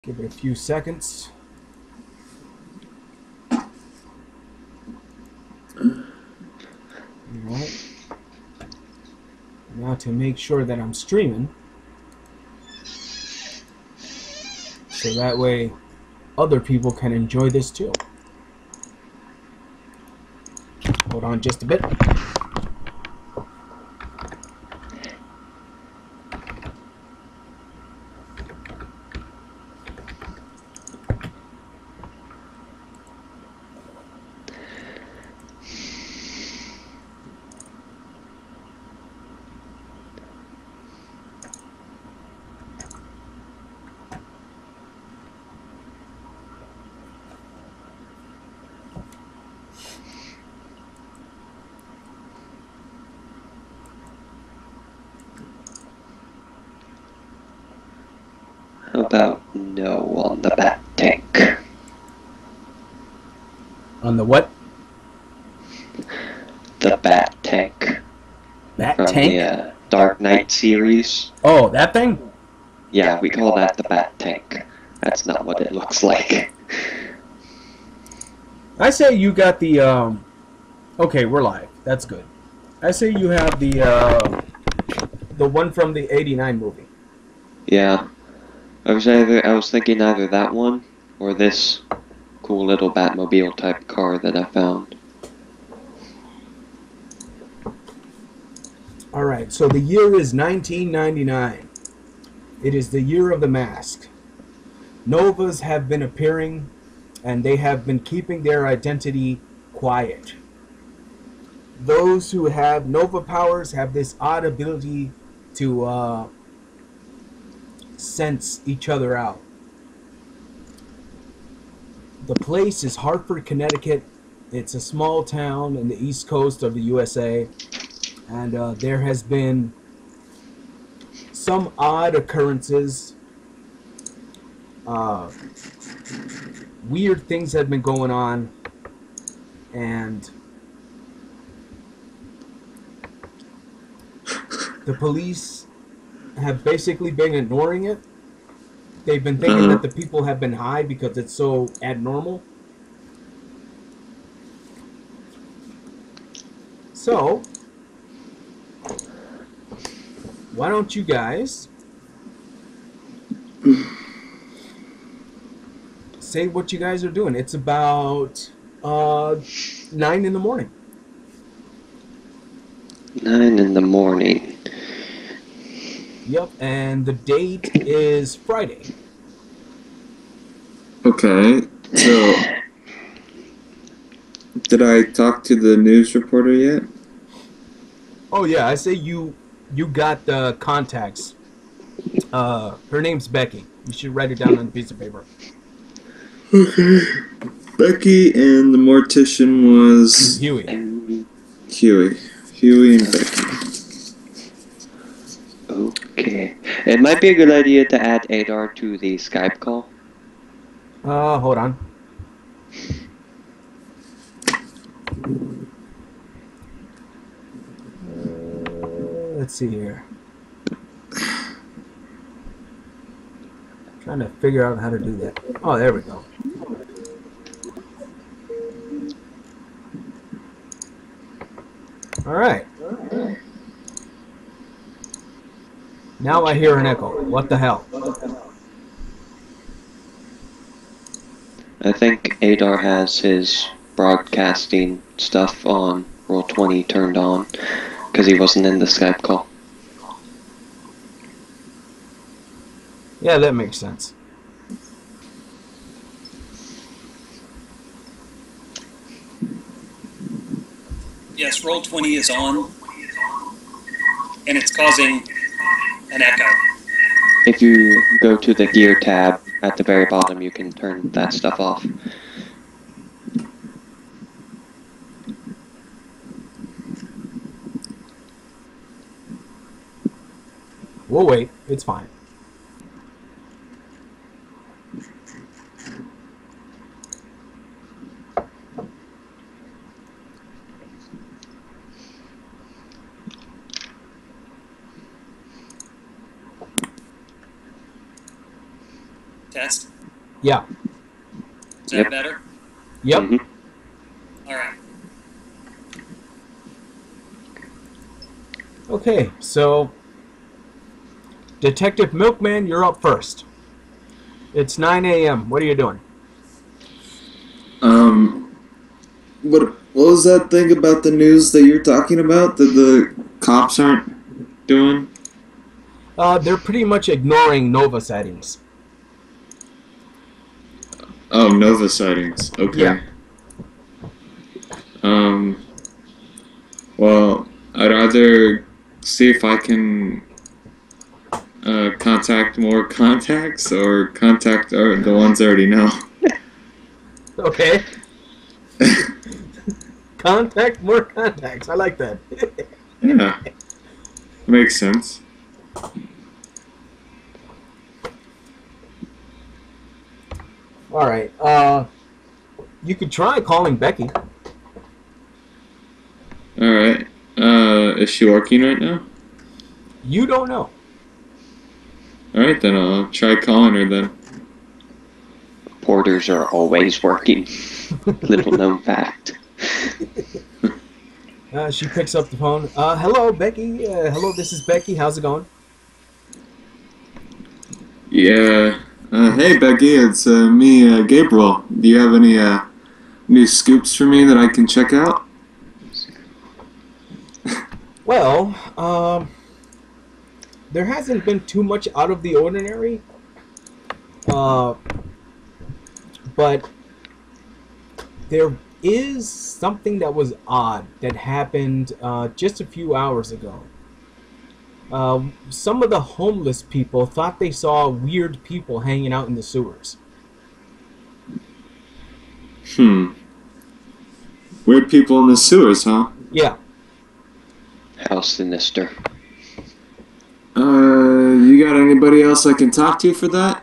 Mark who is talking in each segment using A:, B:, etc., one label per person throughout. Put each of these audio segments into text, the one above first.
A: Give it a few seconds. Alright. Now to make sure that I'm streaming, so that way other people can enjoy this too. Hold on just a bit.
B: How about no on the bat tank?
A: On the what?
B: The bat tank.
A: Bat
B: From
A: tank?
B: the Dark Knight series.
A: Oh, that thing?
B: Yeah, we call that the bat tank. That's not what it looks like.
A: I say you got the, okay, we're live. That's good. I say you have the one from the '89 movie.
B: Yeah. I was thinking either that one or this cool little Batmobile type car that I found.
A: Alright, so the year is 1999. It is the year of the mask. Novas have been appearing, and they have been keeping their identity quiet. Those who have Nova powers have this odd ability to sense each other out. The place is Hartford, Connecticut. It's a small town in the east coast of the USA, and there has been some odd occurrences. Weird things have been going on, and the police have basically been ignoring it. They've been thinking that the people have been high because it's so abnormal. So, why don't you guys say what you guys are doing? It's about 9 in the morning.
B: 9 in the morning.
A: Yep, and the date is Friday.
C: Okay, so did I talk to the news reporter yet?
A: Oh yeah, I say you got the contacts. Her name's Becky. You should write it down on a piece of paper.
C: Okay. Becky and the mortician was
A: Huey.
C: Huey. Huey and Becky.
B: Okay. It might be a good idea to add Adar to the Skype call.
A: Hold on. Let's see here. Trying to figure out how to do that. Oh, there we go. All right. Now I hear an echo. What the hell?
B: I think Adar has his broadcasting stuff on Roll20 turned on because he wasn't in the Skype call.
A: Yeah, that makes sense.
D: Yes, Roll20 is on, and it's causing an echo.
B: If you go to the gear tab at the very bottom, you can turn that stuff off.
A: We'll wait. It's fine.
D: Test.
A: Yeah.
D: Is that
B: Yep.
D: better?
A: Yep.
B: Mhm.
D: All right.
A: Okay, so Detective Milkman, you're up first. It's 9 a.m. What are you doing?
C: What was that thing about the news that you're talking about that the cops aren't doing?
A: They're pretty much ignoring Nova sightings.
C: Oh, Nova sightings.
A: Yeah.
C: Okay. Um. Well, I'd rather see if I can contact more contacts or contact the ones I already know.
A: Okay. Contact more contacts. I like that.
C: Yeah, makes sense.
A: All right. You could try calling Becky.
C: All right. Is she working right now?
A: You don't know.
C: All right, then I'll try calling her then.
B: Porters are always working. Little known fact.
A: She picks up the phone. Hello, Becky. Hello, this is Becky. How's it going?
C: Yeah. Hey, Becky, it's me, Gabriel. Do you have any new scoops for me that I can check out?
A: Well, there hasn't been too much out of the ordinary. But there is something that was odd that happened just a few hours ago. Some of the homeless people thought they saw weird people hanging out in the sewers.
C: Weird people in the sewers, huh?
A: Yeah.
B: How sinister.
C: You got anybody else I can talk to for that?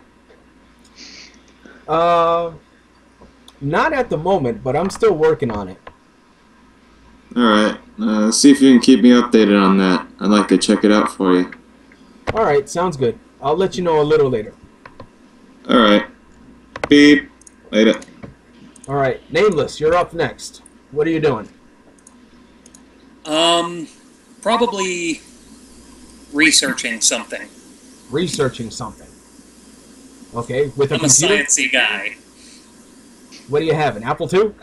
A: Not at the moment, but I'm still working on it.
C: Alright, see if you can keep me updated on that. I'd like to check it out for you.
A: Alright, sounds good. I'll let you know a little later.
C: Alright. Beep. Later.
A: Alright, Nameless, you're up next. What are you doing?
D: Probably researching something.
A: Researching something. Okay, with a
D: I'm a
A: computer?
D: sciencey guy.
A: What do you have, an Apple II?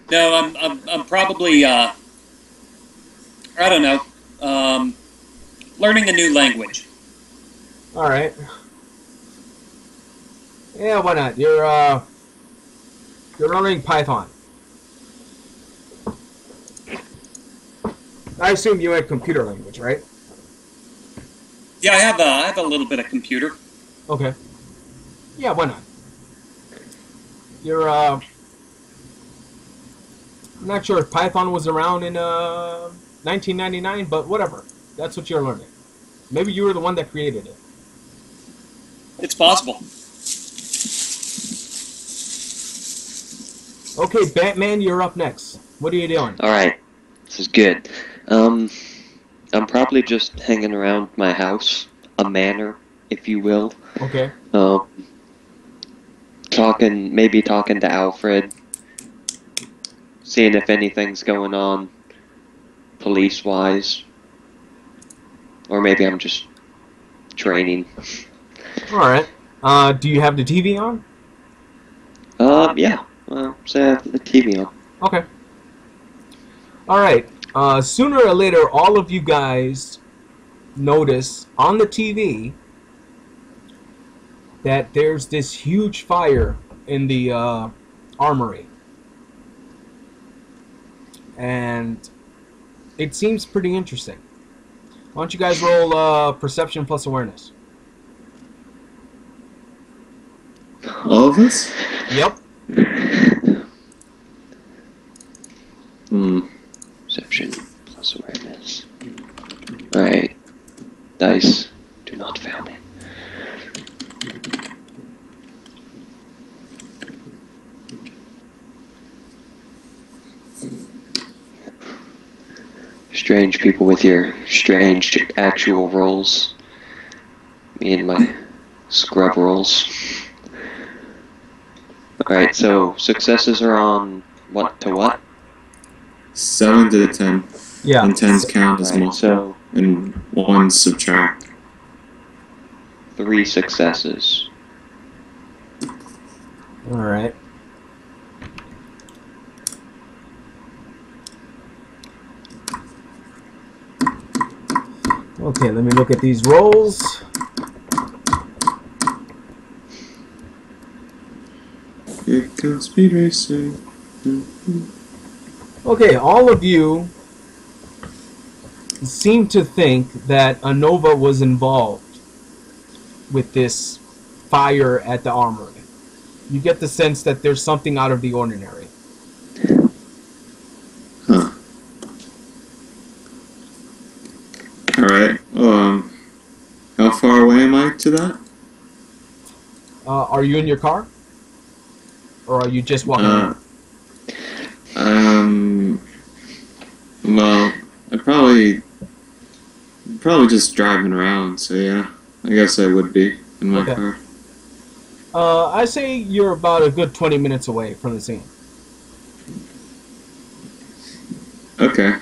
D: No, I'm probably I don't know, learning a new language.
A: Alright. Yeah, why not? You're learning Python. I assume you had computer language, right?
D: Yeah, I have a little bit of computer.
A: Okay. Yeah, why not? You're I'm not sure if Python was around in 1999, but whatever. That's what you're learning. Maybe you were the one that created it.
D: It's possible.
A: Okay, Batman, you're up next. What are you doing?
B: Alright. This is good. I'm probably just hanging around my house. A manor, if you will.
A: Okay.
B: Maybe talking to Alfred. Seeing if anything's going on police-wise. Or maybe I'm just training.
A: Alright. Do you have the TV on?
B: Yeah. Well, say I have the TV on.
A: Okay. Alright. Sooner or later, all of you guys notice on the TV that there's this huge fire in the armory. And it seems pretty interesting. Why don't you guys roll perception plus awareness?
C: All of us?
A: Yep.
B: Perception plus awareness. Alright. Dice. Do not fail me. Strange people with your strange actual rolls. Me and my scrub rolls. Alright, so successes are on what to what?
C: 7 to 10.
A: Yeah.
C: And 10s count as
B: Alright,
C: multiple.
B: so
C: And 1 subtract.
B: 3 successes.
A: All right. Okay, let me look at these rolls.
C: Here comes Speed Racer.
A: Okay, all of you seem to think that a Nova was involved with this fire at the armory. You get the sense that there's something out of the ordinary.
C: Huh. Alright. How far away am I to that?
A: Are you in your car? Or are you just walking around?
C: Well, I'm probably just driving around, so yeah. I guess I would be in my
A: Okay.
C: car.
A: I say you're about a good 20 minutes away from the scene.
C: Okay.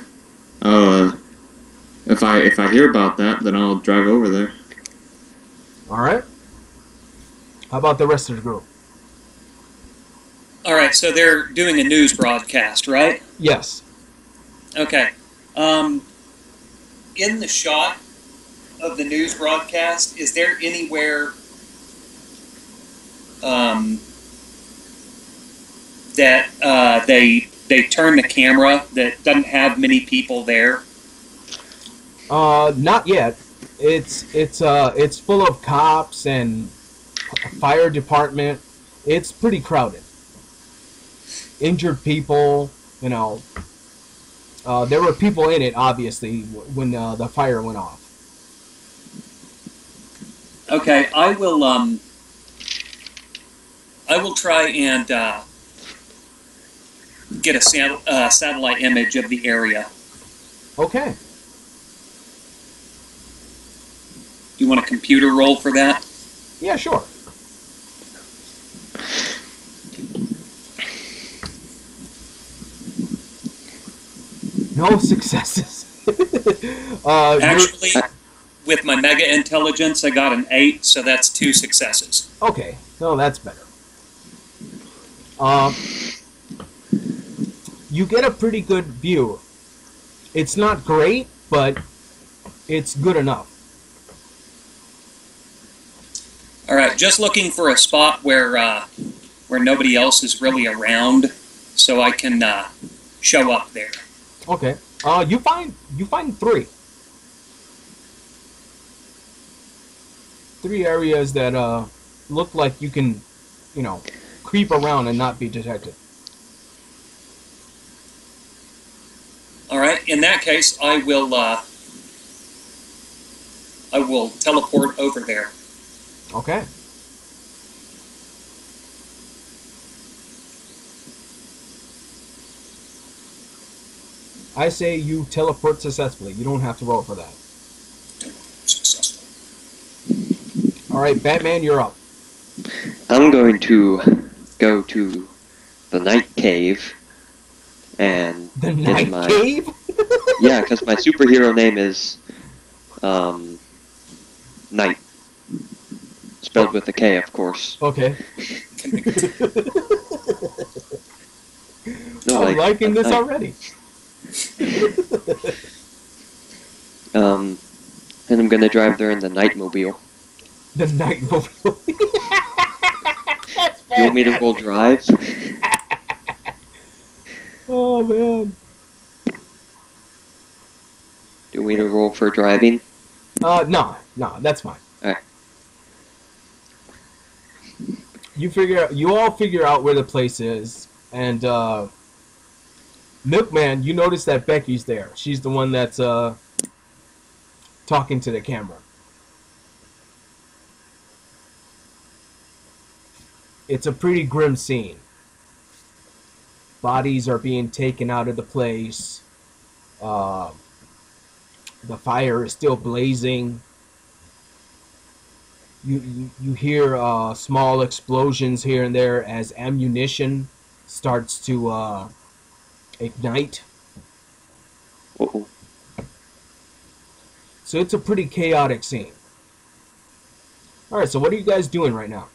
C: If I hear about that, then I'll drive over there.
A: All right. How about the rest of the group?
D: All right, so they're doing a news broadcast, right?
A: Yes.
D: Okay. In the shot of the news broadcast, is there anywhere that they turn the camera that doesn't have many people there?
A: Not yet. It's full of cops and fire department. It's pretty crowded. Injured people, you know. There were people in it, obviously, when the fire went off.
D: Okay, I will try and get a satellite image of the area.
A: Okay.
D: You want a computer roll for that?
A: Yeah, sure. No successes.
D: Actually, with my mega intelligence, I got an 8, so that's 2 successes.
A: Okay, no, that's better. You get a pretty good view. It's not great, but it's good enough.
D: All right, just looking for a spot where nobody else is really around, so I can show up there.
A: Okay. You find 3. 3 areas that look like you can, you know, creep around and not be detected.
D: All right. In that case, I will teleport over there.
A: Okay. I say you teleport successfully. You don't have to roll for that.
D: Successful.
A: All right, Batman, you're up.
B: I'm going to go to the night cave and
A: The
B: get
A: night
B: my
A: cave?
B: yeah, because my superhero name is Knight, spelled with a K, of course.
A: Okay.
B: No,
A: I'm liking this
B: Knight.
A: already.
B: And I'm gonna drive there in the Nightmobile.
A: The night mobile.
B: You want me to roll drive?
A: Oh, man.
B: Do you want me to roll for driving?
A: No, that's fine.
B: Alright.
A: You all figure out where the place is, and Milkman, you notice that Becky's there. She's the one that's talking to the camera. It's a pretty grim scene. Bodies are being taken out of the place. The fire is still blazing. You hear small explosions here and there as ammunition starts to ignite.
B: Uh-oh.
A: So it's a pretty chaotic scene. All right, so what are you guys doing right now?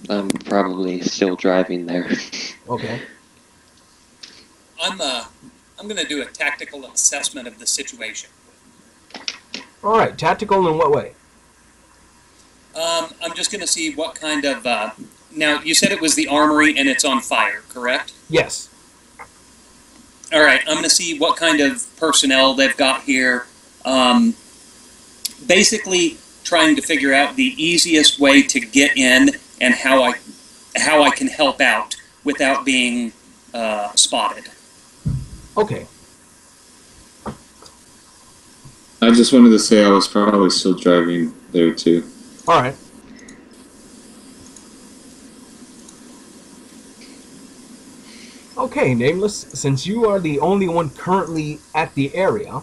B: I'm probably still driving there.
A: Okay.
D: I'm going to do a tactical assessment of the situation.
A: All right, tactical in what way?
D: I'm just going to see what kind of. Now, you said it was the armory and it's on fire, correct?
A: Yes.
D: All right, I'm going to see what kind of personnel they've got here. Basically, trying to figure out the easiest way to get in and how I can help out without being spotted.
A: Okay.
C: I just wanted to say I was probably still driving there too.
A: All right. Okay, Nameless, since you are the only one currently at the area,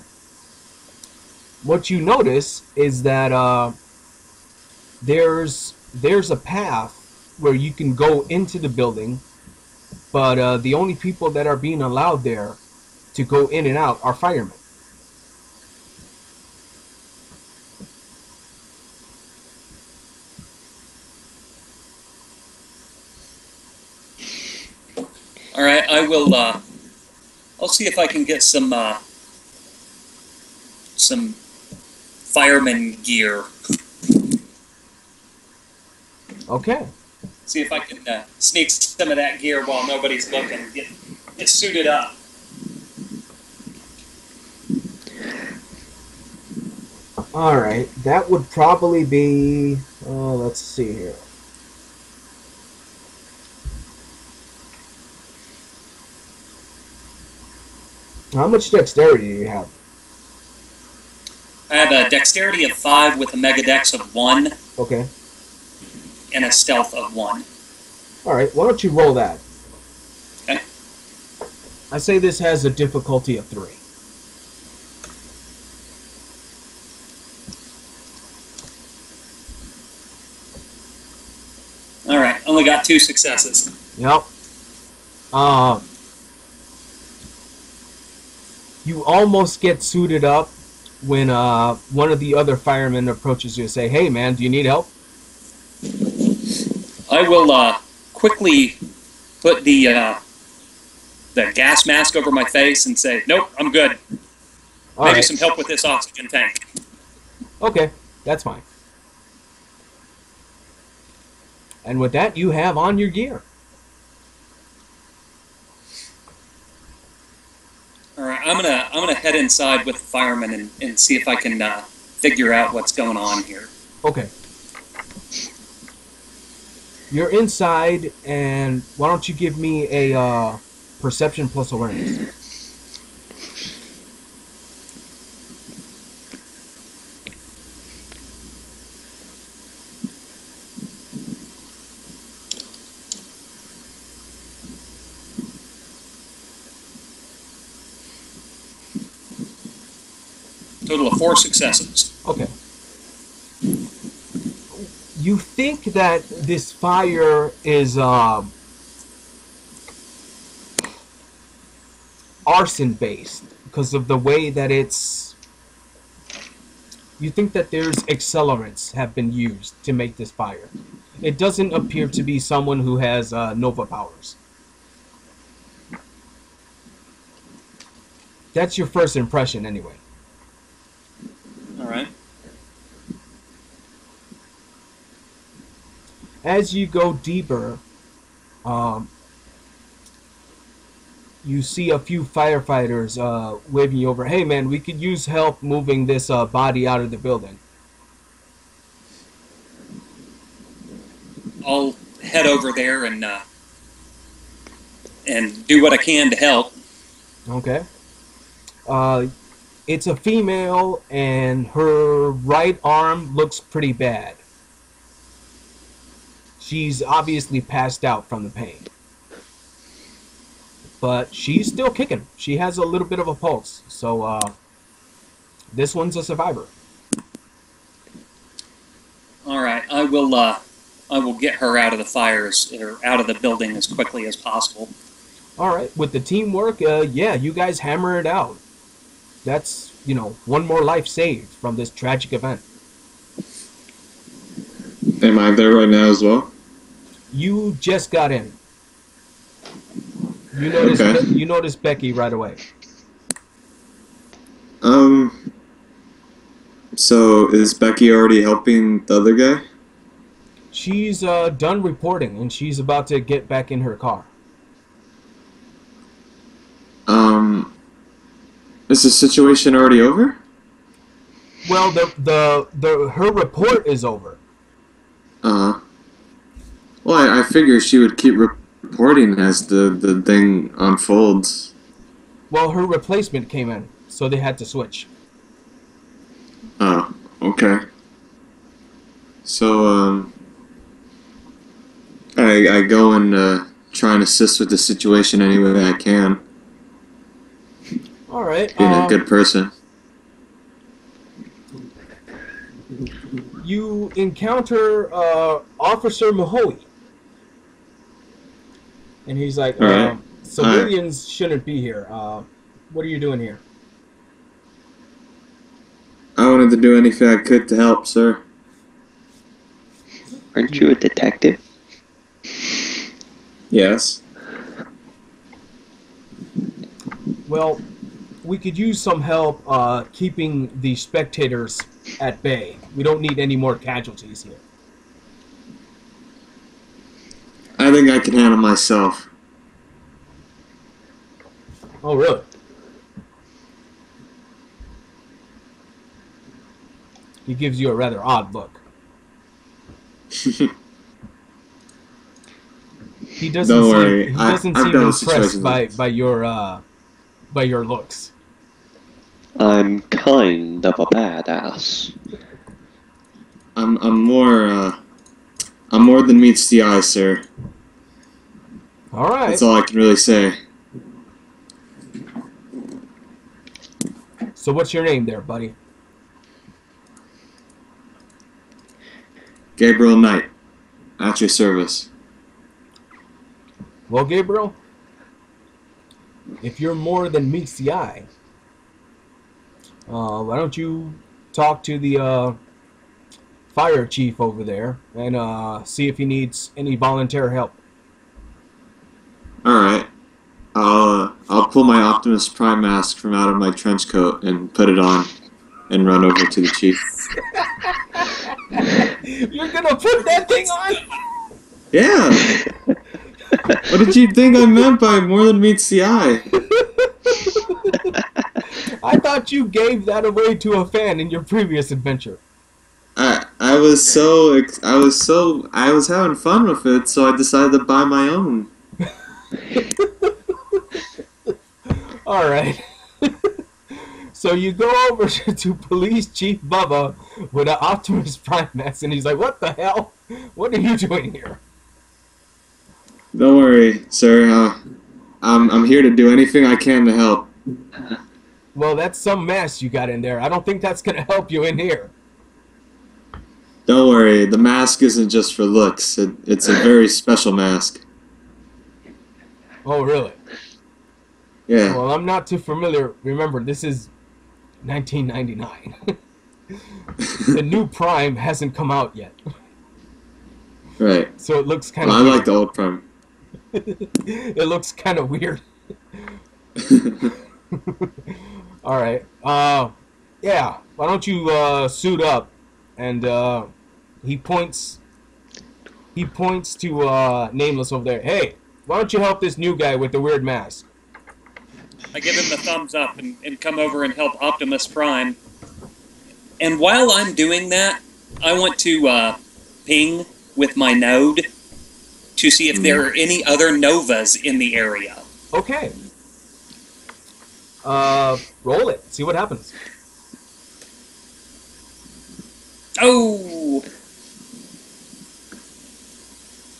A: what you notice is that there's a path where you can go into the building, but the only people that are being allowed there to go in and out are firemen.
D: All right, I will. I'll see if I can get some fireman gear.
A: Okay.
D: See if I can sneak some of that gear while nobody's looking. Get suited up.
A: All right, that would probably be. Let's see here. How much dexterity do you have?
D: I have a dexterity of 5 with a mega dex of 1
A: Okay.
D: and a stealth of 1.
A: All right, why don't you roll that?
D: Okay.
A: I say this has a difficulty of 3.
D: All right, only got 2 successes.
A: Yep. You almost get suited up when one of the other firemen approaches you and say, "Hey, man, do you need help?"
D: I will quickly put the gas mask over my face and say, "Nope, I'm good.
A: All
D: Maybe
A: right.
D: some help with this oxygen tank."
A: Okay, that's fine. And with that, you have on your gear.
D: All right, I'm gonna head inside with the firemen and see if I can figure out what's going on here.
A: Okay. You're inside, and why don't you give me a perception plus awareness?
D: Total of 4 successes.
A: Okay. You think that this fire is arson based because of the way that it's. You think that there's accelerants have been used to make this fire. It doesn't appear to be someone who has Nova powers. That's your first impression, anyway.
D: All right.
A: As you go deeper, you see a few firefighters waving you over. "Hey, man, we could use help moving this body out of the building."
D: I'll head over there and do what I can to help.
A: Okay. It's a female, and her right arm looks pretty bad. She's obviously passed out from the pain. But she's still kicking. She has a little bit of a pulse. So, This one's a survivor.
D: All right, I will get her out of the fires or out of the building as quickly as possible.
A: All right, with the teamwork, yeah, you guys hammer it out. That's, one more life saved from this tragic event.
C: Am I there right now as well?
A: You just got in. You noticed Becky right away.
C: So is Becky already helping the other guy?
A: She's done reporting, and she's about to get back in her car.
C: Is the situation already over?
A: Well, her report is over.
C: Well, I figure she would keep reporting as the thing unfolds.
A: Well, her replacement came in, so they had to switch.
C: Oh, okay. So, I go and try and assist with the situation any way I can.
A: All right.
C: Being a good person.
A: You encounter Officer Mahoe. And he's like,
C: All right.
A: civilians shouldn't be here. What are you doing here?
C: I wanted to do anything I could to help, sir.
B: Aren't you a detective?
C: Yes.
A: Well, we could use some help keeping the spectators at bay. We don't need any more casualties here.
C: I think I can handle myself.
A: Oh, really? He gives you a rather odd look. He doesn't
C: Don't
A: seem,
C: worry.
A: he doesn't
C: I've
A: seem
C: done
A: impressed
C: situations
A: by your looks.
B: I'm kind of a badass.
C: I'm more than meets the eye, sir.
A: All right.
C: That's all I can really say.
A: So what's your name there, buddy?
C: Gabriel Knight, at your service.
A: Well, Gabriel, if you're more than meets the eye, why don't you talk to the fire chief over there and see if he needs any volunteer help.
C: All right. I'll pull my Optimus Prime mask from out of my trench coat and put it on, and run over to the chief.
A: You're gonna put that thing on?
C: Yeah. What did you think I meant by more than meets the eye?
A: I thought you gave that away to a fan in your previous adventure.
C: I was having fun with it, so I decided to buy my own.
A: All right. So you go over to Police Chief Bubba with an Optimus Prime mask, and he's like, "What the hell? What are you doing here?"
C: Don't worry, sir. I'm here to do anything I can to help.
A: Well, that's some mask you got in there. I don't think that's gonna help you in here.
C: Don't worry, the mask isn't just for looks. It's a very special mask.
A: Oh, really?
C: Yeah.
A: Well, I'm not too familiar. Remember, this is 1999. The new Prime hasn't come out yet.
C: Right.
A: So it looks kind of
C: I like the old Prime.
A: It looks kind of weird. All right. Yeah. Why don't you suit up? And he points to Nameless over there. Hey, why don't you help this new guy with the weird mask?
D: I give him the thumbs up and come over and help Optimus Prime. And while I'm doing that, I want to ping with my node to see if there are any other Novas in the area.
A: Okay. Roll it. See what happens.
D: Oh!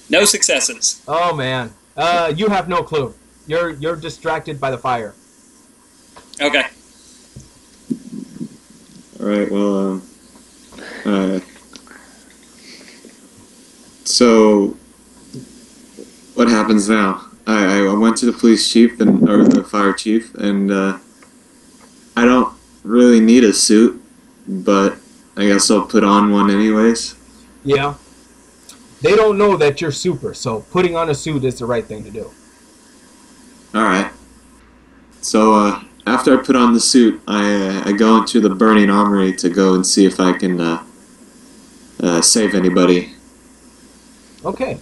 D: No successes.
A: Oh man. You have no clue. You're distracted by the fire.
D: Okay.
C: Alright, well, so, what happens now? I went to the police chief, or the fire chief, and, I don't really need a suit, but I guess I'll put on one anyways.
A: Yeah. They don't know that you're super, so putting on a suit is the right thing to do.
C: Alright. So, after I put on the suit, I go into the burning armory to go and see if I can, save anybody.
A: Okay.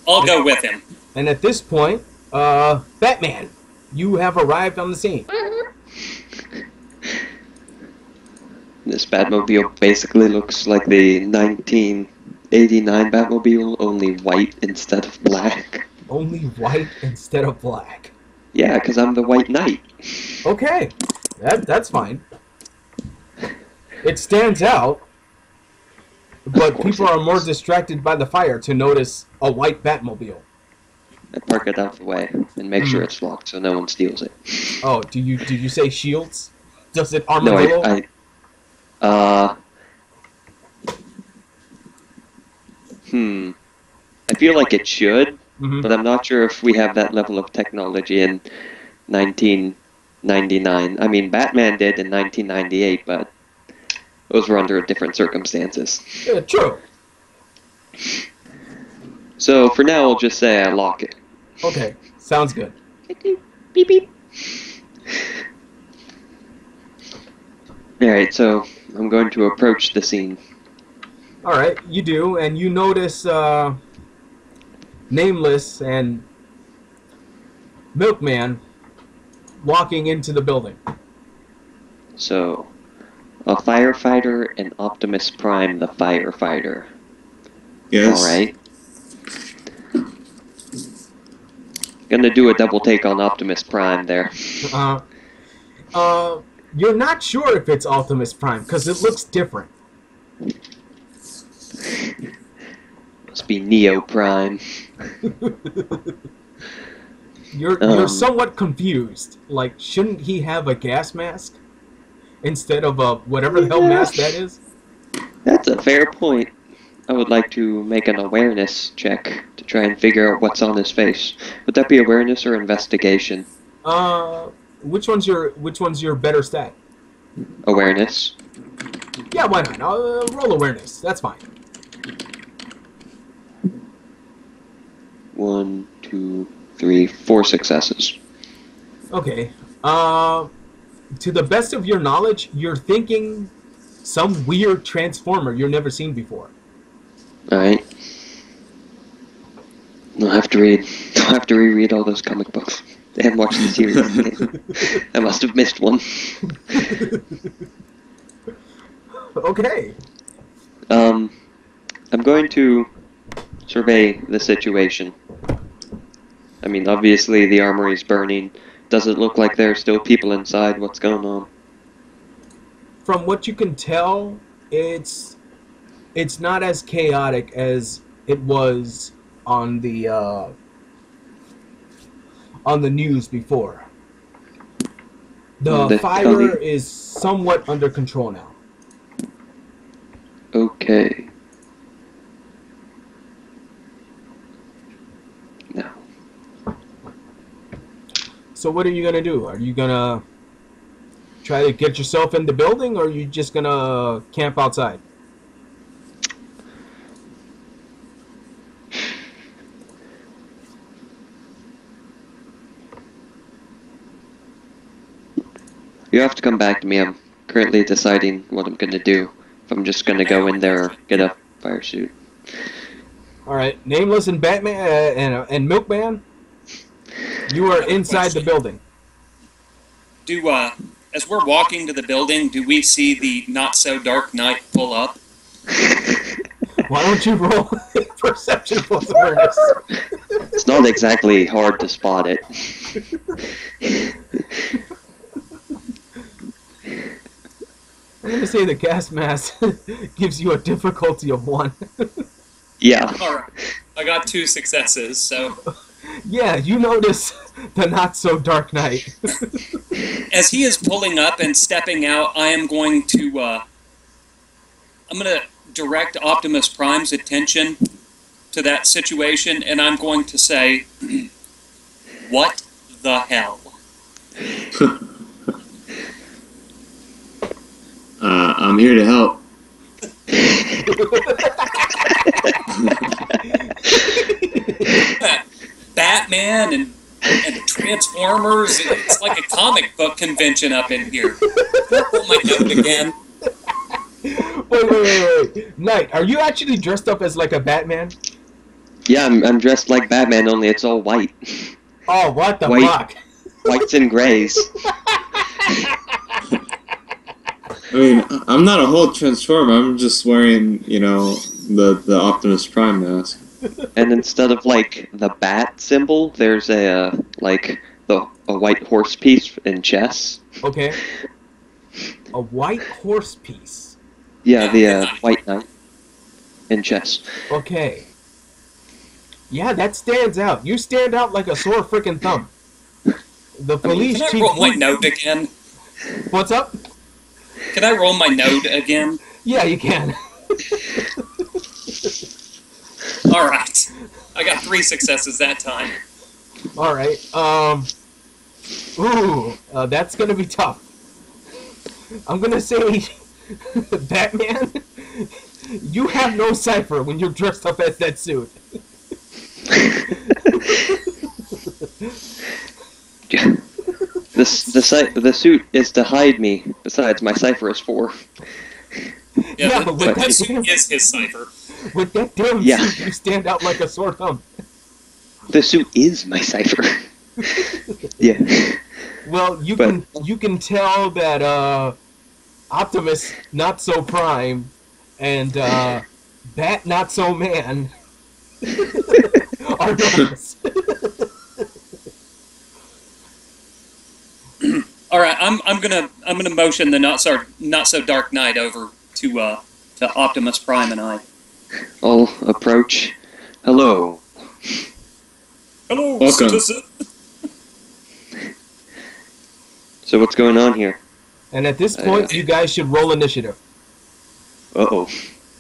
D: I'll go with him.
A: And at this point, Batman, you have arrived on the scene.
B: This Batmobile basically looks like the 1989 Batmobile, only white instead of black.
A: Only white instead of black.
B: Yeah, because I'm the White Knight.
A: Okay. That's fine. It stands out, but people are more distracted by the fire to notice a white Batmobile.
B: I park it out the way and make sure it's locked so no one steals it.
A: Oh, did you say shields? Does it
B: No,
A: armadillo?
B: I feel like it should,
A: Mhm.
B: but I'm not sure if we have that level of technology in 1999. I mean, Batman did in 1998, but those were under different circumstances.
A: Yeah, true.
B: So for now, I'll just say I lock it.
A: Okay, sounds good.
B: Beep beep. Alright, so I'm going to approach the scene.
A: Alright, you do, and you notice Nameless and Milkman walking into the building.
B: So, a firefighter and Optimus Prime the firefighter.
C: Yes.
B: Alright. Gonna do a double take on Optimus Prime there.
A: You're not sure if it's Optimus Prime, because it looks different.
B: Must be Neo Prime.
A: You're somewhat confused. Like, shouldn't he have a gas mask instead of a whatever the hell mask that is?
B: That's a fair point. I would like to make an awareness check to try and figure out what's on his face. Would that be awareness or investigation?
A: Which one's your better stat?
B: Awareness.
A: Yeah, why not? Roll awareness. That's fine.
B: 1, 2, 3, 4 successes.
A: Okay. To the best of your knowledge, you're thinking some weird transformer you've never seen before.
B: Alright. I'll have to reread all those comic books. I haven't watched the series. I must have missed one.
A: Okay.
B: I'm going to survey the situation. I mean, obviously the armory's burning. Does it look like there are still people inside? What's going on?
A: From what you can tell, it's not as chaotic as it was on the news before. The fire is somewhat under control now.
B: Okay. Now.
A: So what are you gonna do? Are you gonna try to get yourself in the building, or are you just gonna camp outside?
B: You have to come back to me. I'm currently deciding what I'm going to do. If I'm just going to go in there or get a fire suit.
A: Alright, Nameless and Batman and Milkman, you are inside the building.
D: As we're walking to the building, do we see the not-so-dark knight pull up?
A: Why don't you roll perception plus awareness?
B: It's not exactly hard to spot it.
A: I'm going to say the gas mask gives you a difficulty of 1.
B: Yeah.
D: Alright, I got 2 successes, so...
A: Yeah, you notice the not-so-dark knight.
D: as he is pulling up and stepping out, I am going to direct Optimus Prime's attention to that situation, and I'm going to say, "What the hell?"
C: I'm here to help.
D: Batman and Transformers. It's like a comic book convention up in here. Pull my note again.
A: Wait. Knight, are you actually dressed up as like a Batman?
B: Yeah, I'm dressed like Batman, only it's all white.
A: Oh, what the
B: White.
A: fuck?
B: Whites and grays.
C: I mean, I'm not a whole transformer. I'm just wearing, the Optimus Prime mask.
B: And instead of, like, the bat symbol, there's a white horse piece in chess.
A: Okay. A white horse piece.
B: Yeah, the white knight in chess.
A: Okay. Yeah, that stands out. You stand out like a sore freaking thumb. The police
D: Can I
A: chief.
D: roll my note again?
A: What's up?
D: Can I roll my note again?
A: Yeah, you can.
D: All right. I got 3 successes that time.
A: All right. That's gonna be tough. I'm gonna say, Batman, you have no cipher when you're dressed up as that suit.
B: The suit is to hide me. Besides, my cipher is 4.
D: Yeah,
A: but
D: but
A: with
D: this
A: that damn,
D: is his cipher.
A: with that damn
B: Yeah.
A: suit, you stand out like a sore thumb.
B: The suit is my cipher. Yeah.
A: Well, you can tell that Optimus Not So Prime and Bat Not So Man are nervous.
D: All right, I'm gonna motion the not so Dark Knight over to Optimus Prime and I.
B: I'll approach. Hello.
D: Hello,
C: Welcome.
D: citizen.
B: So what's going on here?
A: And at this point, you guys should roll initiative.
B: Uh-oh.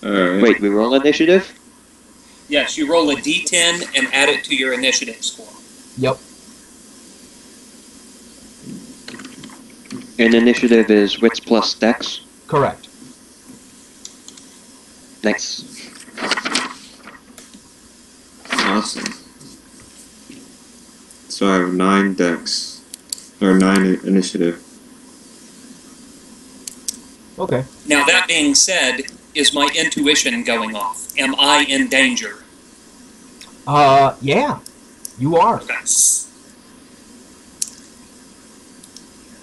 C: Alright.
B: Wait, we roll initiative?
D: Yes, you roll a D10 and add it to your initiative score.
A: Yep.
B: And initiative is wits plus dex.
A: Correct.
B: Nice.
C: Awesome. So I have 9 dex. Or 9 initiative.
A: Okay.
D: Now, that being said, is my intuition going off? Am I in danger?
A: Yeah. You are.
D: Okay.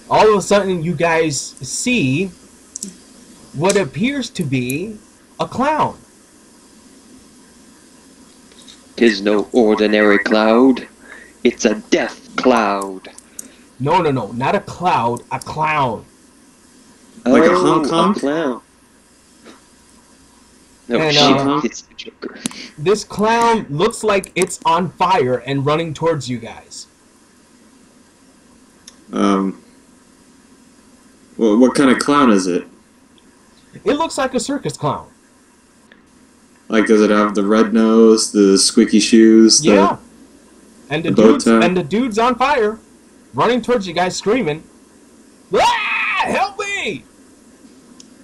A: All of a sudden, you guys see what appears to be a clown.
B: 'Tis no ordinary cloud. It's a death cloud.
A: No, not a cloud, a clown.
C: Like a Hong Kong?
B: A clown. No,
A: And,
B: shit, it's the Joker.
A: This clown looks like it's on fire and running towards you guys.
C: Well, what kind of clown is it?
A: It looks like a circus clown.
C: Like, does it have the red nose, the squeaky shoes?
A: Yeah. And the
C: bow tie?
A: dude's on fire, running towards you guys screaming, "Ah! Help me!"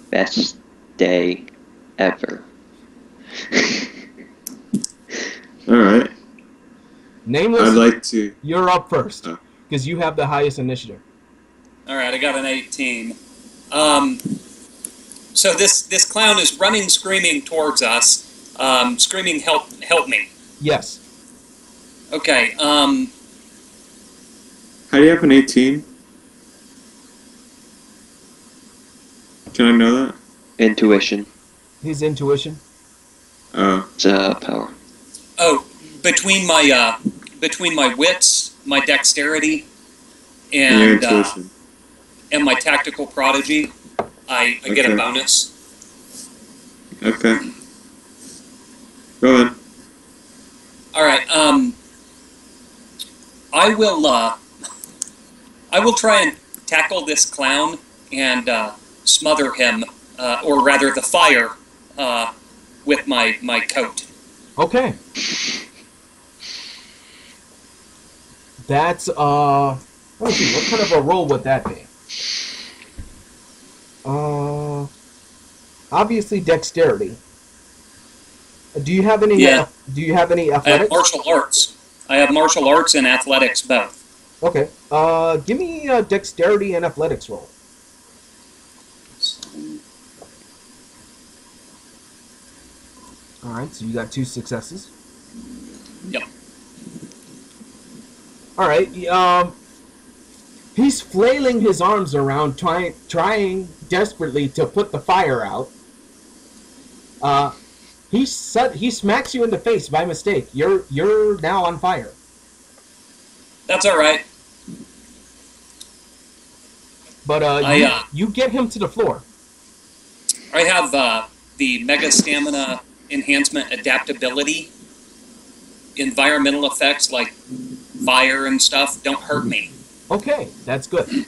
B: Best day ever.
C: Alright.
A: Nameless,
C: I'd like to...
A: you're up first,
C: Oh.
A: because you have the highest initiative.
D: All right, I got an 18. So this clown is running, screaming towards us, screaming, help me.
A: Yes.
D: Okay,
C: How do you have an 18? Can I know that?
B: Intuition.
A: His intuition.
C: Oh.
B: It's power.
D: oh, between my wits, my dexterity,
C: And your
D: and
C: intuition.
D: and my tactical prodigy, I get a
C: Okay.
D: bonus.
C: Okay. Go ahead.
D: All right, I will try and tackle this clown and smother him, or rather the fire, with my coat.
A: Okay. That's, let me see, what kind of a roll would that be? Obviously dexterity. Do you have any,
D: Yeah.
A: do you have any
D: I have
A: athletics?
D: martial arts. I have martial arts and athletics both.
A: Okay. Give me a dexterity and athletics roll. Alright, so you got 2 successes.
D: Yep.
A: Alright, he's flailing his arms around, trying desperately to put the fire out. He smacks you in the face by mistake. You're now on fire.
D: That's all right.
A: But you get him to the floor.
D: I have the Mega Stamina Enhancement Adaptability. Environmental effects like fire and stuff don't hurt me.
A: Okay, that's good.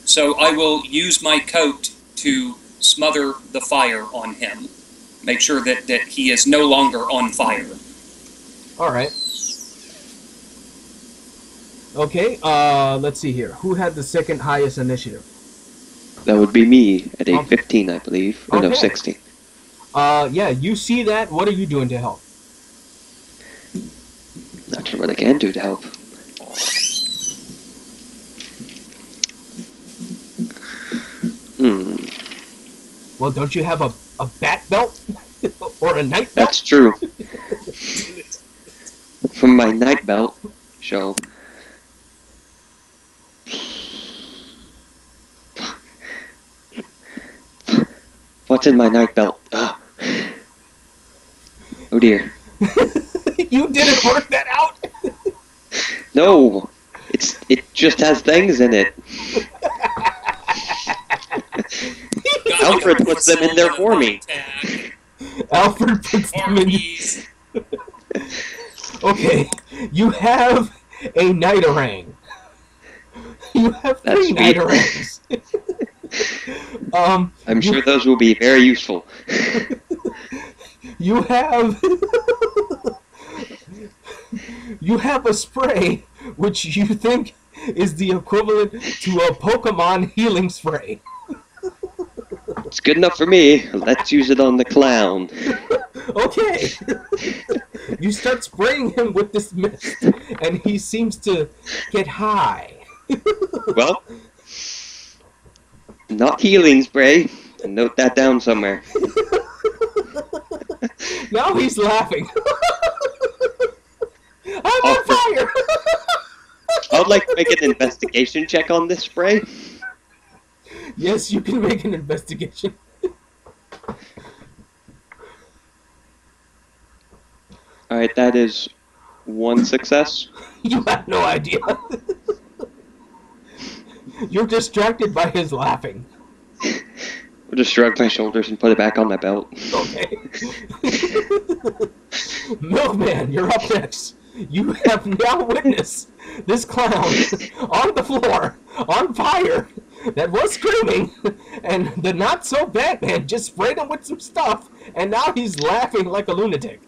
D: So I will use my coat to smother the fire on him. Make sure that he is no longer on fire.
A: Alright. Okay, let's see here. Who had the second highest initiative?
B: That would be me at a
A: Okay.
B: 15, I believe. Or no,
A: Okay.
B: 16.
A: Yeah, you see that. What are you doing to help?
B: Not sure what I can do to help.
A: Well, don't you have a bat belt? Or a night belt?
B: That's true. From my night belt show. What's in my night belt? Ugh. Oh dear.
A: You didn't work that out?
B: No! It just has things in it. Alfred puts them in there for me.
A: Alfred puts them in.
D: Barbies.
A: Okay, you have a nighterang. You have
B: That's
A: 3
B: sweet.
A: nightarangs.
B: I'm sure those will be very useful.
A: You have you have a spray which you think is the equivalent to a Pokemon healing spray.
B: It's good enough for me. Let's use it on the clown.
A: Okay. You start spraying him with this mist, and he seems to get high.
B: Well, not healing spray. Note that down somewhere.
A: Now he's laughing. I'm on fire.
B: I would like to make an investigation check on this spray.
A: Yes, you can make an investigation.
B: Alright, that is 1 success.
A: You have no idea. You're distracted by his laughing.
B: I'll just shrug my shoulders and put it back on my belt.
A: Okay. Milkman, you're up next. You have now witnessed this clown on the floor, on fire, that was screaming, and the not-so-Batman just sprayed him with some stuff, and now he's laughing like a lunatic.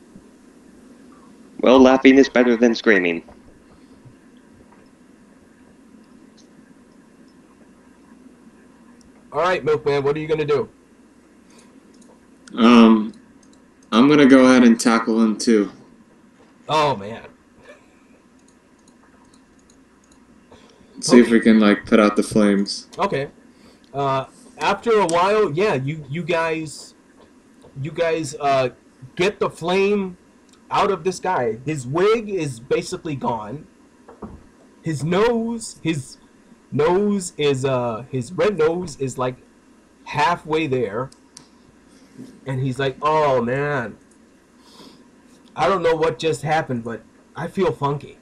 B: Well, laughing is better than screaming.
A: Alright, Milkman, what are you gonna do?
C: I'm gonna go ahead and tackle him too.
A: Oh, man.
C: See if we can like put out the flames.
A: Okay. After a while, yeah, you guys get the flame out of this guy. His wig is basically gone. His red nose is like halfway there. And he's like, "Oh man, I don't know what just happened, but I feel funky."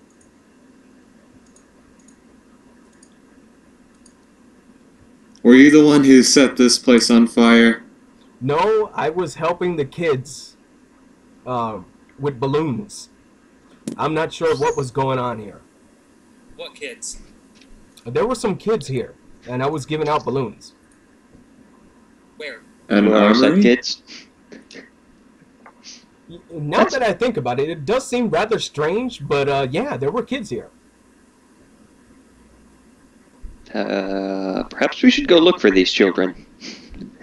C: Were you the one who set this place on fire?
A: No, I was helping the kids with balloons. I'm not sure what was going on here.
D: What kids?
A: There were some kids here. and I was giving out balloons.
D: Where?
C: An
B: Who are said
C: armory?
B: kids?
A: Now that I think about it, it does seem rather strange, but yeah, there were kids here.
B: Perhaps we should go look for these children.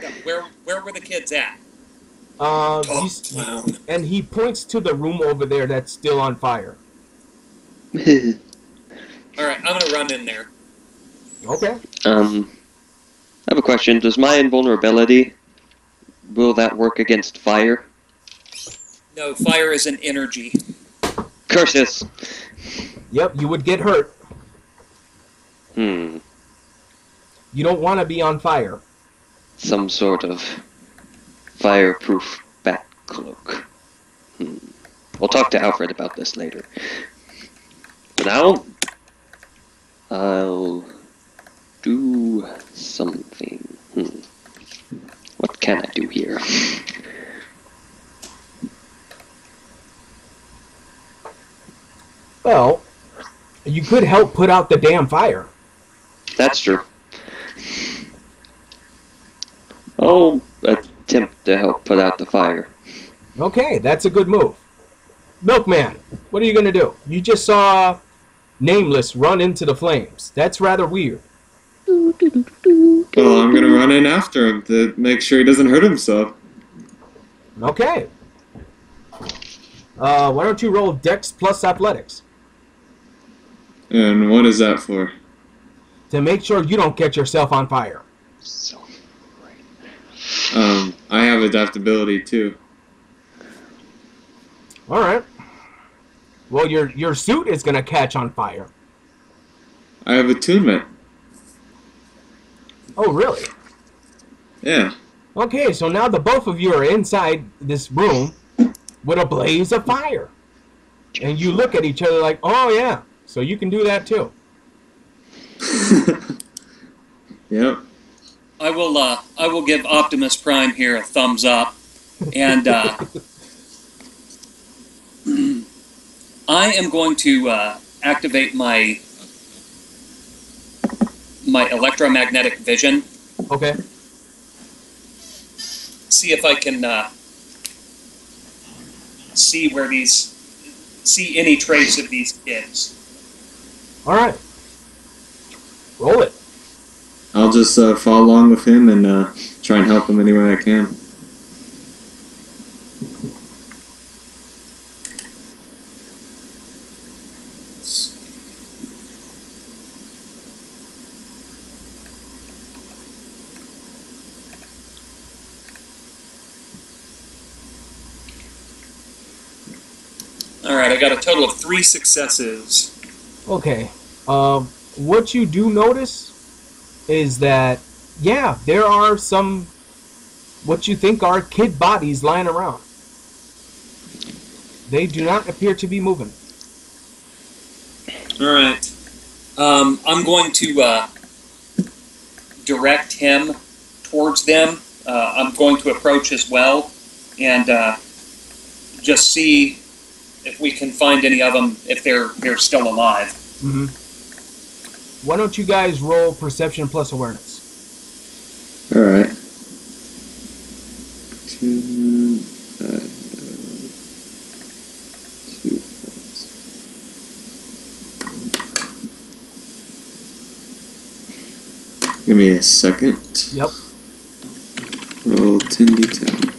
D: Yeah, where were the kids at?
A: He's- and he points to the room over there that's still on fire.
D: All right, I'm gonna run in there.
A: Okay.
B: I have a question. Does my invulnerability, will that work against fire?
D: No, fire is an energy.
B: Curses!
A: Yep, you would get hurt.
B: Hmm.
A: You don't want to be on fire.
B: Some sort of fireproof bat cloak. We'll talk to Alfred about this later. For now, I'll do something. What can I do here?
A: Well, you could help put out the damn fire.
B: That's true. I'll attempt to help put out the fire.
A: Okay, that's a good move. Milkman, what are you going to do? You just saw Nameless run into the flames. That's rather weird.
C: Well, I'm gonna run in after him to make sure he doesn't hurt himself.
A: Okay. Why don't you roll Dex plus Athletics
C: And what is that for?
A: to make sure you don't get yourself on fire?
B: So,
C: I have adaptability too.
A: All right. Well, your suit is going to catch on fire.
C: I have attunement.
A: Oh, really?
C: Yeah.
A: Okay, so now the both of you are inside this room with a blaze of fire. And you look at each other like, oh, yeah, so you can do that too.
C: Yep.
D: I will give Optimus Prime here a thumbs up, and I am going to activate my electromagnetic vision.
A: Okay.
D: See if I can see any trace of these kids.
A: All right. Roll it.
C: I'll just follow along with him and try and help him any way I can.
D: All right, I got a total of 3 successes.
A: Okay. What you do notice is that, yeah, there are some what you think are kid bodies lying around. They do not appear to be moving.
D: All right. I'm going to direct him towards them. I'm going to approach as well and just see if we can find any of them, if they're still alive.
A: Mm-hmm. Why don't you guys roll perception plus awareness?
C: All right. 2, 2. Give me a second.
A: Yep.
C: Roll 10d10.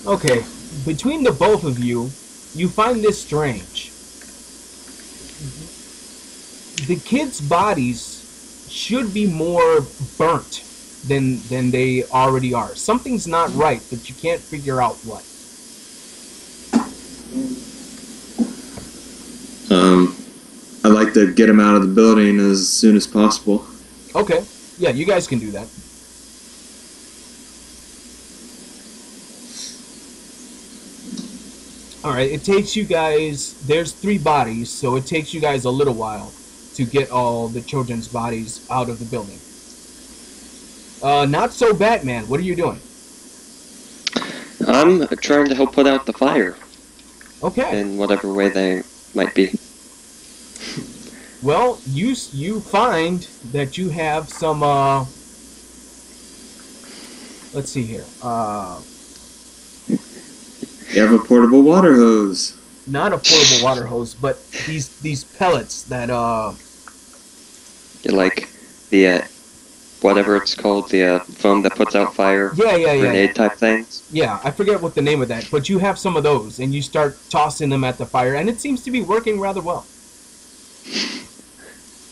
A: Okay. Between the both of you, you find this strange. The kids' bodies should be more burnt than they already are. Something's not right, but you can't figure out what.
C: I'd like to get him out of the building as soon as possible.
A: Okay. Yeah, you guys can do that. Alright, it takes you guys... There's 3 bodies, so it takes you guys a little while to get all the children's bodies out of the building. Not so Batman. What are you doing?
B: I'm trying to help put out the fire
A: Okay.
B: in whatever way they might be.
A: Well, you find that you have some. Let's see here.
C: You have a portable water hose.
A: Not a portable water hose, but these pellets that
B: Like the whatever it's called, the foam that puts out fire,
A: yeah.
B: grenade type things.
A: Yeah, I forget what the name of that, but you have some of those, and you start tossing them at the fire, and it seems to be working rather well.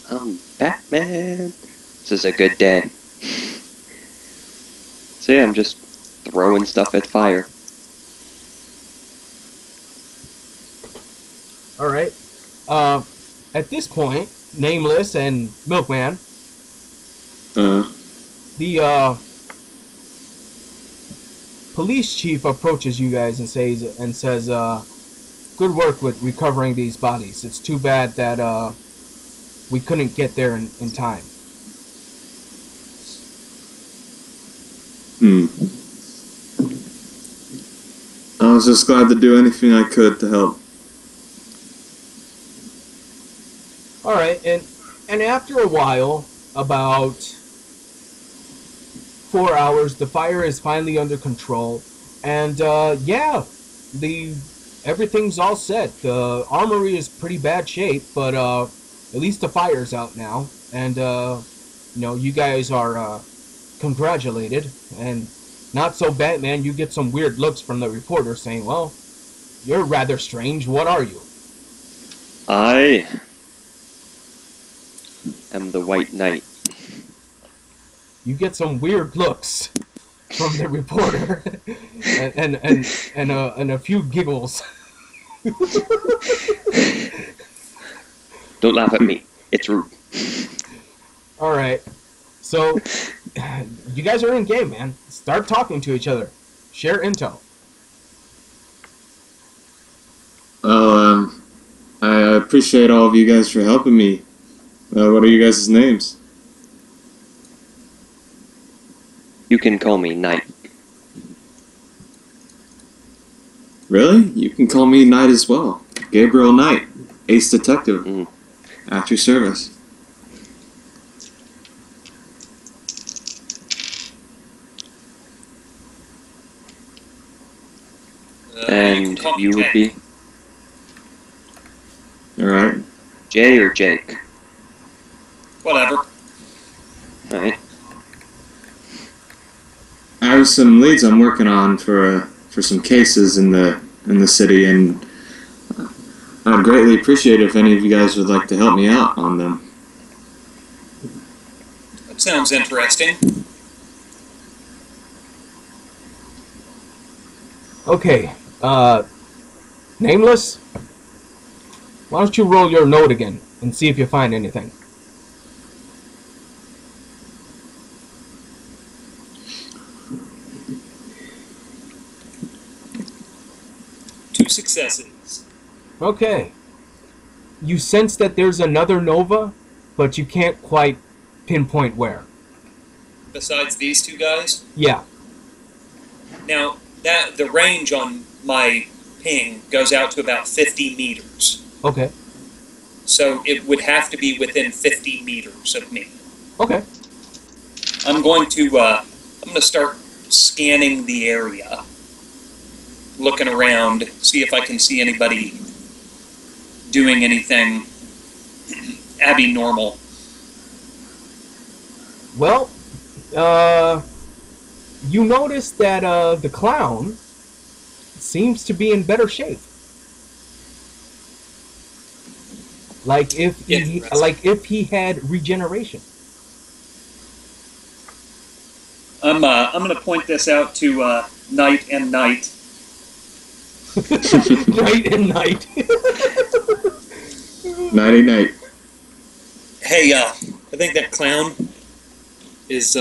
B: I'm Batman. This is a good day. So yeah, I'm just throwing stuff at fire.
A: All right. At this point, Nameless and Milkman, the police chief approaches you guys and says, "Good work with recovering these bodies. It's too bad that we couldn't get there in time."
C: I was just glad to do anything I could to help.
A: All right, and after a while, about 4 hours, the fire is finally under control, and everything's all set. The armory is pretty bad shape, but at least the fire's out now, and you guys are congratulated. And not so Batman, you get some weird looks from the reporter saying, "Well, you're rather strange. What are you?"
B: I am the White Knight.
A: You get some weird looks from the reporter, and a few giggles.
B: Don't laugh at me. It's rude.
A: All right, so you guys are in game, man. Start talking to each other. Share intel.
C: Well, I appreciate all of you guys for helping me. What are you guys' names?
B: You can call me Knight.
C: Really? You can call me Knight as well. Gabriel Knight, ace detective. At your service.
B: And you would be
C: Alright.
B: Jay or Jake?
D: Whatever.
B: Alright.
C: I have some leads I'm working on for some cases in the city, and I'd greatly appreciate it if any of you guys would like to help me out on them.
D: That sounds interesting.
A: Okay, Nameless, why don't you roll your note again and see if you find anything?
D: Two successes.
A: Okay. You sense that there's another Nova, but you can't quite pinpoint where.
D: Besides these two guys?
A: Yeah.
D: Now, the range on my ping goes out to about 50 meters.
A: Okay.
D: So it would have to be within 50 meters of me.
A: Okay.
D: I'm going to start scanning the area, looking around, see if I can see anybody doing anything abnormal.
A: Well, you notice that the clown seems to be in better shape. Like if he had regeneration.
D: I'm going to point this out to Knight and Knight.
A: Night and night.
C: Nighty night.
D: Hey, I think that clown is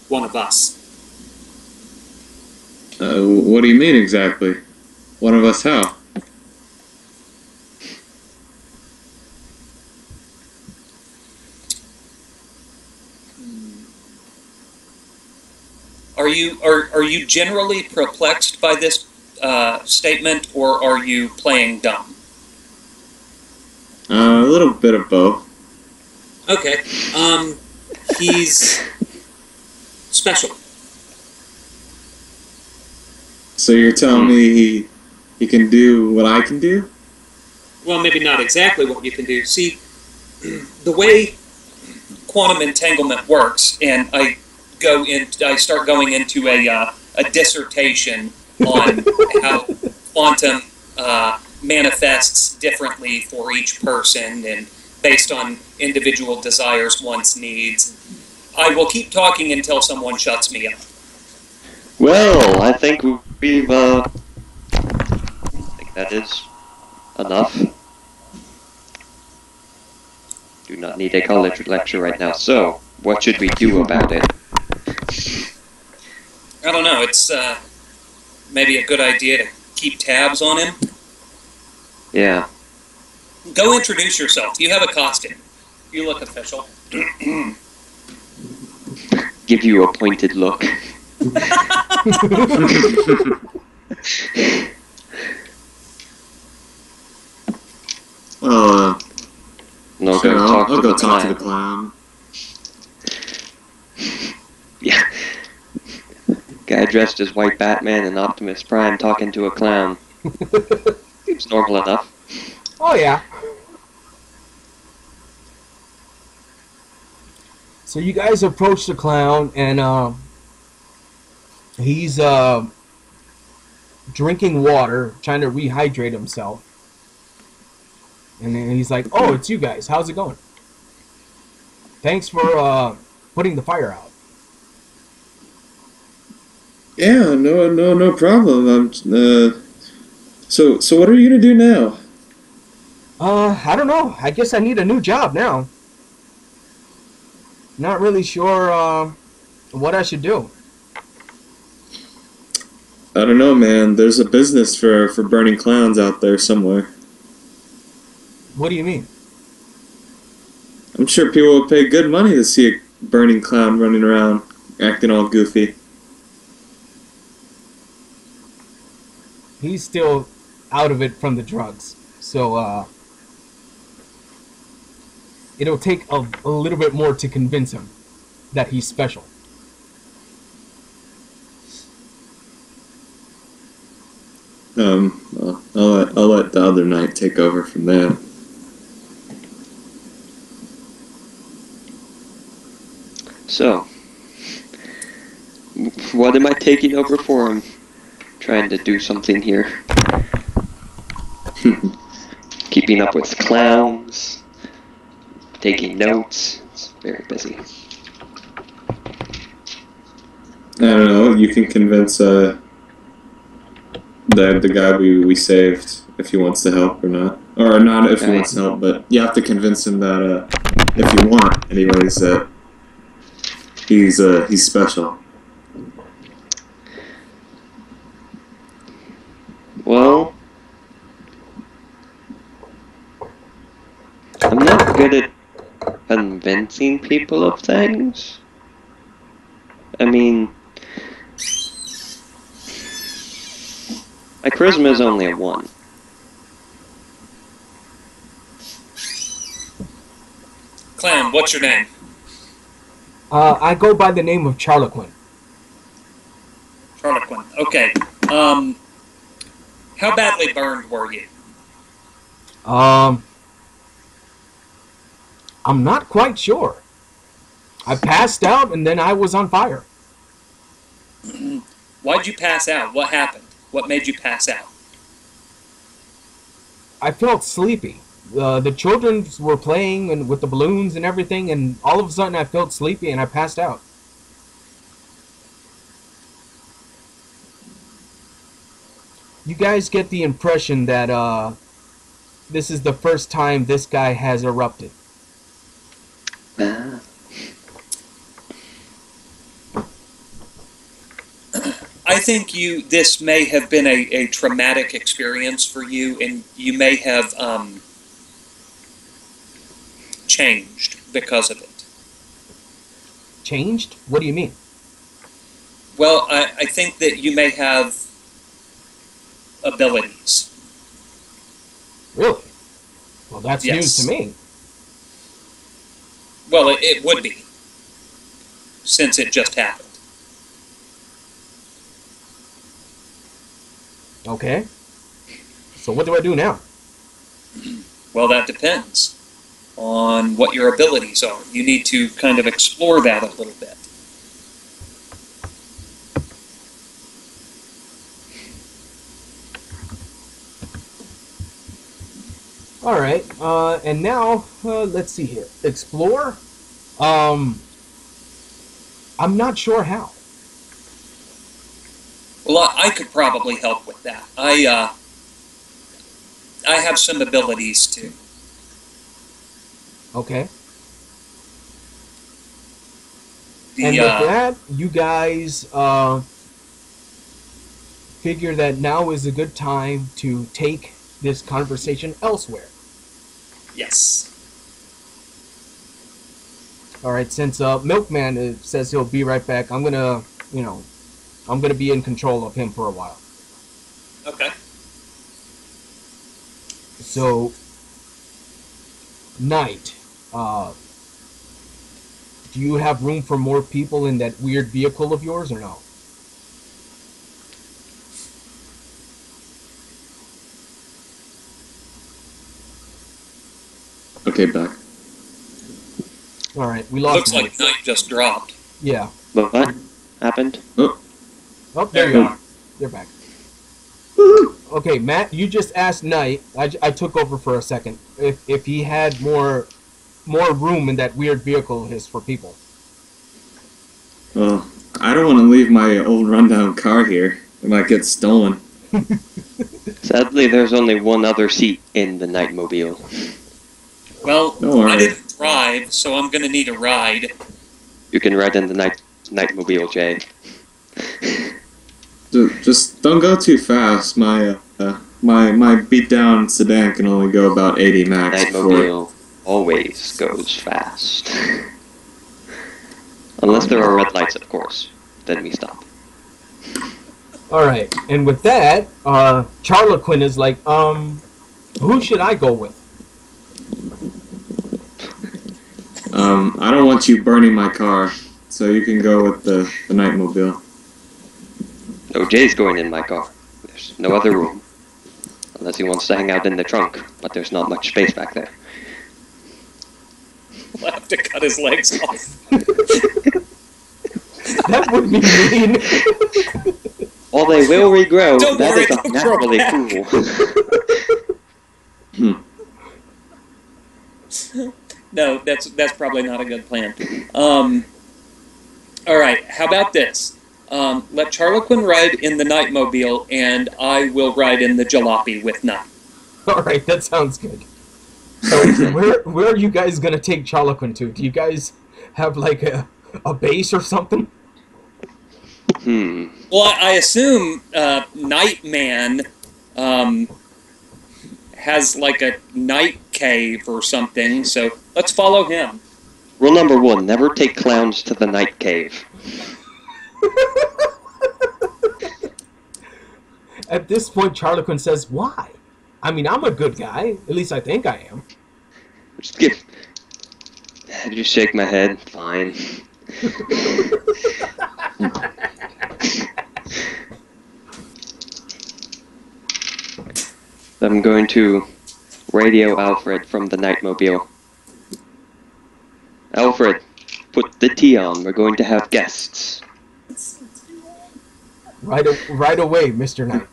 D: one of us.
C: What do you mean exactly? One of us how?
D: Are you generally perplexed by this statement, or are you playing dumb?
C: A little bit of both.
D: Okay. He's special.
C: So you're telling me he can do what I can do?
D: Well, maybe not exactly what you can do. See, the way quantum entanglement works, and I start going into a dissertation on how quantum manifests differently for each person and based on individual desires, wants, needs. I will keep talking until someone shuts me up.
B: Well, I think we've, I think that is enough. Do not need a college lecture right now, so what should we do about it?
D: I don't know, it's maybe a good idea to keep tabs on him.
B: Yeah.
D: Go introduce yourself. You have a costume. You look official.
B: Give you a pointed look.
C: Well,
B: No,
C: sure,
B: go talk
C: I'll
B: to
C: go
B: the
C: talk
B: clown.
C: to the clown.
B: Yeah. Guy dressed as White Batman and Optimus Prime talking to a clown. Seems normal enough.
A: Oh yeah. So you guys approach the clown, and he's drinking water, trying to rehydrate himself. And then he's like, "Oh, it's you guys. How's it going? Thanks for putting the fire out."
C: Yeah, no problem. So what are you gonna do now?
A: I don't know. I guess I need a new job now. Not really sure what I should do.
C: I don't know, man. There's a business for burning clowns out there somewhere.
A: What do you mean?
C: I'm sure people would pay good money to see a burning clown running around, acting all goofy.
A: He's still out of it from the drugs, so it'll take a little bit more to convince him that he's special.
C: Well, I'll let the other night take over from there.
B: So, what am I taking over for? I'm trying to do something here. Keeping up with clowns, taking notes. It's very busy.
C: I don't know. You can convince the guy we saved if he wants to help or not, or not if he wants to help, but you have to convince him that if you want, anyways, that he's special.
B: Well, I'm not good at convincing people of things. I mean, my charisma is only a 1.
D: Clown, what's your name?
A: I go by the name of Charlequin.
D: Harlequin. Okay. How badly burned were you?
A: I'm not quite sure. I passed out and then I was on fire.
D: Why'd you pass out? What happened? What made you pass out?
A: I felt sleepy. The children were playing and with the balloons and everything, and all of a sudden I felt sleepy and I passed out. You guys get the impression that this is the first time this guy has erupted.
D: I think this may have been a traumatic experience for you, and you may have changed because of it.
A: Changed? What do you mean?
D: Well, I think that you may have abilities.
A: Really? Well, that's
D: Yes.
A: news to me.
D: Well, it would be, since it just happened.
A: Okay. So what do I do now?
D: Well, that depends on what your abilities are. You need to kind of explore that a little bit.
A: All right. And now, let's see here. Explore. I'm not sure how.
D: Well, I could probably help with that. I have some abilities too.
A: Okay.
D: The,
A: And with that, you guys figure that now is a good time to take this conversation elsewhere.
D: yes.
A: All right. Since Milkman says he'll be right back, I'm gonna be in control of him for a while.
D: Okay.
A: So, Knight, do you have room for more people in that weird vehicle of yours, or no?
C: Okay, back.
A: All right, we lost.
D: Looks
A: Knight.
D: like Knight just dropped.
A: Yeah.
B: But what happened?
C: Oh,
A: Oh,
D: There
A: there
D: you
A: you
D: are.
A: are. You're back. Okay, Matt, you just asked Knight. I took over for a second. If he had more room in that weird vehicle of his for people.
C: well, I don't want to leave my old rundown car here. It might get stolen.
B: Sadly, there's only one other seat in the Nightmobile.
D: Well,
C: Don't worry.
D: I didn't drive, so I'm going to need a ride.
B: You can ride in the Nightmobile, Jay.
C: Just don't go too fast. My beat down sedan can only go about 80 max.
B: Nightmobile always goes fast. Unless there are red lights, of course. Then we stop.
A: All right, and with that, Charlequin is like, who should I go with?
C: I don't want you burning my car, so you can go with the Nightmobile.
B: No, Jay's going in my car. There's no other room. Unless he wants to hang out in the trunk, but there's not much space back there.
D: We'll have to cut his legs off.
A: That would be mean.
B: Or they will regrow.
D: Don't
B: That
D: worry,
B: is
D: they'll grow
B: naturally
D: back.
B: cool.
D: No, that's probably not a good plan. All right, how about this? Let Charlequin ride in the Nightmobile, and I will ride in the Jalopy with Knight.
A: All right, that sounds good. So where are you guys gonna take Charlequin to? Do you guys have like a base or something?
D: Well, I assume Nightman has like a night cave or something, so let's follow him.
B: Rule number 1, never take clowns to the night cave.
A: At this point, Charlequin says, "Why? I mean, I'm a good guy. At least I think I am."
B: Just shake my head. Fine. I'm going to radio Alfred from the Nightmobile. Alfred, put the tea on. We're going to have guests.
A: Right away, Mr. Knight.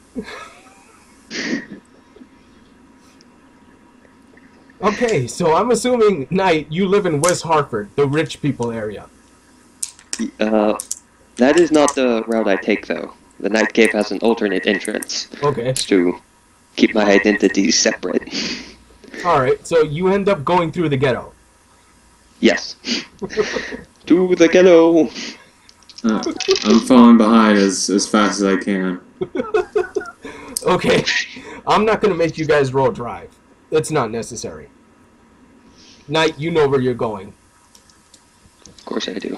A: Okay, so I'm assuming, Knight, you live in West Hartford, the rich people area.
B: That is not the route I take, though. The night cave has an alternate entrance.
A: Okay.
B: It's to keep my identities separate.
A: Alright, so you end up going through the ghetto.
B: Yes. To the ghetto!
C: I'm falling behind as fast as I can.
A: Okay, I'm not going to make you guys roll drive. It's not necessary. Knight, you know where you're going.
B: Of course I do.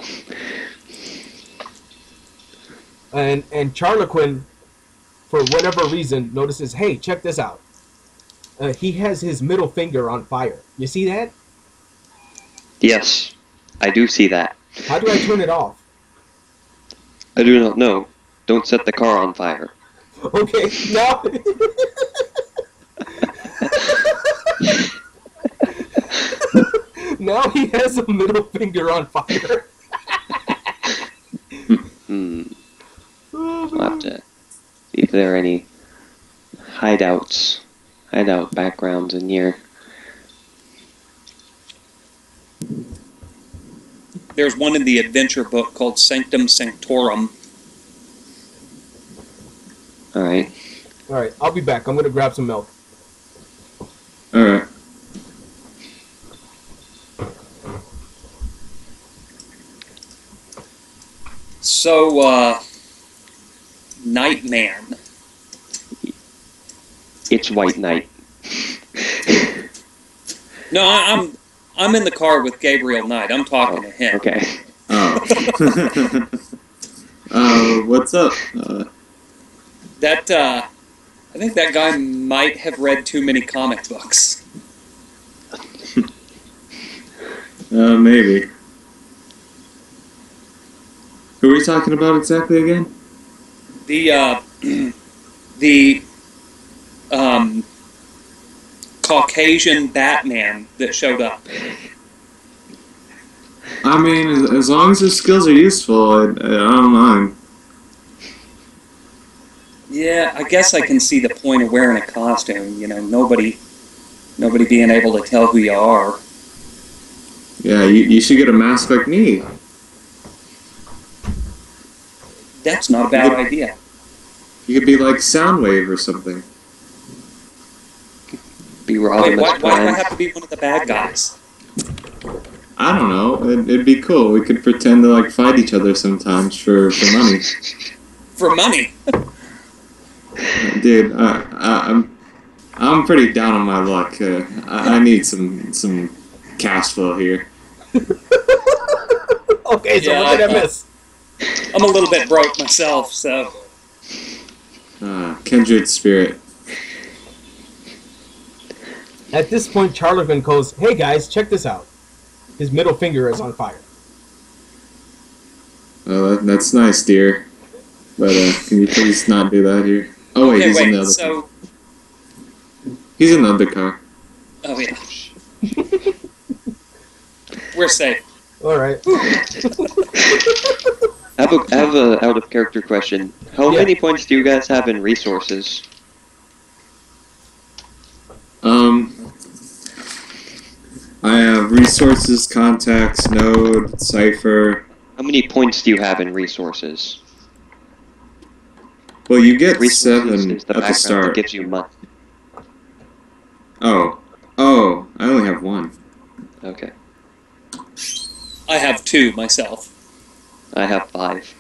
A: And Charlequin, for whatever reason, notices, hey, check this out. He has his middle finger on fire. You see that?
B: Yes. I do see that.
A: How do I turn it off?
B: I do not know. Don't set the car on fire.
A: Okay, now... Now he has a middle finger on fire.
B: I'll have to see if there are any hideout backgrounds in here.
D: There's one in the adventure book called Sanctum Sanctorum.
B: Alright.
A: Alright, I'll be back. I'm going to grab some milk.
C: Alright.
D: So, Nightman.
B: It's White Knight.
D: No, I'm in the car with Gabriel Knight. I'm talking to him.
B: Okay.
C: Oh. What's up?
D: I think that guy might have read too many comic books.
C: Maybe. Who are we talking about exactly again?
D: The Caucasian Batman that showed up.
C: I mean, as long as his skills are useful, I don't mind.
D: Yeah, I guess I can see the point of wearing a costume. You know, nobody being able to tell who you are.
C: Yeah, you should get a mask like me.
D: That's not a bad idea.
C: You could be like Soundwave or something.
B: Be
D: Wait,
B: Rodimus
D: why do I
B: Prime.
D: have to be one of the bad guys?
C: I don't know. It'd be cool. We could pretend to like fight each other sometimes for money.
D: For money?
C: Dude, I'm pretty down on my luck. I need some cash flow here.
A: Okay, so
D: Yeah,
A: what did I miss?
D: I'm a little bit broke myself, so...
C: Kindred spirit.
A: At this point, Charlatan goes, "Hey guys, check this out." His middle finger is on fire.
C: Oh, that's nice, dear. But can you please not do that here? Oh wait,
D: Okay,
C: he's in the
D: wait,
C: other
D: so...
C: car. He's in the other car.
D: Oh, yeah. We're safe.
A: Alright.
B: I have a out of character question. How
A: Yeah.
B: many points do you guys have in resources?
C: I have resources, contacts, node, cipher.
B: How many points do you have in resources?
C: Well, you get
B: Resources
C: 7
B: is the
C: at the
B: background that
C: start.
B: gives you money.
C: Oh, I only have 1.
B: Okay.
D: I have 2 myself.
B: I have 5.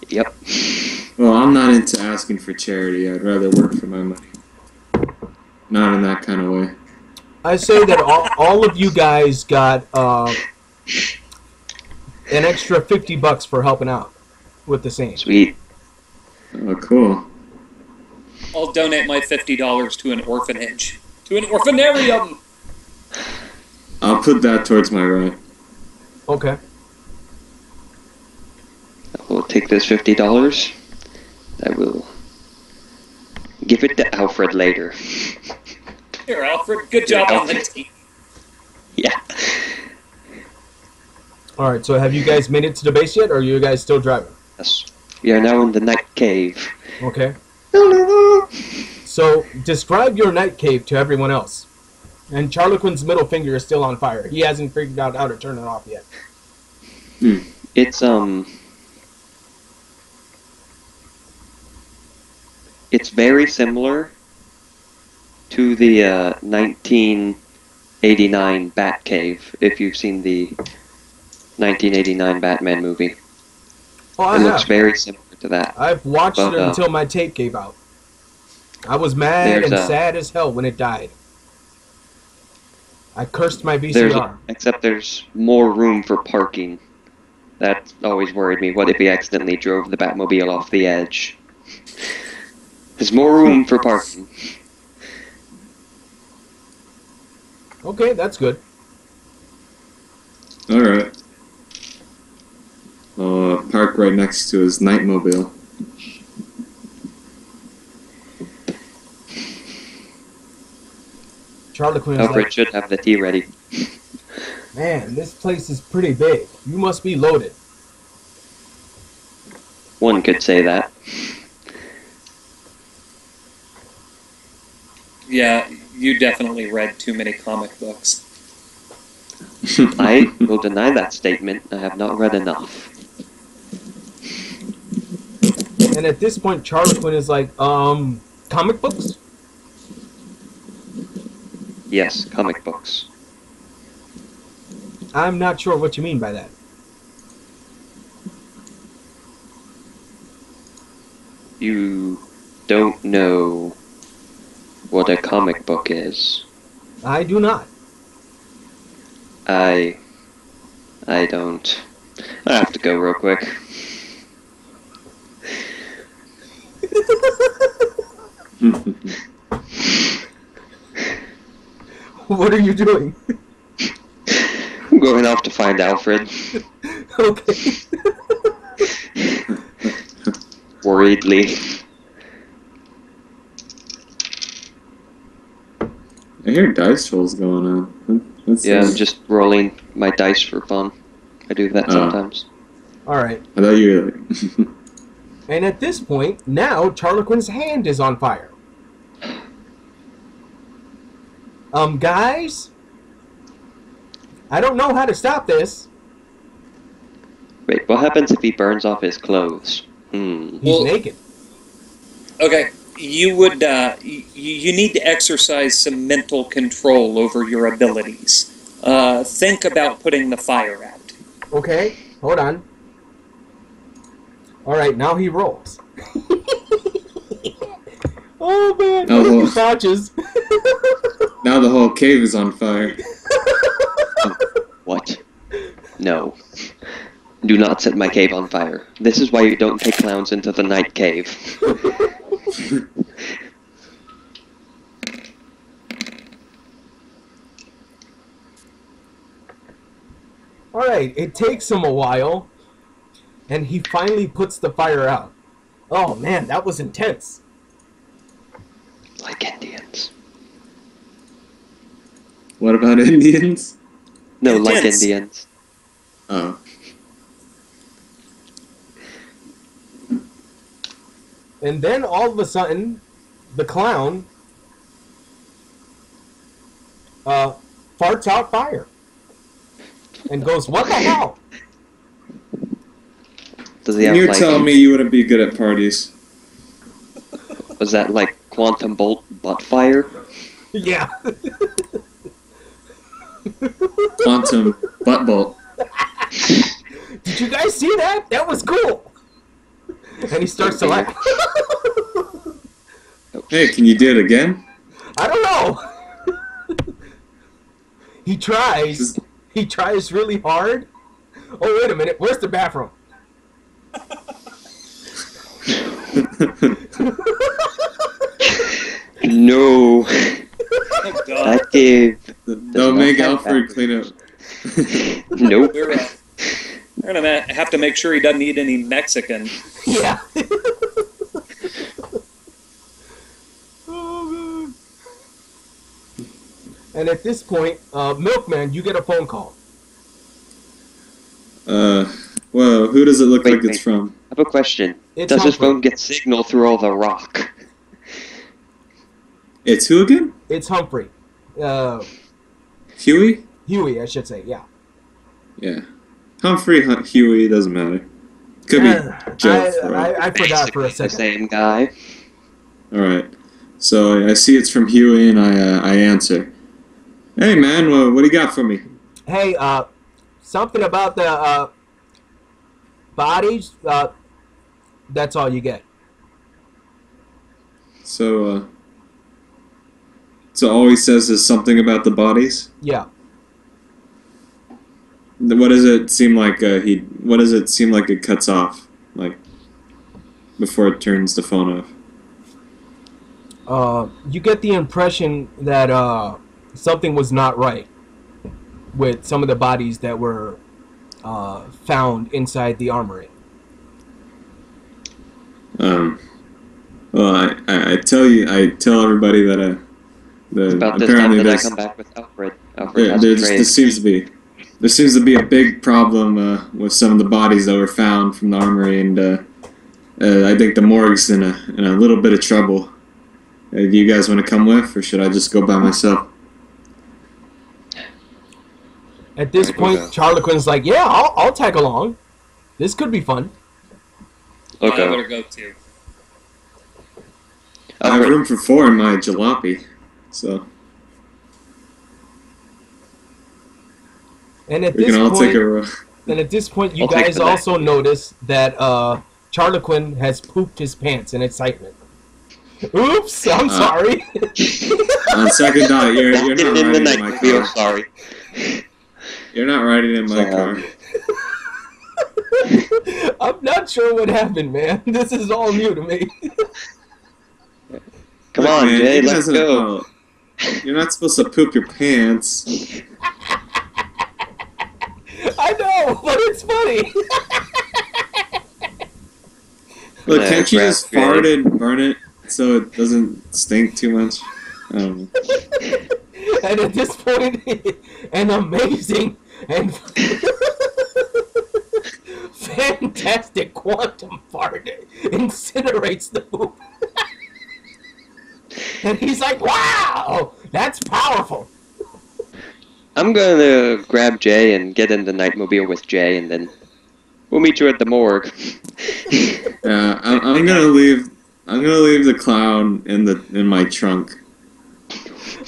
B: Yep.
C: Well, I'm not into asking for charity. I'd rather work for my money. Not in that kind of way.
A: I say that all of you guys got an extra $50 for helping out with the same.
B: Sweet.
C: Oh, cool.
D: I'll donate my $50 to an orphanage. To an orphanarium!
C: I'll put that towards my right.
A: Okay.
B: I will take this $50. I will give it to Alfred later.
D: Here, Alfred, good job on the team.
B: Yeah.
A: Alright, so have you guys made it to the base yet, or are you guys still driving?
B: Yes. We are now in the night cave.
A: Okay. So, describe your night cave to everyone else. And Charlequin's middle finger is still on fire. He hasn't figured out how to turn it off yet.
B: It's very similar to the 1989 Batcave, if you've seen the 1989 Batman movie.
A: Oh, I
B: It looks
A: have.
B: very similar to that.
A: I've watched
B: But,
A: it until my tape gave out. I was mad and sad as hell when it died. I cursed my VCR.
B: Except there's more room for parking. That always worried me. What if he accidentally drove the Batmobile off the edge? There's more room for parking.
A: Okay, that's good.
C: Alright. I'll park right next to his Nightmobile.
A: Charlie Quinn is
B: Alfred
A: like,
B: should have the tea ready.
A: man, this place is pretty big. You must be loaded.
B: One could say that.
D: Yeah, you definitely read too many comic books.
B: I will deny that statement. I have not read enough.
A: And at this point, Charlie Quinn is like, comic books?
B: Yes, comic books.
A: I'm not sure what you mean by that.
B: You don't know what a comic book is.
A: I do not.
B: I don't. I have to go real quick.
A: What are you doing?
B: I'm going off to find Alfred.
A: Okay.
B: Worriedly.
C: I hear dice rolls going on. That's
B: Yeah, I'm just rolling my dice for fun. I do that sometimes.
A: Alright.
C: I thought you were like...
A: And at this point, now Charlie Quinn's hand is on fire. Guys? I don't know how to stop this.
B: Wait, what happens if he burns off his clothes?
A: He's
D: Well-
A: naked.
D: Okay, you would, you need to exercise some mental control over your abilities. Think about putting the fire out.
A: Okay, hold on. Alright, now he rolls. Oh man,
C: Oh,
A: look at
C: well.
A: his patches.
C: Now the whole cave is on fire.
B: What? No. Do not set my cave on fire. This is why you don't take clowns into the night cave.
A: Alright, it takes him a while, and he finally puts the fire out. Oh man, that was intense.
B: Like Indians.
C: What about Indians?
B: No, like
D: Intense.
B: Indians.
C: Oh.
A: And then all of a sudden, the clown farts out fire. And goes, what the hell?
B: Does he have
C: You're
B: like...
C: telling me you wouldn't be good at parties.
B: Was that like quantum bolt butt fire?
A: Yeah.
C: Quantum butt bolt.
A: Did you guys see that? That was cool. And he starts to laugh.
C: Hey, can you do it again?
A: I don't know. He tries. He tries really hard. Oh, wait a minute. Where's the bathroom?
B: No.
D: Oh god.
B: That cave.
C: Don't make Alfred clean up.
B: Nope.
D: We're gonna have to make sure he doesn't eat any Mexican.
A: Yeah. Oh, man. And at this point, Milkman, you get a phone call.
C: Well, who does it look
B: Wait,
C: like it's
B: wait.
C: from?
B: I have a question.
A: It's
B: Does his
A: Humphrey.
B: phone get signal through all the rock?
C: It's who again?
A: It's Humphrey.
C: Huey?
A: Huey, I should say, yeah.
C: Yeah. Humphrey, Huey, doesn't matter. Could be Joe.
A: I forgot for a
B: Basically the
A: second.
B: same guy.
C: Alright. So I see it's from Huey and I answer. Hey man, what do you got for me?
A: Hey, something about the bodies. That's all you get.
C: So all he says is something about the bodies?
A: Yeah.
C: What does it seem like what does it seem like it cuts off? Like before it turns the phone off?
A: You get the impression that something was not right with some of the bodies that were found inside the armory.
C: Well, I tell everybody that
B: It's about this
C: apparently
B: time that I
C: there's
B: come back with Alfred. Alfred has
C: there
B: betrayed.
C: seems to be a big problem with some of the bodies that were found from the armory, and I think the morgue's in a little bit of trouble. Do you guys want to come with, or should I just go by myself?
A: At this point, Charlequin's like, "Yeah, I'll tag along. This could be fun."
D: I
B: Okay.
D: better go too.
C: I have room for 4 in my jalopy, so
A: And at
C: we
A: this
C: can all
A: point,
C: take a.
A: and at this point, you
B: I'll take
A: guys
B: the back.
A: also notice that Charlequin has pooped his pants in excitement. Oops, I'm sorry.
C: On second thought, you're not
B: in the
C: riding in
B: night.
C: my
B: We are
C: car.
B: sorry.
C: You're not riding in my car.
A: I'm not sure what happened, man. This is all new to me.
B: Come
C: Look,
B: on,
C: man,
B: Jay,
C: you
B: let's
C: guys
B: go.
C: You're not supposed to poop your pants.
A: I know, but it's funny.
C: Look,
B: Yeah,
C: can't you
B: crap,
C: just
B: Jay.
C: fart it and burn it so it doesn't stink too much?
A: And at this point, an amazing and fantastic quantum fart incinerates the poop. And he's like, "Wow, that's powerful."
B: I'm gonna grab Jay and get in the Nightmobile with Jay, and then we'll meet you at the morgue.
C: I'm gonna leave. I'm gonna leave the clown in my trunk.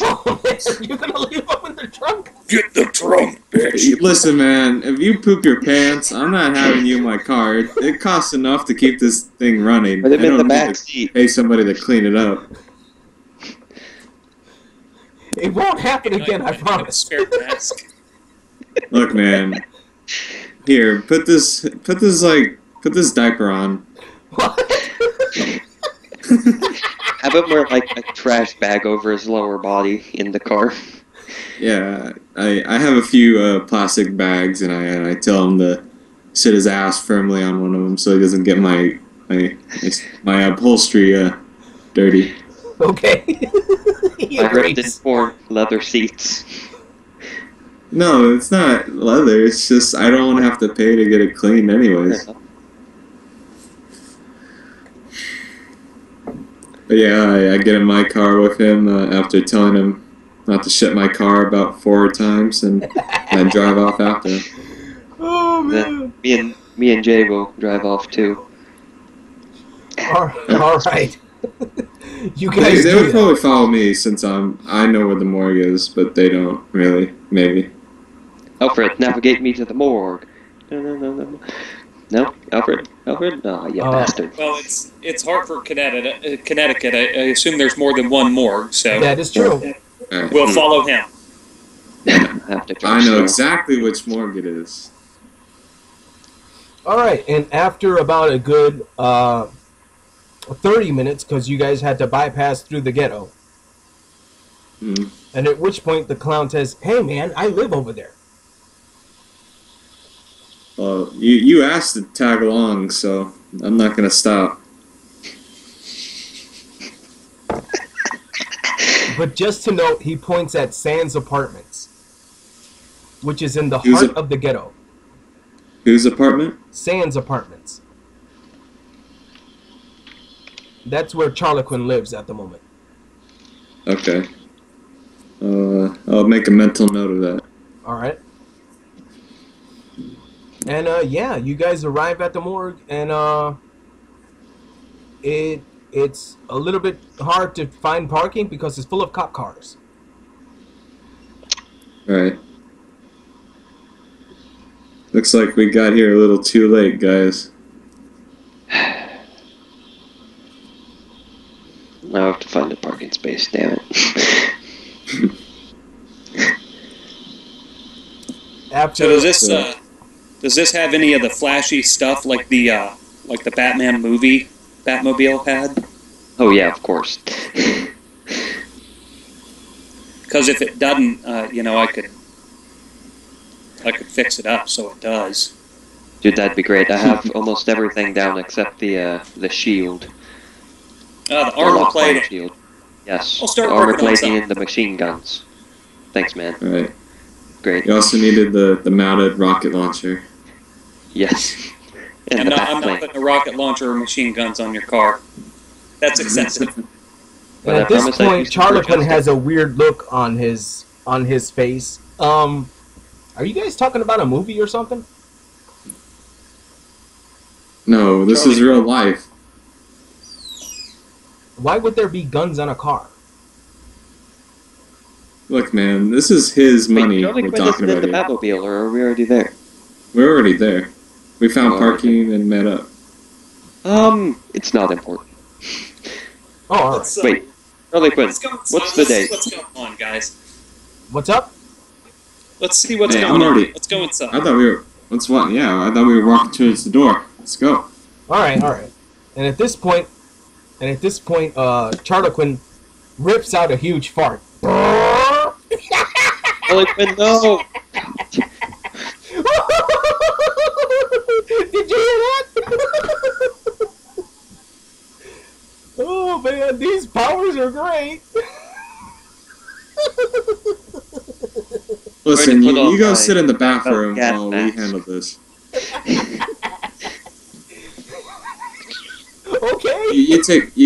A: Oh man, you're gonna leave him in the trunk?
D: Get the trunk, bitch.
C: Listen, man, if you poop your pants, I'm not having you in my car. It costs enough to keep this thing running.
B: Put him
C: I
B: in the
C: don't need
B: back
C: to
B: seat.
C: pay somebody to clean it up.
A: It won't happen again, I
D: Have a
A: promise.
D: spare mask.
C: Look, man. Here, put this diaper on.
A: What?
B: Have him wear like a trash bag over his lower body in the car.
C: Yeah, I have a few plastic bags, and I tell him to sit his ass firmly on one of them so he doesn't get my upholstery dirty.
A: Okay. He
B: I ripped
A: agrees.
B: in 4 leather seats.
C: No, it's not leather. It's just I don't want to have to pay to get it cleaned anyways. But yeah, I get in my car with him after telling him not to shut my car about 4 times, and I drive off after him.
A: Oh man.
B: Then me and Jay will drive off too.
A: All right. You
C: They,
A: guys
C: they
A: do
C: would
A: that.
C: probably follow me since I know where the morgue is, but they don't really. Maybe.
B: Alfred, navigate me to the morgue. No. No, Alfred. No, you bastard.
D: Well, it's Hartford, Connecticut. I assume there's more than one morgue, so
A: That is true.
C: Alright.
D: we'll follow him.
B: I have to drive
C: I know
B: slow.
C: exactly which morgue it is.
A: All right, and after about a good 30 minutes, because you guys had to bypass through the ghetto,
C: Mm.
A: and at which point the clown says, "Hey man, I live over there."
C: Well, you asked to tag along, so I'm not gonna stop.
A: But just to note, he points at Sands Apartments, which is in the
C: Who's
A: heart
C: it?
A: of the ghetto.
C: Whose apartment?
A: Sands Apartments. That's where Charlequin lives at the moment.
C: Okay. I'll make a mental note of that.
A: All right. And yeah, you guys arrive at the morgue, and it's a little bit hard to find parking because it's full of cop cars.
C: Alright. Looks like we got here a little too late, guys.
B: Now I have to find a parking space, damn it.
A: After
D: So does this have any of the flashy stuff like the Batman movie Batmobile had?
B: Oh yeah, of course.
D: Because if it doesn't, I could fix it up so it does.
B: Dude, that'd be great. I have almost everything down except the shield.
D: The armor
B: lock
D: plating.
B: shield. Yes.
D: I'll start
B: the armor
D: working on
B: plating
D: something.
B: and the machine guns. Thanks, man.
C: Right.
B: Great.
C: You also needed the mounted rocket launcher.
B: Yes. And
D: I'm
B: the
D: not
B: backplane.
D: putting a rocket launcher or machine guns on your car. That's excessive.
B: But
A: And
B: I
A: at this
B: promise I
A: point,
B: used to protest
A: Charlequin
B: it.
A: has a weird look on his face. Are you guys talking about a movie or something?
C: No, this is real life.
A: Why would there be guns on a car?
C: Look, man, this is his money
B: Wait,
C: we're
B: Quinn
C: talking
B: isn't in
C: about
B: the
C: here.
B: Batmobile, or are we already there?
C: We're already there. We found
B: Oh,
C: parking and met up.
B: It's not important.
A: Oh, all right.
D: Let's,
B: Wait, Harley Quinn,
D: let's go inside.
B: what's the date?
D: What's going on, guys?
A: What's up?
D: Let's see what's
C: Hey,
D: going
C: I'm
D: on.
C: already-
D: Let's go inside.
C: I thought we were. What's what? Yeah, I thought we were walking towards the door. Let's go.
A: All right. And at this point, Charlequin rips out a huge fart.
B: Harley Quinn, no!
A: Did you hear that? Oh man, these powers are great.
C: Listen,
B: Put on
C: you go
B: my-
C: sit in the bathroom
B: gas
C: while we
B: mask.
C: handle this.
A: Okay.
C: You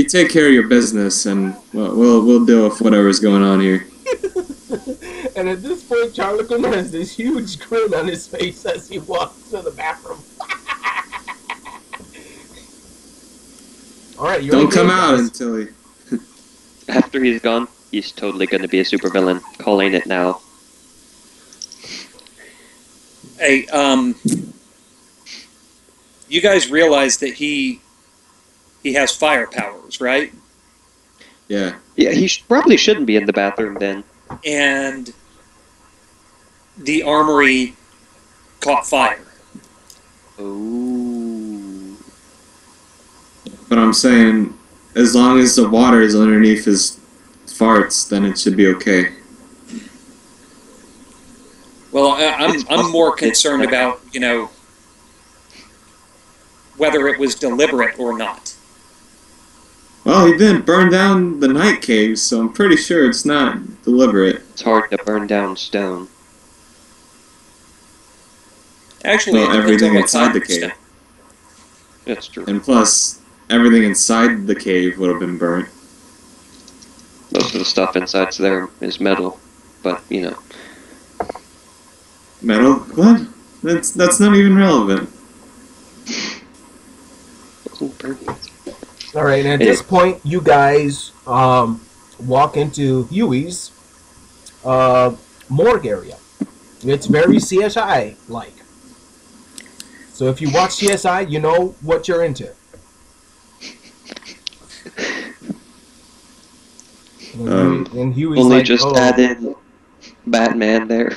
C: take care of your business, and we'll deal with whatever's going on here.
A: And at this point, Charlequin has this huge grin on his face as he walks to the bathroom. All right, you
C: Don't come
A: ready,
C: out
A: guys?
C: until he.
B: After he's gone, he's totally gonna be a supervillain. Calling it now.
D: Hey, you guys realize that he has fire powers, right?
C: Yeah.
B: Yeah, he probably shouldn't be in the bathroom then.
D: And the armory caught fire.
B: Oh.
C: But I'm saying, as long as the water is underneath his farts, then it should be okay.
D: Well,
B: It's
D: I'm more
B: possible.
D: concerned about, whether it was deliberate or not.
C: Well, he didn't burn down the night cave, so I'm pretty sure it's not deliberate.
B: It's hard to burn down stone.
D: Actually,
C: Well,
D: it depends
C: everything
D: on what
C: inside
D: type
C: the
D: of
C: cave.
D: stone.
B: That's true.
C: And plus, everything inside the cave would have been burnt.
B: Most of the stuff inside there is metal, but
C: Metal? What? That's not even relevant.
A: All right, and at this point, you guys walk into Huey's morgue area. It's very CSI-like. So if you watch CSI, you know what you're into. And Huey's
B: Only
A: like,
B: just
A: oh,
B: add in Batman there.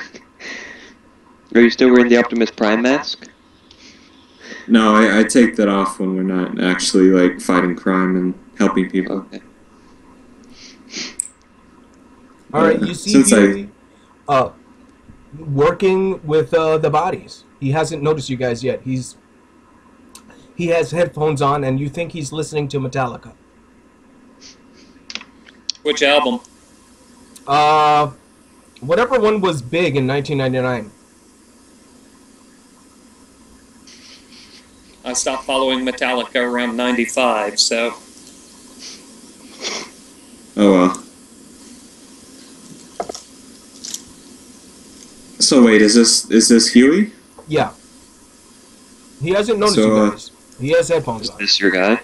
B: Are you still wearing the Optimus Prime mask?
C: No, I take that off when we're not actually, like, fighting crime and helping people.
B: Okay.
A: all right, you see
C: Since
A: Huey working with the bodies. He hasn't noticed you guys yet. He has headphones on, and you think he's listening to Metallica.
D: Which album?
A: Whatever one was big in 1999.
D: I stopped following Metallica around 95, so...
C: Oh well. So wait, is this Huey?
A: Yeah. He hasn't noticed
C: So,
A: you guys. He has headphones
B: Is
A: on.
B: this your guy?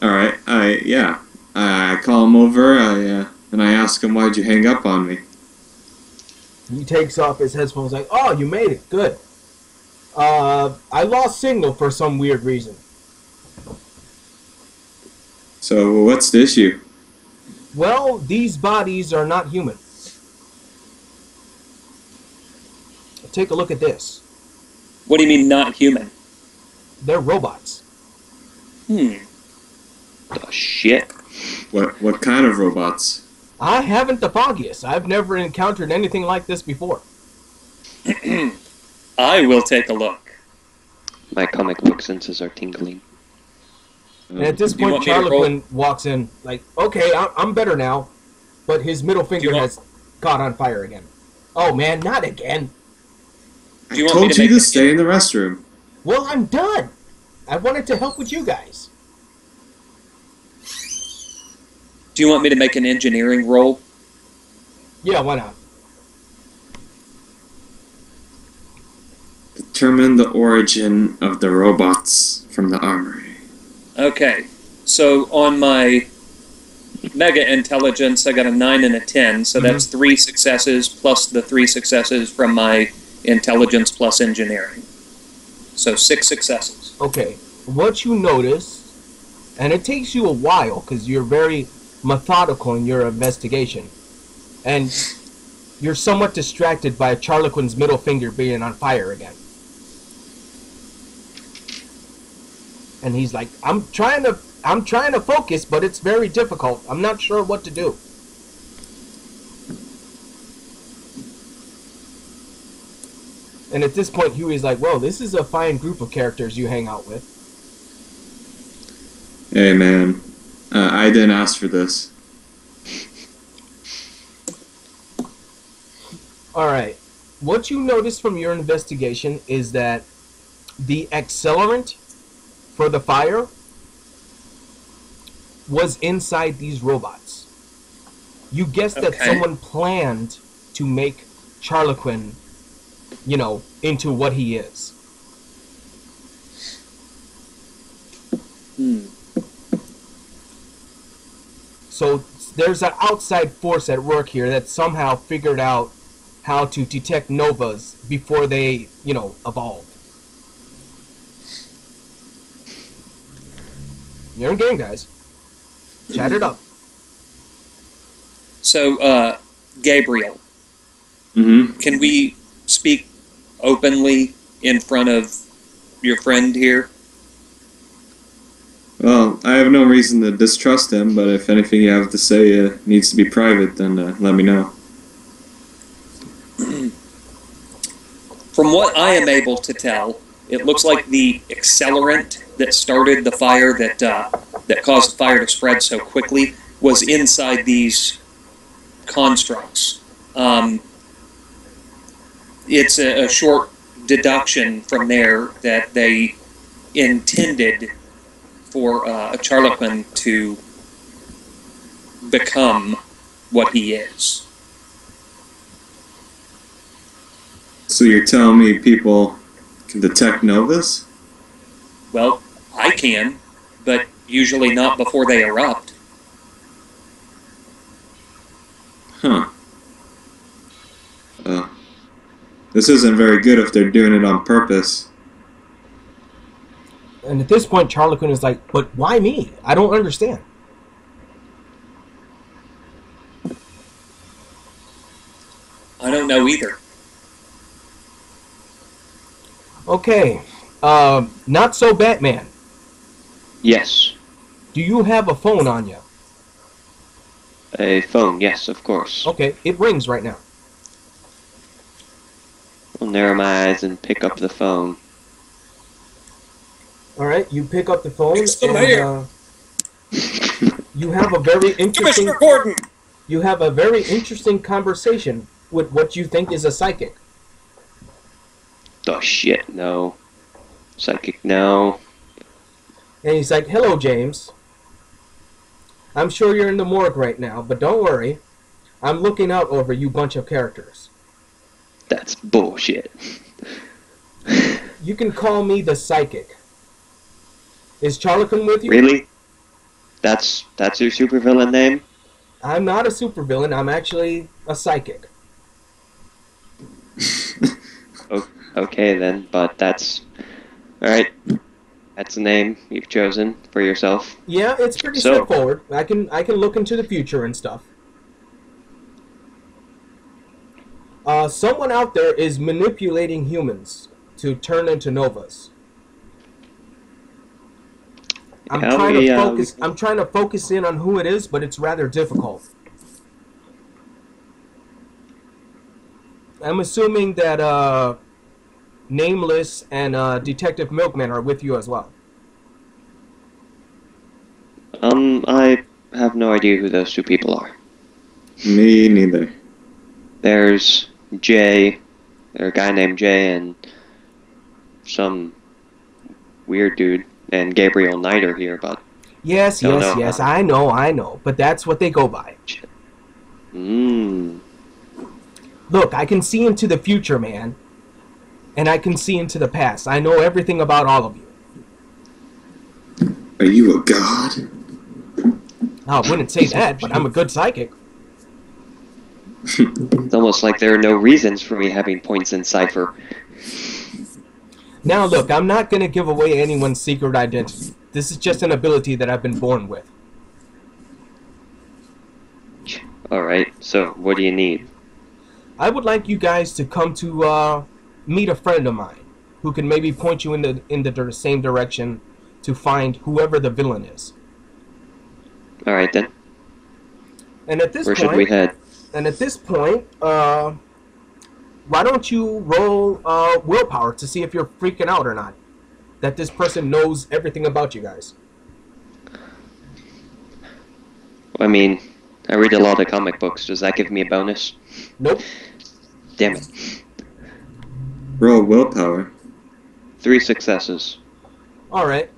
C: Alright, I call him over, and I ask him, why'd you hang up on me?
A: He takes off his headphones like, oh, you made it. Good. I lost signal for some weird reason.
C: So what's the issue?
A: Well, these bodies are not human. Take a look at this.
D: What do you mean, not human?
A: They're robots.
D: Hmm.
B: The shit.
C: What kind of robots?
A: I haven't the foggiest. I've never encountered anything like this before.
D: I will take a look.
B: My comic book senses are tingling.
A: And at this
D: Do you
A: point,
D: want me to roll?
A: Charlequin walks in like, okay, I'm better now. But his middle finger
D: want-
A: has caught on fire again. Oh, man, not again.
D: Do you
C: I
D: want me
C: told
D: to
C: you
D: make
C: to
D: it-
C: stay in the restroom.
A: Well, I'm done. I wanted to help with you guys.
D: Do you want me to make an engineering roll?
A: Yeah, why not?
C: Determine the origin of the robots from the armory.
D: Okay. So on my mega intelligence, I got a 9 and a 10, so that's 3 successes plus the 3 successes from my intelligence plus engineering. So 6 successes.
A: Okay, what you notice, and it takes you a while because you're very methodical in your investigation, and you're somewhat distracted by Charlequin's middle finger being on fire again. And he's like, I'm trying to focus, but it's very difficult. I'm not sure what to do. And at this point, Huey's like, well, this is a fine group of characters you hang out with.
C: Hey, man. I didn't ask for this.
A: Alright, what you notice from your investigation is that the accelerant for the fire was inside these robots. You guess that
D: Okay.
A: someone planned to make Charlequin, you know, into what he is. So there's an outside force at work here that somehow figured out how to detect novas before they, you know, evolved. You're in game, guys. Chat it up.
D: So, Gabriel,
C: Mm-hmm.
D: can we speak openly in front of your friend here?
C: Well, I have no reason to distrust him, but if anything you have to say needs to be private, then let me know.
D: From what I am able to tell, it looks like the accelerant that started the fire that caused the fire to spread so quickly was inside these constructs. It's a short deduction from there that they intended for a Charlequin to become what he is.
C: So you're telling me people can detect novas?
D: Well, I can, but usually not before they erupt.
C: Huh. This isn't very good if they're doing it on purpose.
A: And at this point, Charlequin is like, but why me? I don't understand.
D: I don't know either.
A: Okay. Not so Batman.
B: Yes.
A: Do you have a phone on you?
B: A phone, yes, of course.
A: Okay, it rings right now.
B: I'll narrow my eyes and pick up the phone.
A: Alright, you pick up the phone
D: It's the
A: and
D: mayor.
A: You have a very interesting
D: Commissioner Gordon!
A: you have a very interesting conversation with what you think is a psychic.
B: Oh shit, no. Psychic, no.
A: And he's like, hello, James. I'm sure you're in the morgue right now, but don't worry. I'm looking out over you bunch of characters.
B: That's bullshit.
A: You can call me the psychic. Is Charlequin with you?
B: Really? That's your supervillain name?
A: I'm not a supervillain. I'm actually a psychic.
B: Okay then, but that's... Alright. That's the name you've chosen for yourself.
A: Yeah, it's pretty
B: So-
A: straightforward. I can look into the future and stuff. Someone out there is manipulating humans to turn into novas. I'm
B: How
A: trying
B: many,
A: to focus. I'm trying to focus in on who it is, but it's rather difficult. I'm assuming that Nameless and Detective Milkman are with you as well.
B: I have no idea who those two people are.
C: Me neither.
B: There's Jay, there's a guy named Jay, and some weird dude, and Gabriel Knight are here, but
A: Yes,
B: Don't
A: yes,
B: know.
A: yes. I know. But that's what they go by. Look, I can see into the future, man. And I can see into the past. I know everything about all of you.
C: Are you a god?
A: I wouldn't say that, but I'm a good psychic.
B: It's almost like there are no reasons for me having points in Cypher.
A: Now look, I'm not going to give away anyone's secret identity. This is just an ability that I've been born with.
B: Alright, so what do you need?
A: I would like you guys to come to meet a friend of mine who can maybe point you in the same direction to find whoever the villain is.
B: Alright then.
A: And at this
B: Where
A: point,
B: should we head?
A: And at this point, why don't you roll willpower to see if you're freaking out or not? That this person knows everything about you guys.
B: I mean, I read a lot of comic books. Does that give me a bonus?
A: Nope.
B: Damn it.
C: Roll willpower.
B: 3 successes.
A: All right.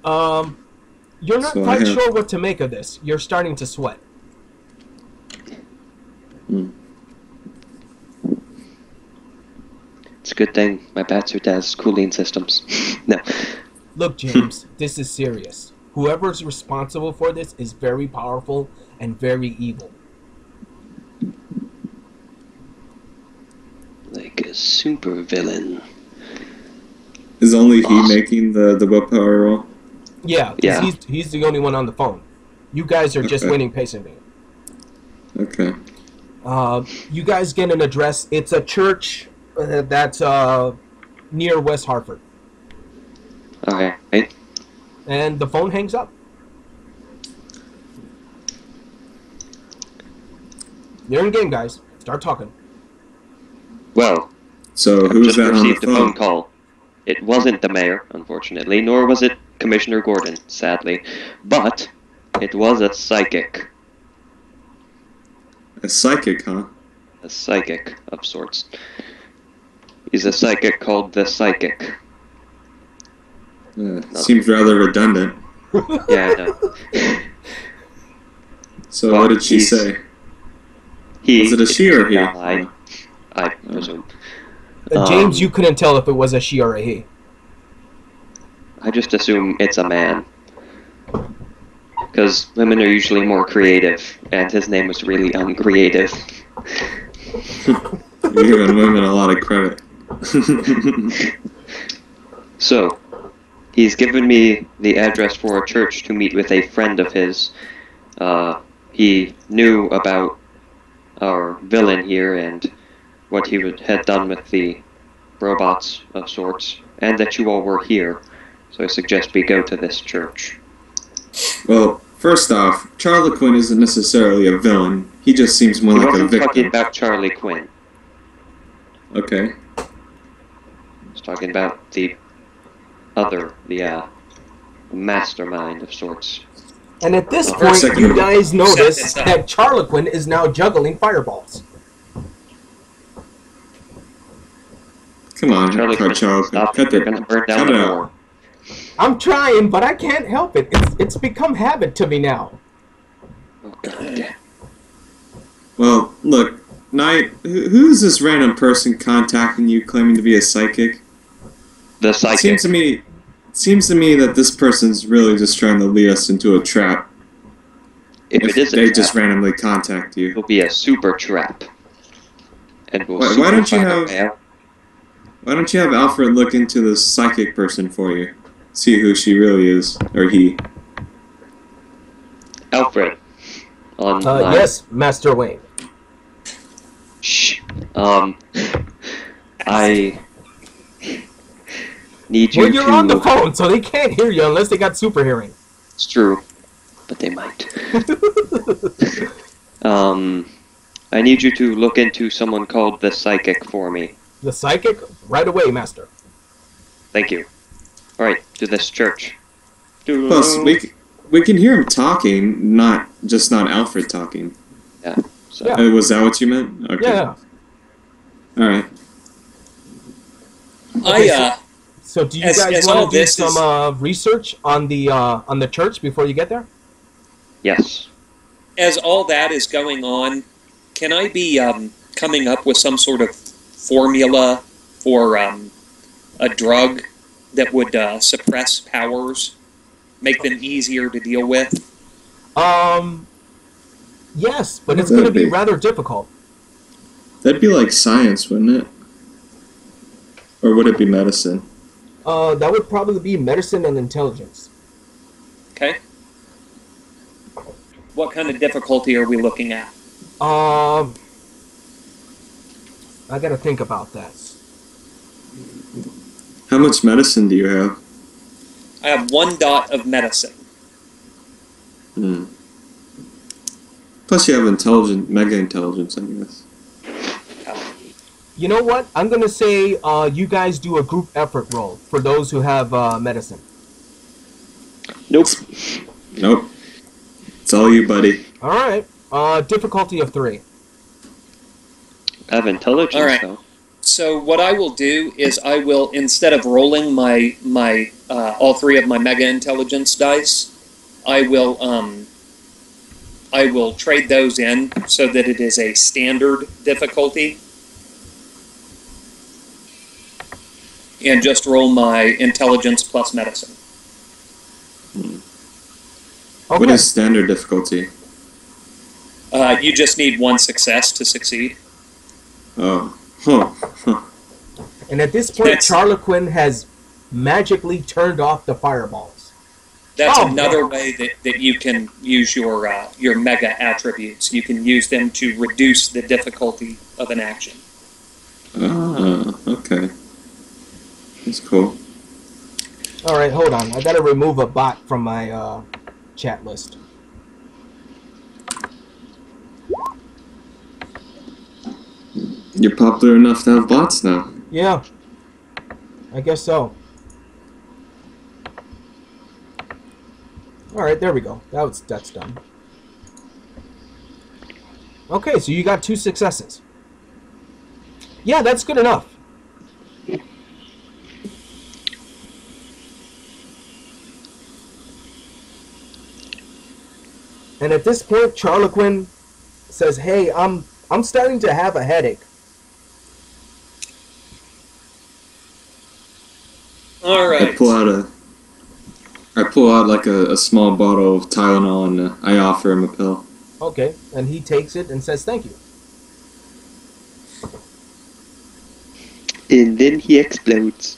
A: You're not
C: So I
A: quite
C: have-
A: sure what to make of this. You're starting to sweat.
B: It's a good thing my batsuit has cooling systems. No.
A: Look, James, this is serious. Whoever's responsible for this is very powerful and very evil.
B: Like a super villain.
C: Is only he making the willpower roll?
A: Yeah, 'cause
B: Yeah.
A: he's the only one on the phone. You guys are just
C: Okay.
A: waiting patiently.
C: Okay.
A: You guys get an address. It's a church that's near West Hartford.
B: Alright.
A: And the phone hangs up. You're in game, guys. Start talking.
B: Well,
C: So
B: I've
C: who's
B: just
C: that on the
B: received a phone
C: phone?
B: call. It wasn't the mayor, unfortunately, nor was it Commissioner Gordon, sadly. But it was a psychic.
C: A psychic, huh?
B: A psychic of sorts. He's a psychic called the Psychic.
C: Seems rather redundant.
B: Yeah, I know.
C: So
B: Well,
C: what did she
B: he's-
C: say?
B: He
C: Was it a she or he?
B: guy, I presume.
A: James, you couldn't tell if it was a she or a he.
B: I just assume it's a man. Because women are usually more creative, and his name was really uncreative.
C: You're giving women a lot of credit.
B: So, he's given me the address for a church to meet with a friend of his. He knew about our villain here and what he had done with the robots of sorts, and that you all were here. So I suggest we go to this church.
C: Well, first off, Charlie Quinn isn't necessarily a villain. He just seems more
B: He
C: like a
B: wasn't talking
C: victim.
B: about Charlie Quinn.
C: Okay.
B: He was talking about the mastermind of sorts.
A: And at this
B: For a
A: point,
C: second.
A: you guys notice
D: this up.
A: that Charlequin is now juggling fireballs.
C: Come on,
B: Charlie Quinn,
C: Charlie.
B: stop
C: Cut
B: it. You're
C: it.
B: gonna burn down
C: Cut
B: the
C: it out.
B: door.
A: I'm trying, but I can't help it. It's become habit to me now.
B: Oh, God damn.
C: Well, look, Knight, who's this random person contacting you claiming to be a psychic?
B: The
C: It
B: psychic.
C: seems to me that this person's really just trying to lead us into a trap.
B: If it is a
C: they
B: trap,
C: just randomly contact you.
B: it'll be a super trap. And we'll
C: Why don't you
B: super find a
C: have-
B: way out.
C: Why don't you have Alfred look into this psychic person for you? See who she really is, or he.
B: Alfred. Online.
A: Yes, Master Wayne.
B: Shh. I need you
A: Well, you're
B: to.
A: on the phone, so they can't hear you unless they got super hearing.
B: It's true, but they might. I need you to look into someone called the Psychic for me.
A: The psychic? Right away, Master.
B: Thank you. Alright, to this church.
C: Plus, we can hear him talking, not Alfred talking.
B: Yeah. So.
A: Yeah.
C: Was that what you meant? Okay.
A: Yeah.
C: Alright.
A: So do you
D: As
A: guys
D: all
A: want to do
D: this is-
A: some research on the church before you get there?
B: Yes.
D: As all that is going on, can I be coming up with some sort of formula for a drug that would suppress powers, make them easier to deal with?
A: Yes, but
C: What
A: it's
C: would
A: going to
C: that
A: be
C: be?
A: rather difficult.
C: That'd be like science, wouldn't it? Or would it be medicine?
A: That would probably be medicine and intelligence.
D: Okay. What kind of difficulty are we looking at?
A: I gotta think about that.
C: How much medicine do you have?
D: I have 1 dot of medicine.
C: Hmm. Plus, you have mega intelligence, I guess.
A: You know what? I'm gonna say you guys do a group effort roll for those who have medicine.
B: Nope.
C: Nope. It's all you, buddy.
A: All right. Difficulty of 3.
B: I have intelligence,
D: All right.
B: though.
D: So what I will do is I will, instead of rolling my all 3 of my mega intelligence dice, I will trade those in so that it is a standard difficulty, and just roll my intelligence plus medicine.
A: Okay.
C: What is standard difficulty?
D: You just need 1 success to succeed.
C: Oh. Huh.
A: And at this point,
D: That's-
A: Charlequin has magically turned off the fireballs.
D: That's
A: Oh,
D: another
A: yeah.
D: way that you can use your mega attributes. You can use them to reduce the difficulty of an action.
C: Ah, okay. That's cool.
A: All right, hold on. I gotta remove a bot from my chat list.
C: You're popular enough to have bots now.
A: Yeah, I guess so. All right, there we go. That's done. Okay, so you got 2 successes. Yeah, that's good enough. And at this point, Charlequin says, "Hey, I'm starting to have a headache."
D: All
C: I
D: right.
C: pull out like a small bottle of Tylenol and I offer him a pill.
A: Okay, and he takes it and says, "Thank you."
B: And then he explodes.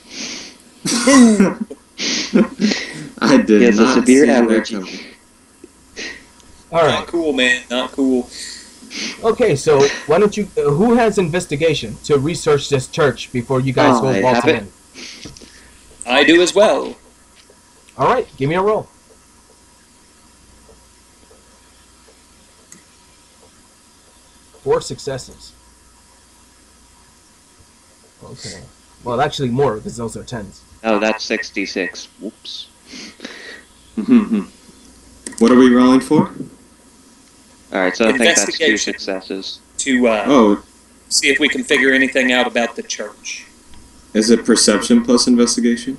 C: I did
B: He has a
C: not
B: severe
C: see that
B: allergy.
C: coming.
A: All right.
D: Not cool, man. Not cool.
A: Okay, so why don't you? Who has investigation to research this church before you guys go
B: I
A: waltzing
B: have it.
A: in?
D: I do as well.
A: All right, give me a roll. Four successes. Okay. Well, actually more because those are 10s.
B: Oh, that's 66. Whoops.
C: What are we rolling for?
B: Alright, so I think that's 2
D: Investigation.
B: successes.
D: To
C: Oh,
D: see if we can figure anything out about the church.
C: is it perception plus investigation?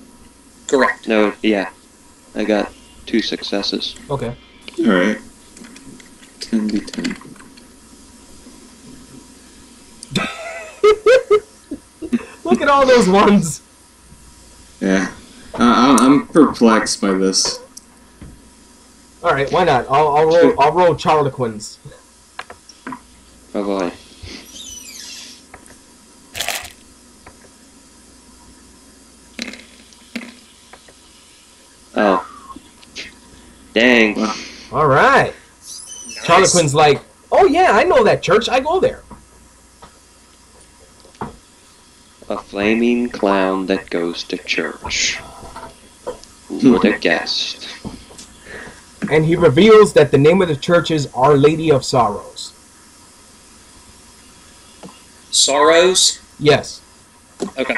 D: Correct.
B: No, yeah. I got 2 successes.
A: Okay.
C: Alright. 10d10.
A: Look at all those ones.
C: Yeah. I'm perplexed by this.
A: All right, why not? I'll roll Charlequins.
B: Oh boy. Oh. Dang.
C: Wow.
A: All right.
D: Nice.
A: Charlequin's like, "Oh yeah, I know that church. I go there."
B: A flaming clown that goes to church. Who would have guessed?
A: And he reveals that the name of the church is Our Lady of Sorrows.
D: Sorrows?
A: Yes.
D: Okay.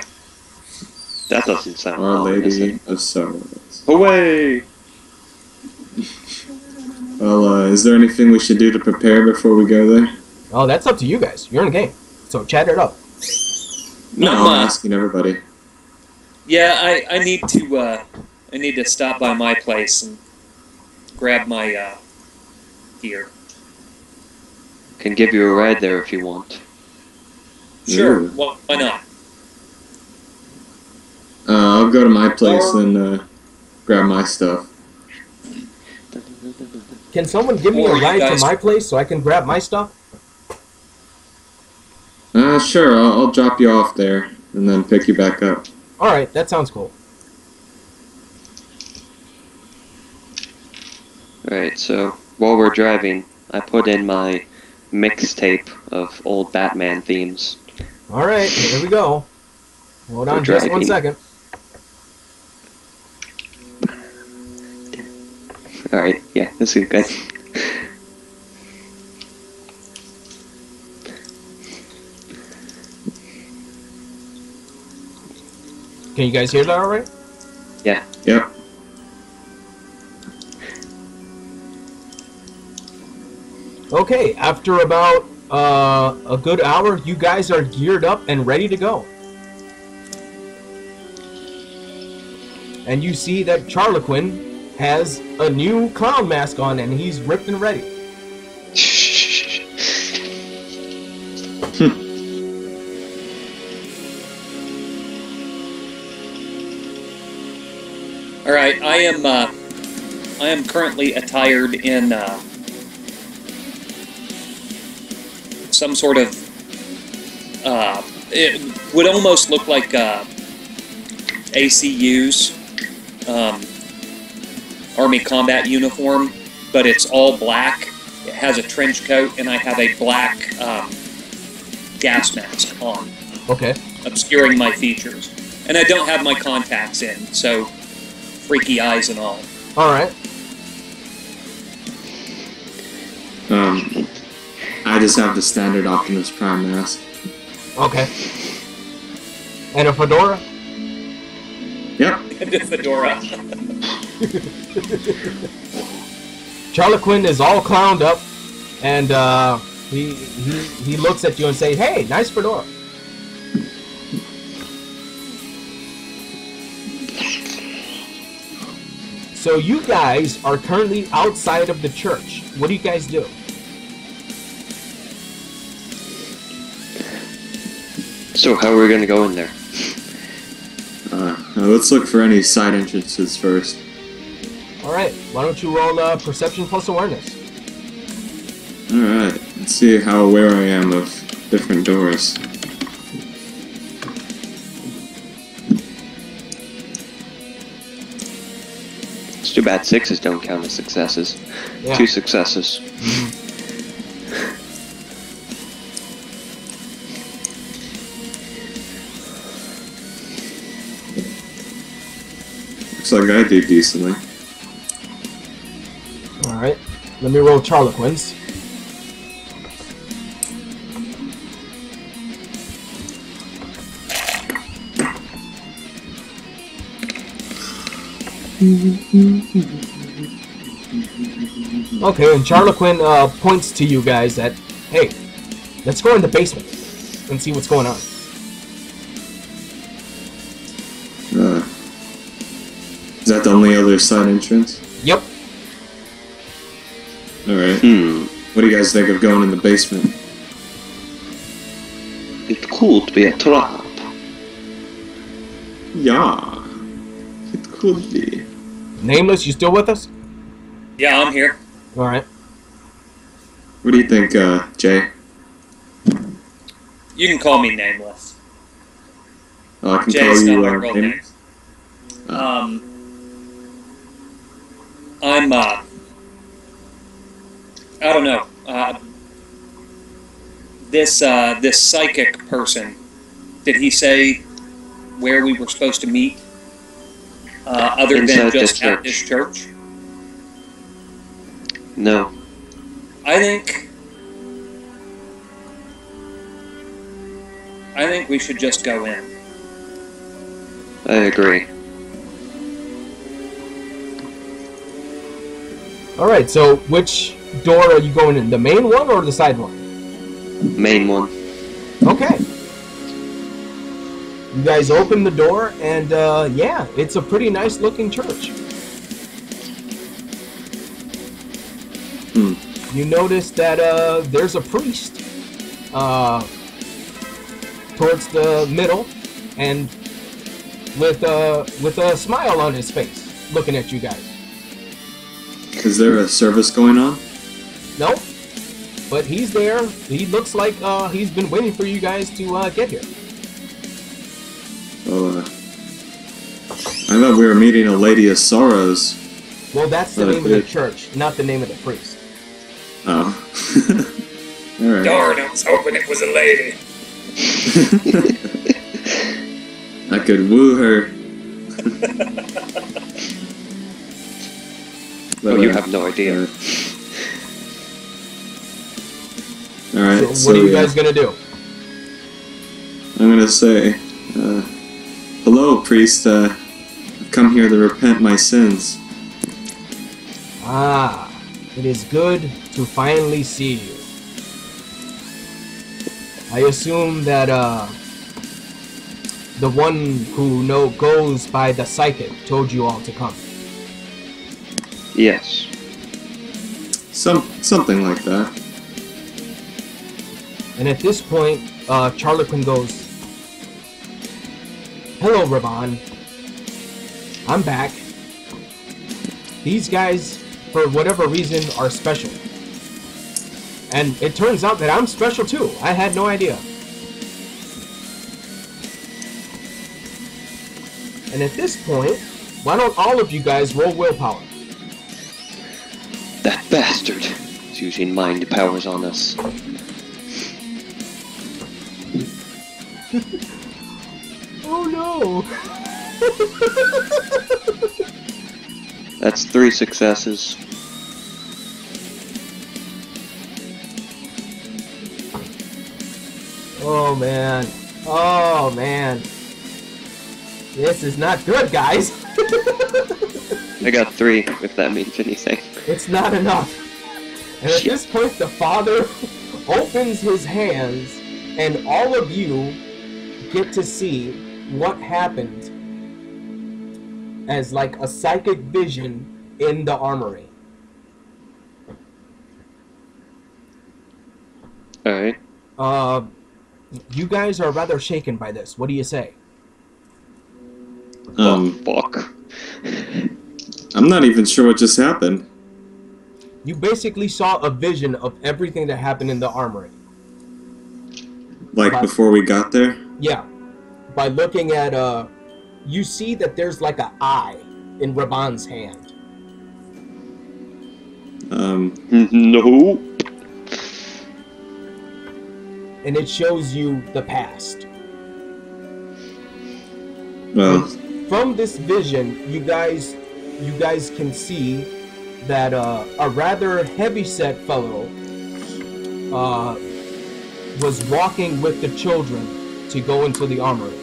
B: That doesn't sound
C: Our
B: ominous.
C: Lady of Sorrows.
B: Away!
C: Well, is there anything we should do to prepare before we go there?
A: Oh, that's up to you guys. You're in the game. So chat it up.
C: No,
D: I'm,
C: I'm asking everybody.
D: Yeah, I need to stop by my place and grab my gear.
B: Can give you a ride there if you want.
D: Sure,
C: Ooh.
D: why not?
C: I'll go to my place and grab my stuff.
A: Can someone give me
D: Or
A: a
D: you
A: ride to
D: guys-
A: my place so I can grab my stuff?
C: Sure, I'll drop you off there and then pick you back up.
A: Alright, that sounds cool.
B: Alright, so while we're driving, I put in my mixtape of old Batman themes.
A: Alright, here we go. Hold on
B: For
A: just one
B: driving.
A: second.
B: Alright, yeah, this is good.
A: Can you guys hear that alright?
B: Yeah.
C: Yep.
A: Okay, after about a good hour, you guys are geared up and ready to go. And you see that Charlequin has a new clown mask on and he's ripped and ready.
D: All right, I am currently attired in some sort of it would almost look like ACU's Army combat uniform, but it's all black. It has a trench coat, and I have a black gas mask on,
A: Okay.
D: obscuring my features. And I don't have my contacts in, so freaky eyes and all.
A: Alright.
C: I just have the standard Optimus Prime mask.
A: Okay. And a fedora?
C: Yep.
D: And a fedora.
A: Charlequin is all clowned up and he looks at you and says, "Hey, nice fedora." So you guys are currently outside of the church. What do you guys do?
B: So how are we gonna go in there?
C: Let's look for any side entrances first.
A: Alright, why don't you roll perception plus awareness?
C: Alright, let's see how aware I am of different doors.
B: It's too bad 6s don't count as successes.
A: Yeah.
B: 2 successes.
C: Looks like I do decently.
A: Alright, let me roll Charlequin's. Okay, and Charlequin points to you guys that, hey, let's go in the basement and see what's going on.
C: Is that the only other side entrance?
A: Yep.
C: Alright.
B: Hmm.
C: What do you guys think of going in the basement?
B: It could be a trap.
C: Yeah. It could be.
A: Nameless, you still with us?
D: Yeah, I'm here.
A: Alright.
C: What do you think, Jay?
D: You can call me Nameless.
C: Oh, I can
D: Jay's
C: call
D: not
C: you,
D: my real
C: name?
D: name. I'm, I don't know. This psychic person, did he say where we were supposed to meet? Other than
B: Inside
D: just
B: this
D: at
B: church.
D: this church?
B: No.
D: I think I think we should just go in.
B: I agree.
A: Alright, so which door are you going in? The main one or the side one?
B: Main one.
A: Okay. You guys open the door, and yeah, it's a pretty nice looking church. You notice that there's a priest towards the middle, and with a smile on his face, looking at you guys.
C: Is there a service going on?
A: Nope. But he's there. He looks like he's been waiting for you guys to get here.
C: Oh, I thought we were meeting a Lady of Sorrows.
A: Well, that's the name of the church, not the name of the priest.
C: Oh. Alright.
E: Darn, I was hoping it was a lady.
C: I could woo her.
B: Oh, you have no idea.
C: Alright,
A: So what are you guys gonna do?
C: I'm gonna say, hello, priest. I've come here to repent my sins.
A: Ah, it is good to finally see you. I assume that the one who goes by the psychic told you all to come.
B: Yes.
C: Something like that.
A: And at this point, Charlequin goes, "Hello, Raban. I'm back. These guys, for whatever reason, are special. And it turns out that I'm special too. I had no idea. And at this point, why don't all of you guys roll willpower?"
B: That bastard is using mind powers on us.
A: Oh no!
B: That's 3 successes.
A: Oh man. Oh man. This is not good, guys.
B: I got 3, if that means anything.
A: It's not enough. And at this point, the father opens his hands, and all of you get to see what happened as like a psychic vision in the armory.
B: Alright.
A: You guys are rather shaken by this. What do you say?
B: Oh, fuck.
C: I'm not even sure what just happened.
A: You basically saw a vision of everything that happened in the armory.
C: Like before we got there?
A: Yeah. By looking at, you see that there's like an eye in Raban's hand.
B: No.
A: And it shows you the past.
C: Well,
A: From this vision, you guys can see that a rather heavy-set fellow was walking with the children to go into the armory.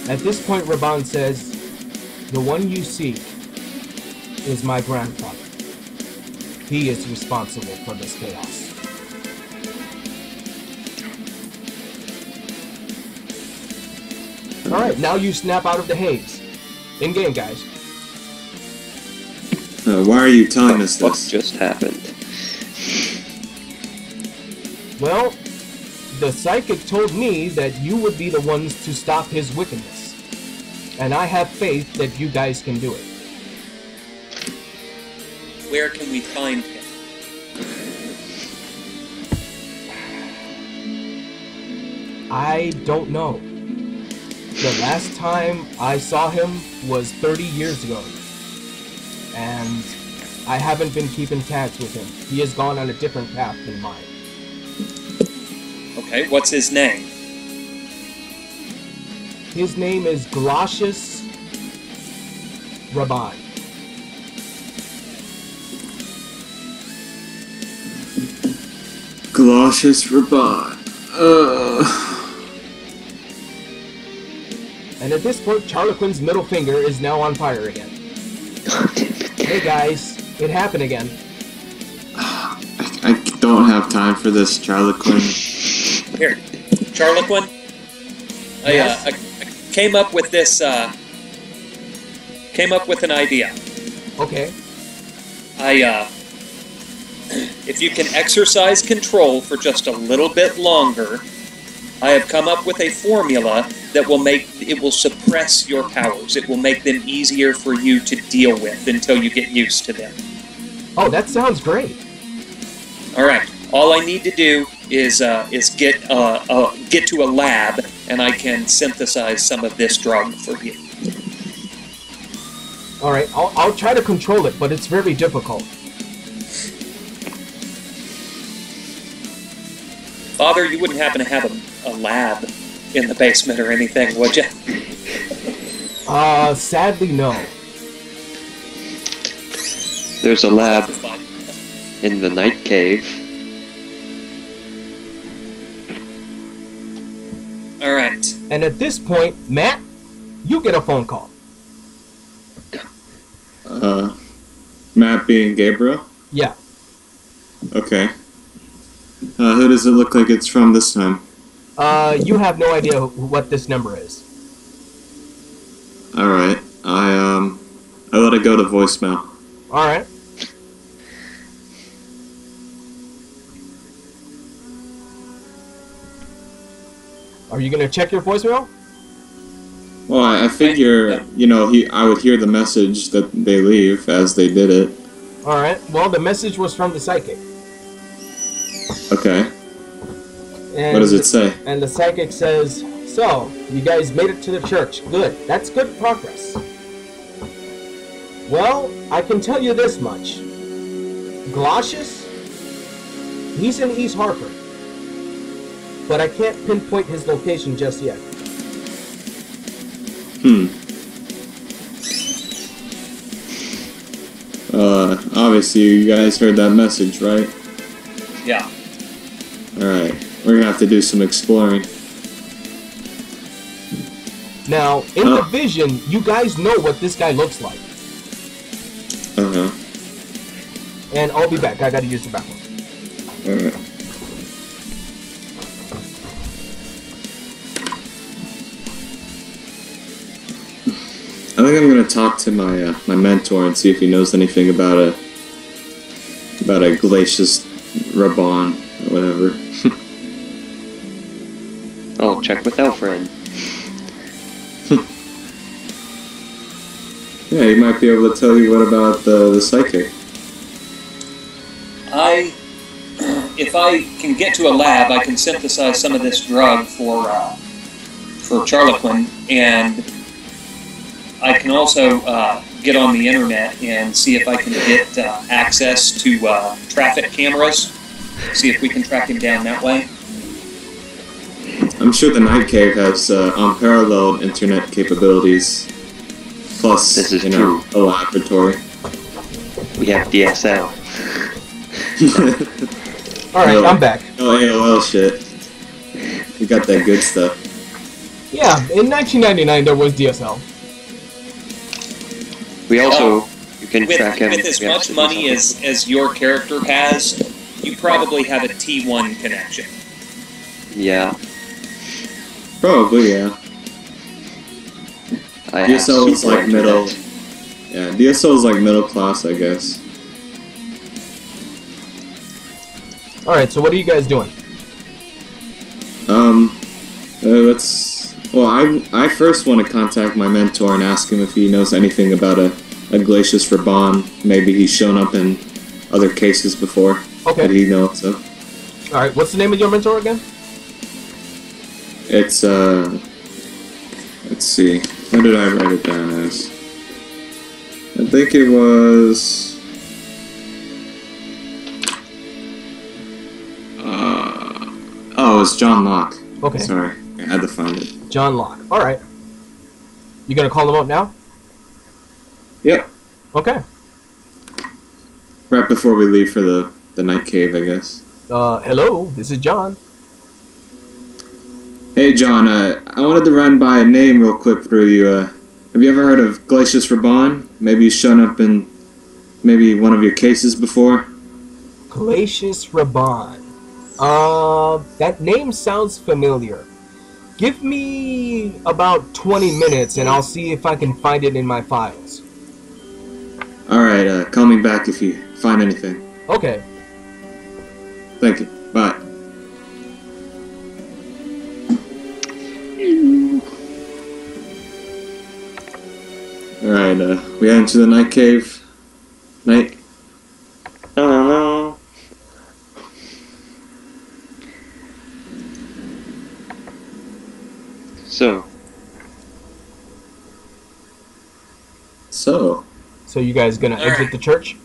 A: At this point, Raban says, "The one you seek is my grandfather. He is responsible for this chaos." Alright, now you snap out of the haze. In-game, guys.
C: why are you telling us
B: What
C: this?
B: just happened?
A: Well, the psychic told me that you would be the ones to stop his wickedness. And I have faith that you guys can do it.
D: Where can we find him?
A: I don't know. The last time I saw him was 30 years ago. And I haven't been keeping tabs with him. He has gone on a different path than mine.
D: Okay, what's his name?
A: His name is Gracious Raban.
C: Galoshes Raban.
A: And at this point, Charlequin's middle finger is now on fire again. Hey guys, it happened again.
C: I don't have time for this, Charlequin.
D: Here, Charlequin.
A: Yes?
D: I came up with this. Came up with an idea.
A: Okay.
D: If you can exercise control for just a little bit longer, I have come up with a formula that will suppress your powers. It will make them easier for you to deal with until you get used to them.
A: Oh, that sounds great.
D: All right. All I need to do is get to a lab, and I can synthesize some of this drug for you.
A: All right, I'll try to control it, but it's very difficult.
D: Father, you wouldn't happen to have a lab in the basement or anything, would you?
A: Sadly, no.
B: There's a lab in the night cave.
D: All right.
A: And at this point, Matt, you get a phone call.
C: Matt being Gabriel?
A: Yeah.
C: Okay. Who does it look like it's from this time?
A: You have no idea what this number is.
C: Alright. I let it go to voicemail.
A: All right. Are you gonna check your voicemail?
C: Well, I figure, I would hear the message that they leave as they did it.
A: All right. Well, the message was from the psychic.
C: Okay.
A: And
C: What does it say?
A: And the psychic says, "So, you guys made it to the church. Good. That's good progress. Well, I can tell you this much. Glaucius, he's in East Harper. But I can't pinpoint his location just yet."
C: Obviously you guys heard that message, right?
D: Yeah.
C: Alright. We're gonna have to do some exploring.
A: Now, in the vision, you guys know what this guy looks like.
C: Uh-huh.
A: And I'll be back. I gotta use the bathroom.
C: Alright. I think I'm gonna talk to my mentor and see if he knows anything about a glacius rabon or whatever.
B: I'll check with Alfred.
C: Yeah, he might be able to tell you what about the psychic.
D: If I can get to a lab, I can synthesize some of this drug for Charlequin, and I can also get on the internet and see if I can get access to traffic cameras, see if we can track him down that way.
C: I'm sure the Night Cave has unparalleled internet capabilities, plus,
B: This is
C: a laboratory.
B: We have DSL.
A: All right,
C: No.
A: I'm back.
C: No AOL shit. We got that good stuff.
A: Yeah, in 1999 there was DSL.
B: We also, you can track him.
D: With as
B: We have
D: much
B: to do
D: money
B: something.
D: as your character has, you probably have a T1 connection.
B: Yeah.
C: Probably, yeah.
B: I have
C: DSL is
B: super
C: like middle.
B: internet.
C: Yeah, DSL is like middle class, I guess.
A: All right, so what are you guys doing?
C: Well, I first want to contact my mentor and ask him if he knows anything about a glacius rabon. Maybe he's shown up in other cases before
A: Okay.
C: that he knows of.
A: All right, what's the name of your mentor again?
C: It's, let's see. What did I write it down as? I think it was... it was John Locke.
A: Okay.
C: Sorry, I had to find it.
A: John Locke. All right. You gonna call him up now?
C: Yep.
A: Okay.
C: Right before we leave for the night cave, I guess.
A: Hello, this is John.
C: Hey, John, I wanted to run by a name real quick through you. Have you ever heard of Glacius Raban? Maybe he's shown up in maybe one of your cases before?
A: Glacius Raban. That name sounds familiar. Give me about 20 minutes and I'll see if I can find it in my files.
C: Alright, call me back if you find anything.
A: Okay.
C: Thank you. Bye. Alright, we head into the night cave. Night.
B: No. So,
A: So you guys gonna exit the church?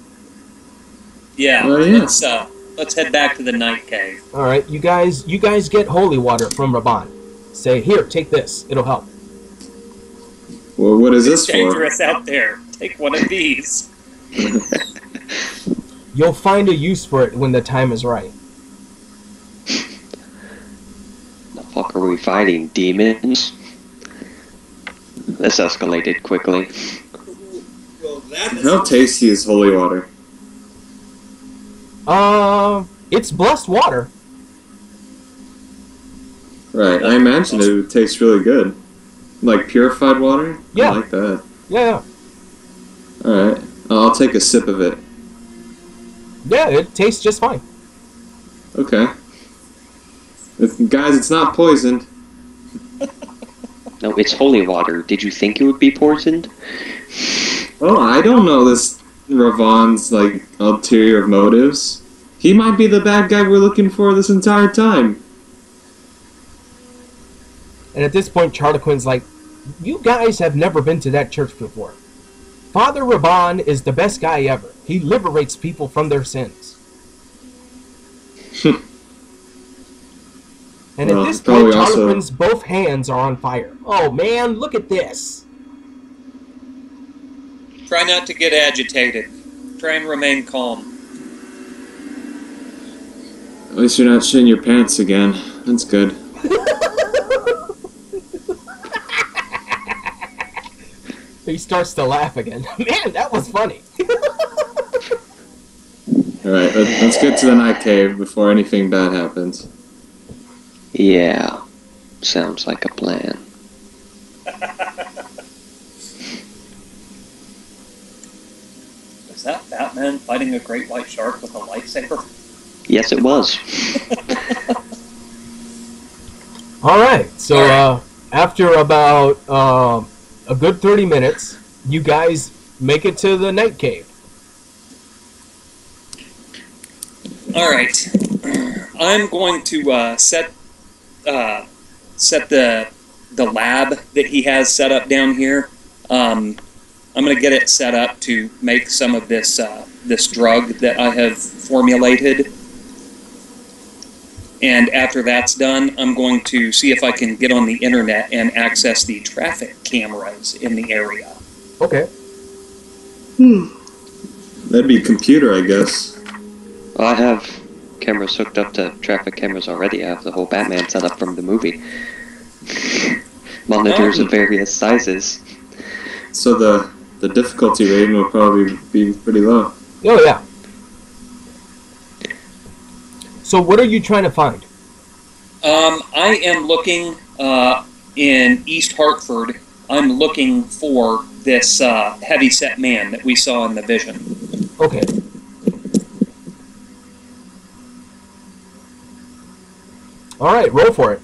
D: Yeah.
C: Oh, yeah.
D: Let's head back to the night cave.
A: All right, you guys get holy water from Raban. Say, here, take this. It'll help.
C: Well, what is
D: It's
C: this for?
D: dangerous out there. Take one of these.
A: You'll find a use for it when the time is right.
B: the fuck are we fighting? Demons? This escalated quickly.
D: Well, that is...
C: How tasty is holy water?
A: It's blessed water.
C: Right, I imagine it would taste really good. Like purified water?
A: Yeah.
C: I like that.
A: Yeah.
C: Alright, I'll take a sip of it.
A: Yeah, it tastes just fine.
C: Okay. Guys, it's not poisoned.
B: No, it's holy water. Did you think it would be poisoned?
C: Well, I don't know this Ravon's, like, ulterior motives. He might be the bad guy we're looking for this entire time.
A: And at this point, Charlequin's like, you guys have never been to that church before. Father Raban is the best guy ever. He liberates people from their sins. And
C: Well,
A: at this point,
C: probably also-
A: Charlequin's both hands are on fire. Oh man, look at this.
D: Try not to get agitated. Try and remain calm.
C: At least you're not shitting your pants again. That's good.
A: He starts to laugh again. Man, that was funny.
C: Alright, let's get to the night cave before anything bad happens.
B: Yeah. Sounds like a plan.
D: Was that Batman fighting a great white shark with a lightsaber?
B: Yes, it was.
A: Alright, so after about a good 30 minutes, you guys make it to the night cave.
D: Alright. I'm going to set the lab that he has set up down here. I'm going to get it set up to make some of this this drug that I have formulated. And after that's done, I'm going to see if I can get on the internet and access the traffic cameras in the area.
A: Okay.
C: That'd be a computer, I guess.
B: Well, I have cameras hooked up to traffic cameras already. I have the whole Batman set up from the movie. Monitors of various sizes.
C: So the difficulty rating will probably be pretty low.
A: Oh, yeah. So what are you trying to find?
D: I am looking in East Hartford. I'm looking for this heavy-set man that we saw in the vision.
A: Okay. All right, roll for it.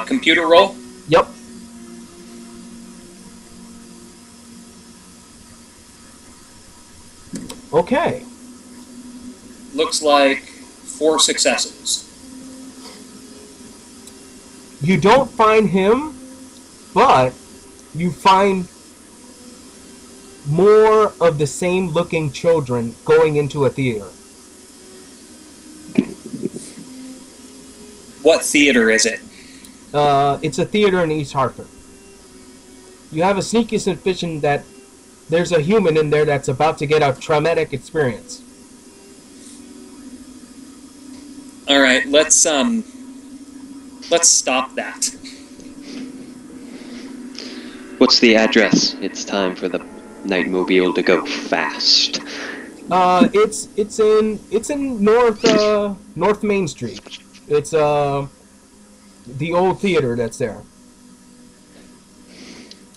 D: Computer roll?
A: Yep. Okay.
D: Looks like 4 successes.
A: You don't find him, but you find more of the same looking children going into a theater.
D: What theater is it?
A: It's a theater in East Hartford. You have a sneaky suspicion that there's a human in there that's about to get a traumatic experience.
D: All right, let's Let's stop that.
B: What's the address? It's time for the Nightmobile to go fast.
A: It's in North Main Street. It's the old theater that's there.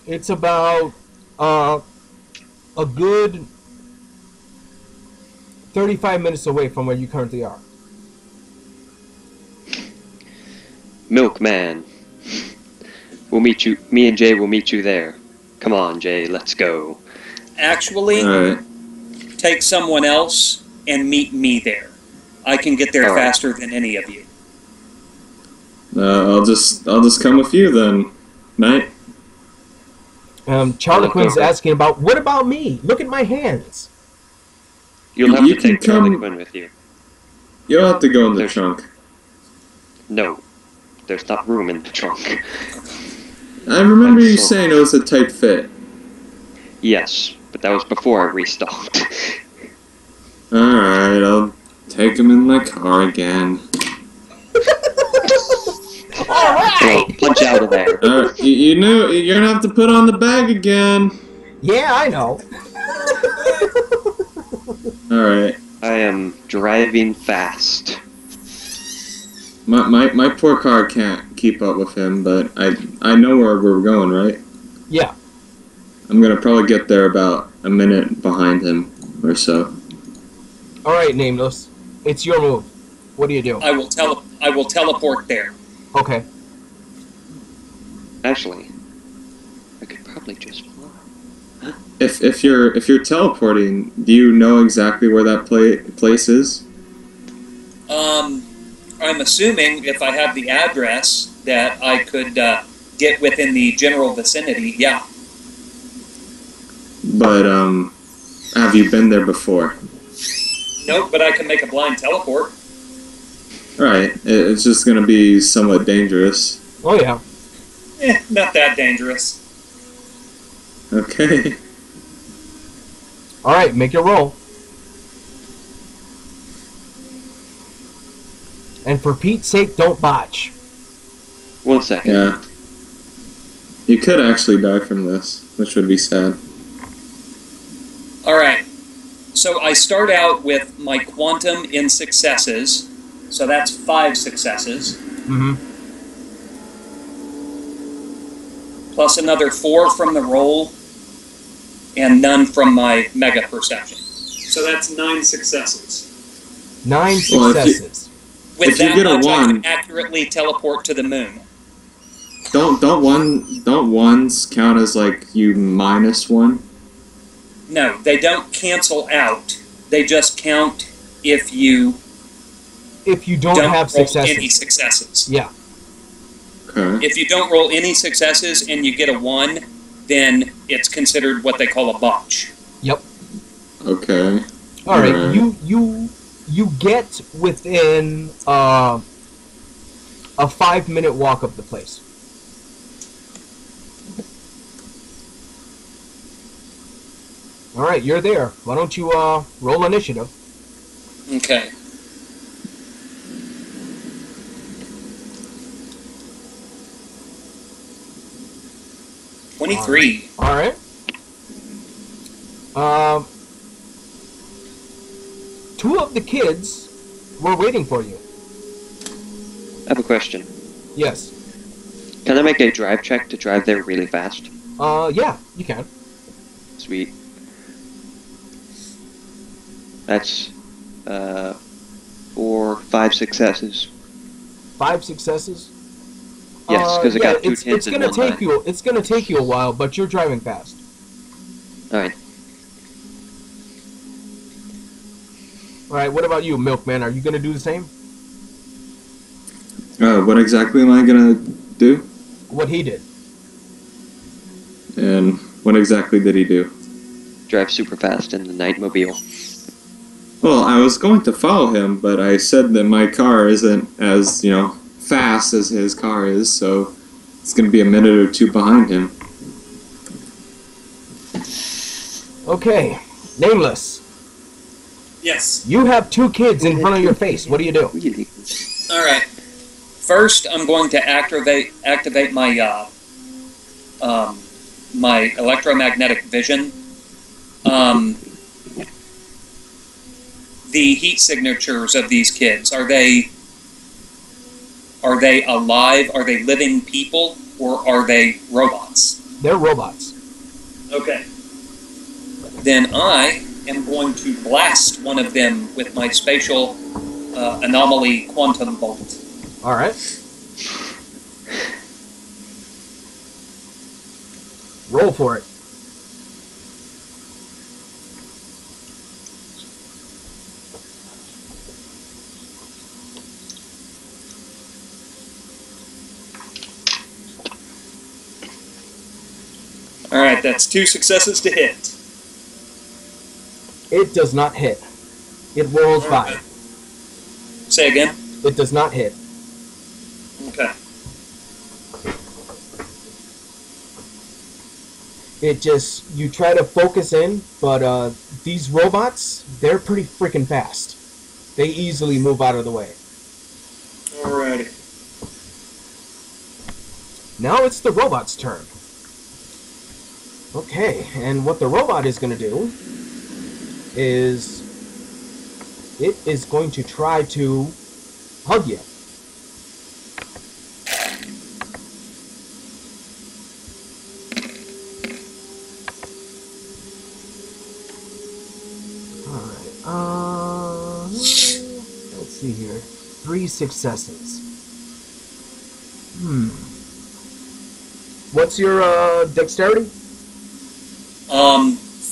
A: It's about a good 35 minutes away from where you currently are.
B: Milkman. We'll meet you. Me and Jay will meet you there. Come on, Jay. Let's go.
D: Actually,
C: Alright.
D: take someone else and meet me there. I can get there
B: All right.
D: faster than any of you.
C: I'll just come with you then, Knight.
A: Charlequin's
B: Okay.
A: asking about, what about me? Look at my hands.
B: You'll have
C: You
B: to take
C: can
B: Charlie
C: come-
B: Quinn with you.
C: You don't have to go in the
B: There's-
C: trunk.
B: No, there's not room in the trunk.
C: I remember you
B: So-
C: saying it was a tight fit.
B: Yes, but that was before I restocked.
C: Alright, I'll take him in my car again.
B: Well, punch out of there.
C: You knew you're gonna have to put on the bag again.
A: Yeah, I know.
C: Alright.
B: I am driving fast.
C: My poor car can't keep up with him, but I know where we're going, right?
A: Yeah.
C: I'm gonna probably get there about a minute behind him or so.
A: All right, Nameless. It's your move. What do you do?
D: I will teleport there.
A: Okay.
B: Actually, I could probably just fly.
C: If you're teleporting, do you know exactly where that place is?
D: I'm assuming if I have the address that I could get within the general vicinity. Yeah.
C: But have you been there before?
D: Nope, but I can make a blind teleport.
C: Alright, it's just gonna be somewhat dangerous.
A: Oh, yeah.
D: Not that dangerous.
C: Okay.
A: All right, make your roll. And for Pete's sake, don't botch.
B: 1 second.
C: Yeah. You could actually die from this, which would be sad.
D: All right. So I start out with my quantum in successes. So that's 5 successes.
A: Mm-hmm.
D: Plus another 4 from the roll. And none from my mega perception. So that's 9 successes.
A: 9
C: Well, if you-
A: successes.
D: With
C: If you
D: that
C: get a
D: much, I
C: 1
D: can accurately teleport to the moon.
C: Don't ones count as like you -1?
D: No, they don't cancel out. They just count if you
A: If you don't
D: don't
A: have
D: roll
A: successes.
D: any successes.
A: Yeah.
C: Okay.
D: If you don't roll any successes and you get a 1, then it's considered what they call a botch.
A: Yep.
C: Okay.
A: All right.
C: Alright.
A: You get within a 5-minute walk of the place. All right, you're there. Why don't you roll initiative?
D: Okay. $23.
A: All right. Two of the kids were waiting for you.
B: I have a question.
A: Yes.
B: Can I make a drive check to drive there really fast?
A: Yeah, you can.
B: Sweet. That's 5 successes.
A: 5 successes.
B: Yes, because I got 2
A: it's
B: tens
A: gonna
B: and 1
A: take you. It's gonna take you a while, but you're driving fast.
B: Alright.
A: All right. What about you, Milkman? Are you gonna do the same?
C: What exactly am I gonna do?
A: What he did.
C: And what exactly did he do?
B: Drive super fast in the Nightmobile.
C: Well, I was going to follow him, but I said that my car isn't as, fast as his car is, so it's going to be a minute or 2 behind him.
A: Okay. Nameless.
D: Yes.
A: You have 2 kids in front of your face. What do you do?
B: Really?
D: All right. First, I'm going to activate my my electromagnetic vision. The heat signatures of these kids, are they alive? Are they living people, or are they robots?
A: They're robots.
D: Okay. Then I am going to blast one of them with my spatial anomaly quantum bolt.
A: All right. Roll for it.
D: All right, that's 2 successes to hit.
A: It does not hit. It rolls by.
D: Say again.
A: It does not hit.
D: Okay.
A: It just, you try to focus in, but these robots, they're pretty freaking fast. They easily move out of the way.
D: Alrighty.
A: Now it's the robot's turn. Okay, and what the robot is going to do is it is going to try to hug you. Alright, let's see here. 3 successes. What's your dexterity?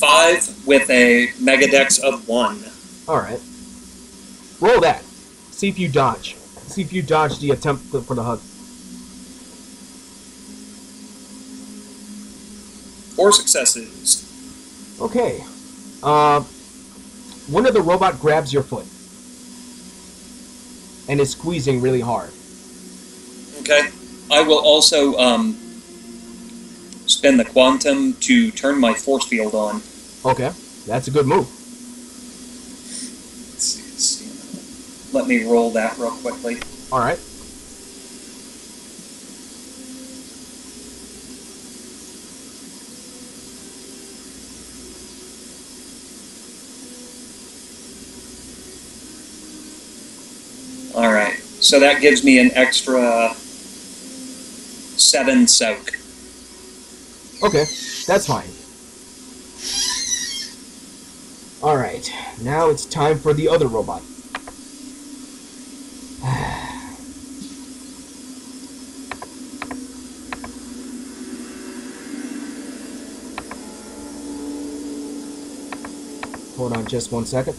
D: 5 with a megadex of 1.
A: Alright. Roll that. See if you dodge. See if you dodge the attempt for the hug.
D: 4 successes.
A: Okay. One of the robot grabs your foot and is squeezing really hard.
D: Okay. I will also spend the quantum to turn my force field on.
A: Okay, that's a good move.
D: Let's see. Let me roll that real quickly.
A: Alright.
D: Alright. So that gives me an extra 7 soak.
A: Okay, that's fine. Alright, now it's time for the other robot. Hold on just 1 second.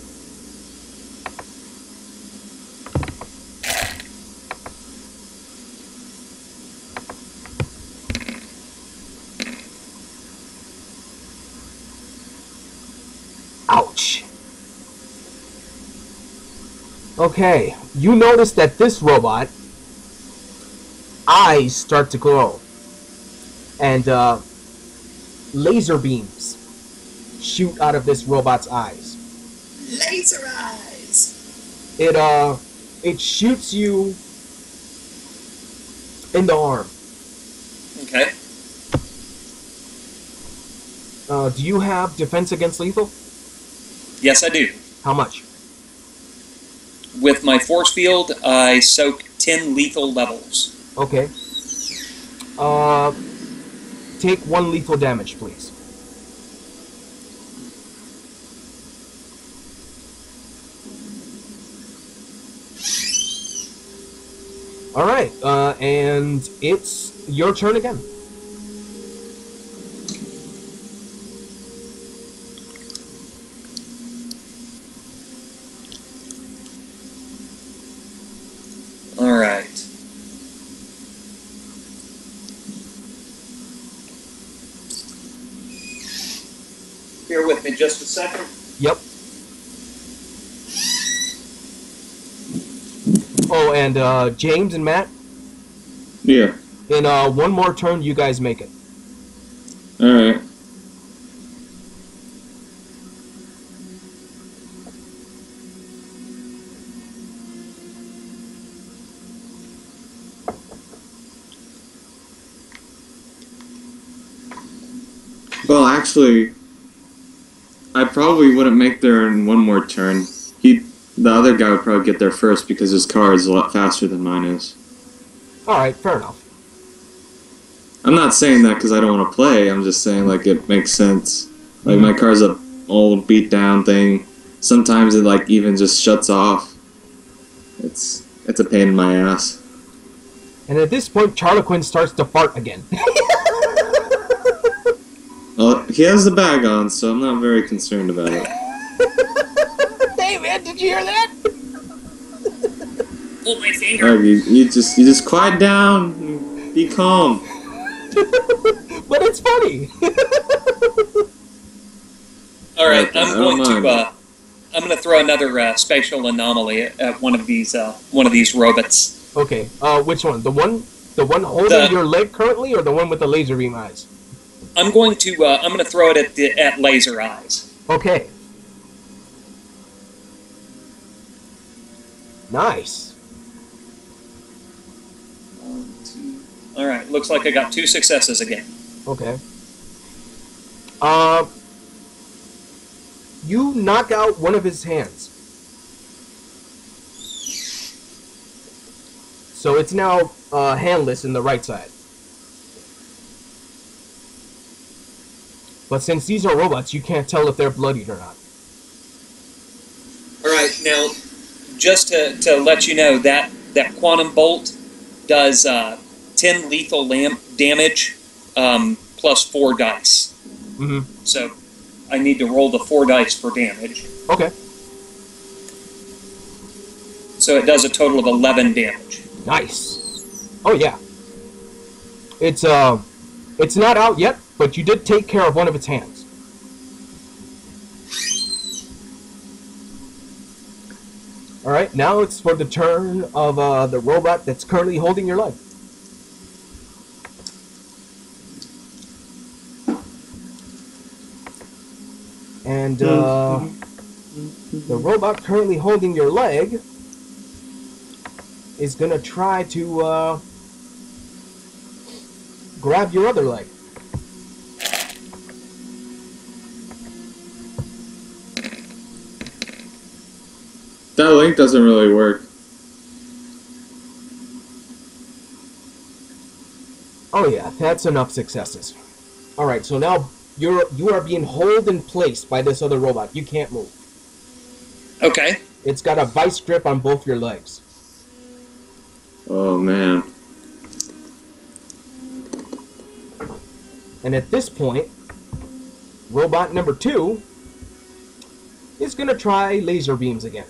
A: Ouch. Okay, you notice that this robot eyes start to glow and laser beams shoot out of this robot's eyes.
D: Laser eyes!
A: It shoots you in the arm.
D: Okay.
A: Do you have defense against lethal?
D: Yes, I do.
A: How much?
D: With my force field, I soak 10 lethal levels.
A: Okay. Take 1 lethal damage, please. Alright, and it's your turn again.
D: Alright. Bear with me just a second.
A: Yep. Oh, and James and Matt,
C: Yeah.
A: in 1 more turn, you guys make it.
C: Alright. Well, actually, I probably wouldn't make there in one more turn. The other guy would probably get there first because his car is a lot faster than mine is.
A: Alright, fair enough.
C: I'm not saying that because I don't want to play. I'm just saying, like, it makes sense. Like, my car's a old, beat-down thing. Sometimes it, like, even just shuts off. It's a pain in my ass.
A: And at this point, Charlequin starts to fart again.
C: Well, he has the bag on, so I'm not very concerned about it.
A: Hey, man, did you hear that?
D: Pull my finger.
C: Alright, you just quiet down. And be calm.
A: But it's funny.
D: All right,
C: I don't mind.
D: I'm going to throw another spatial anomaly at one of these robots.
A: Okay, which one? The one holding your leg currently, or the one with the laser beam eyes?
D: I'm going to throw it at laser eyes.
A: Okay. Nice.
D: All right, looks like I got 2 successes again.
A: Okay. You knock out one of his hands. So it's now handless in the right side. But since these are robots, you can't tell if they're bloodied or not.
D: All right, now, just to let you know, that quantum bolt does 10 lethal damage plus 4 dice.
A: Mm-hmm.
D: So I need to roll the 4 dice for damage.
A: Okay.
D: So it does a total of 11 damage.
A: Nice. Oh yeah. It's not out yet, but you did take care of one of its hands. Alright, now it's for the turn of the robot that's currently holding your leg. And the robot currently holding your leg is gonna try to grab your other leg.
C: That link doesn't really work.
A: Oh yeah, that's enough successes. Alright, so now you are being held in place by this other robot. You can't move.
D: Okay.
A: It's got a vice grip on both your legs.
C: Oh man.
A: And at this point, robot number 2 is gonna try laser beams again.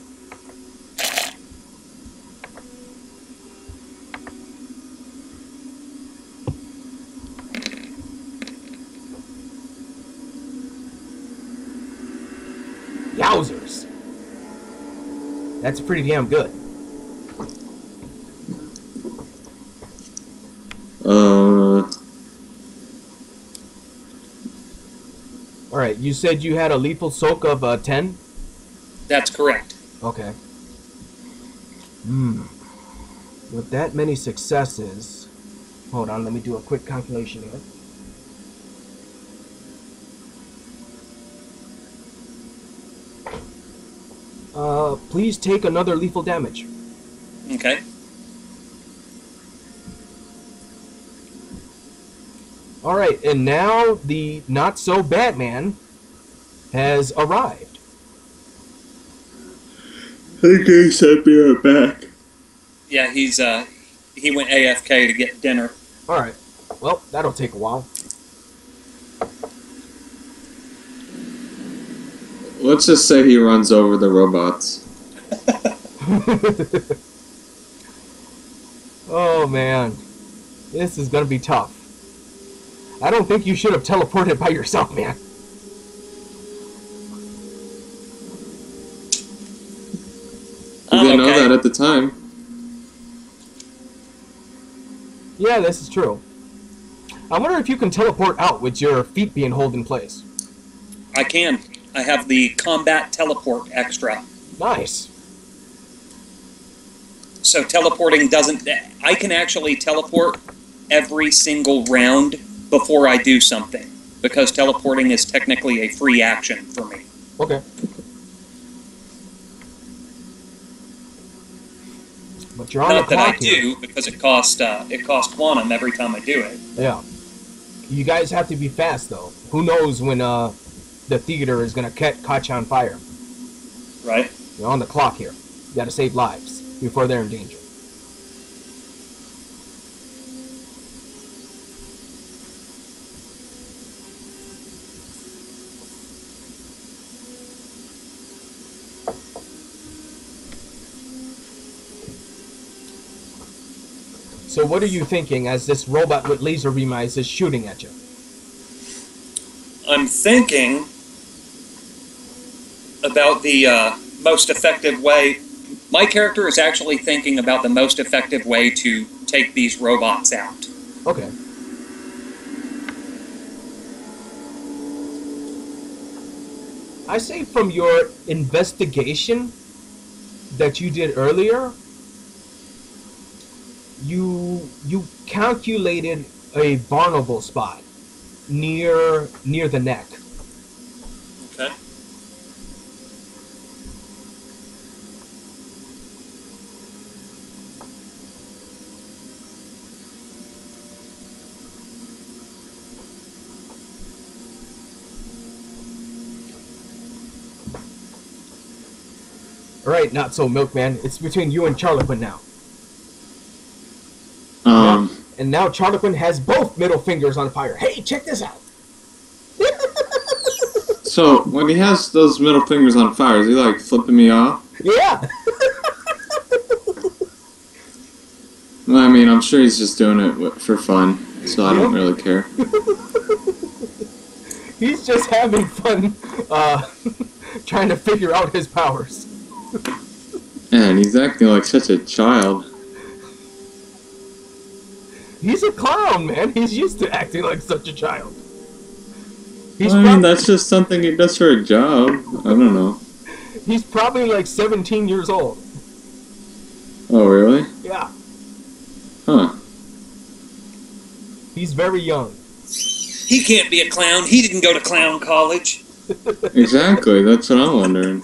A: Yowzers! That's pretty damn good. Alright, you said you had a lethal soak of 10?
D: That's correct.
A: Okay. With that many successes... Hold on, let me do a quick calculation here. Please take another lethal damage.
D: Okay.
A: Alright, and now the not-so-Batman has arrived.
C: Okay, so be right back.
D: Yeah, he went AFK to get dinner.
A: Alright, well, that'll take a while.
C: Let's just say he runs over the robots.
A: Oh man, this is gonna be tough. I don't think you should have teleported by yourself, man.
C: We didn't know
D: Okay.
C: that at the time.
A: Yeah, this is true. I wonder if you can teleport out with your feet being held in place.
D: I can. I have the combat teleport extra.
A: Nice.
D: So teleporting doesn't... I can actually teleport every single round before I do something. because teleporting is technically a free action for me.
A: Okay. But you're on
D: Not
A: the
D: that I
A: clock here.
D: do, because it costs quantum every time I do it.
A: Yeah. You guys have to be fast, though. Who knows when the theater is going to catch on fire.
D: Right?
A: You're on the clock here. You got to save lives before they're in danger. So what are you thinking as this robot with laser beam eyes is shooting at you?
D: I'm thinking about the most effective way. My character is actually thinking about the most effective way to take these robots out.
A: Okay. I say from your investigation that you did earlier, you calculated a vulnerable spot near the neck.
D: Okay.
A: All right, not so, Milkman. It's between you and Charlequin now. And now Charlequin has both middle fingers on fire. Hey, check this out.
C: So, when he has those middle fingers on fire, is he, like, flipping me off?
A: Yeah.
C: Well, I mean, I'm sure he's just doing it for fun, so I don't really care.
A: He's just having fun trying to figure out his powers.
C: Man, he's acting like such a child.
A: He's a clown, man. He's used to acting like such a child.
C: I mean, that's just something he does for a job. I don't know.
A: He's probably like 17 years old.
C: Oh, really?
A: Yeah.
C: Huh.
A: He's very young.
D: He can't be a clown. He didn't go to clown college.
C: Exactly, that's what I'm wondering.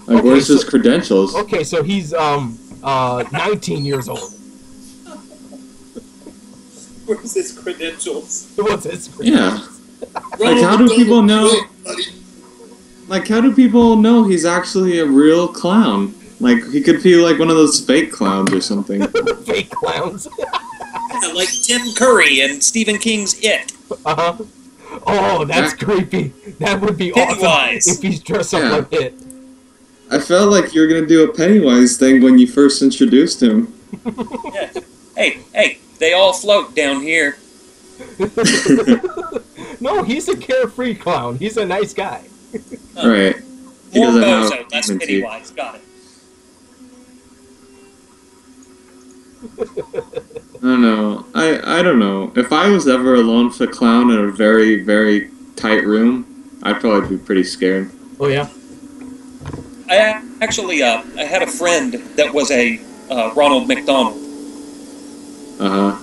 C: Like,
A: Okay,
C: where's his credentials?
A: Okay, so he's 19 years old.
D: Where's his credentials?
A: What's his
C: Yeah. Like, how do people know? Like, how do people know he's actually a real clown? Like, he could be like one of those fake clowns or something.
A: Fake clowns.
D: Yeah, like Tim Curry and Stephen King's It.
A: Uh-huh. Oh, that's creepy. That would be
D: Pennywise.
A: awesome if he's dressed up like it.
C: I felt like you were gonna do a Pennywise thing when you first introduced him.
D: Yeah. Hey, they all float down here.
A: No, he's a carefree clown. He's a nice guy.
C: Right. He
D: More
C: doesn't have
D: bozo, less
C: human teeth.
D: Pennywise. Got it.
C: I don't know. I don't know. If I was ever alone with a clown in a very, very tight room, I'd probably be pretty scared.
A: Oh, yeah?
D: I actually, I had a friend that was a Ronald McDonald.
C: Uh-huh.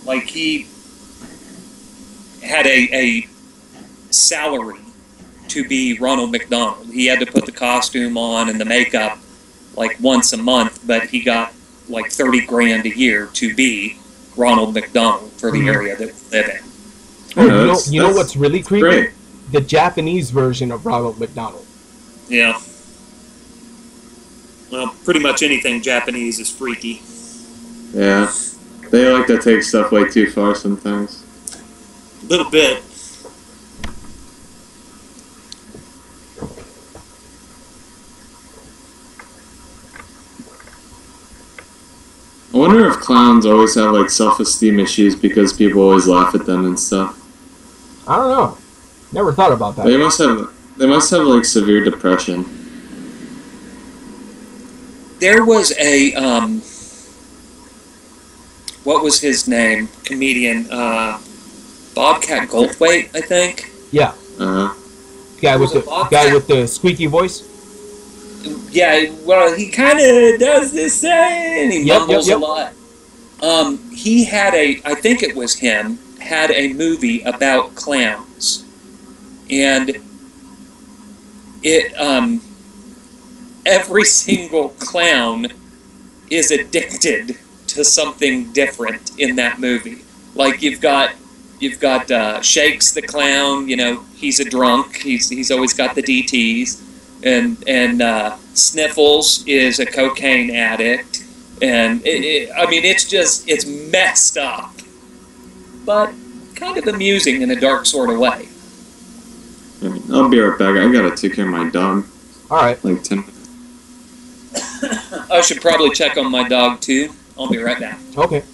D: Like, he had a salary to be Ronald McDonald. He had to put the costume on and the makeup, like, once a month, but he got, like, 30 grand a year to be Ronald McDonald for the area that we live in.
A: Oh, you know what's really creepy?
C: Great.
A: The Japanese version of Ronald McDonald.
D: Yeah. Well, pretty much anything Japanese is freaky.
C: Yeah. They like to take stuff way too far sometimes.
D: A little bit.
C: I wonder if clowns always have, like, self-esteem issues because people always laugh at them and stuff.
A: I don't know. Never thought about that.
C: They must have, like, severe depression.
D: There was a, what was his name? Comedian, Bobcat Goldthwait, I think.
A: Yeah.
C: Uh-huh.
A: Guy with the squeaky voice.
D: Yeah, well, he kind of does this thing. He mumbles a lot. He had I think it was him, had a movie about clowns, and it every single clown is addicted to something different in that movie. Like you've got Shakes the clown. You know, he's a drunk. He's always got the DTs, and Sniffles is a cocaine addict, and I mean it's messed up, but kind of amusing in a dark sort of way.
C: I'll be right back. I gotta take care of my dog.
A: All right.
C: Like 10 minutes.
D: I should probably check on my dog too. I'll be right back.
A: Okay.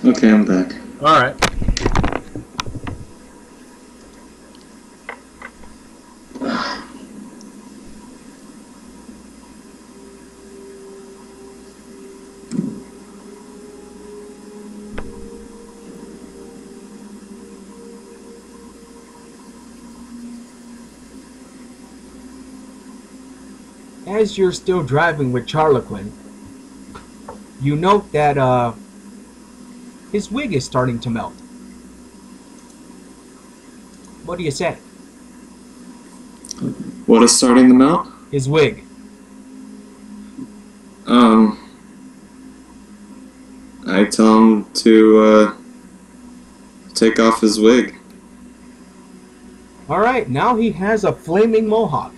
C: Okay, I'm back.
A: All right. As you're still driving with Charlequin, you note that his wig is starting to melt. What do you say?
C: What is starting to melt?
A: His wig.
C: I tell him to take off his wig.
A: Alright, now he has a flaming mohawk.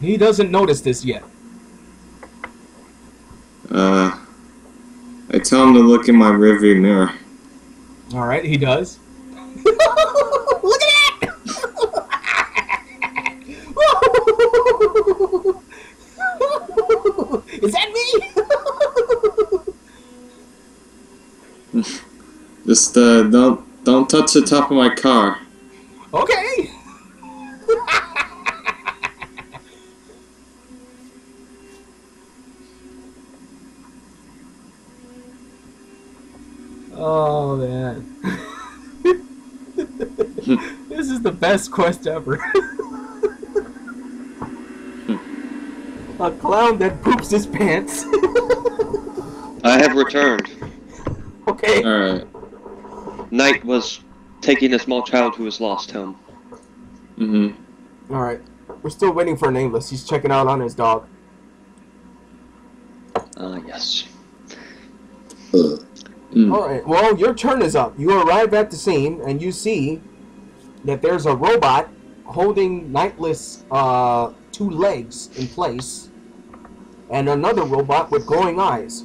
A: He doesn't notice this yet.
C: I tell him to look in my rearview mirror.
A: Alright, he does. Look at that! Is that me?
C: Just don't touch the top of my car.
A: Okay. Oh man. This is the best quest ever. A clown that poops his pants.
B: I have returned.
A: Okay.
C: Alright.
B: Knight was taking a small child who was lost home.
C: Mm-hmm.
A: Alright. We're still waiting for Nameless. He's checking out on his dog.
B: Yes.
A: Alright, well, your turn is up. You arrive at the scene, and you see that there's a robot holding Nightless 2 legs in place, and another robot with glowing eyes.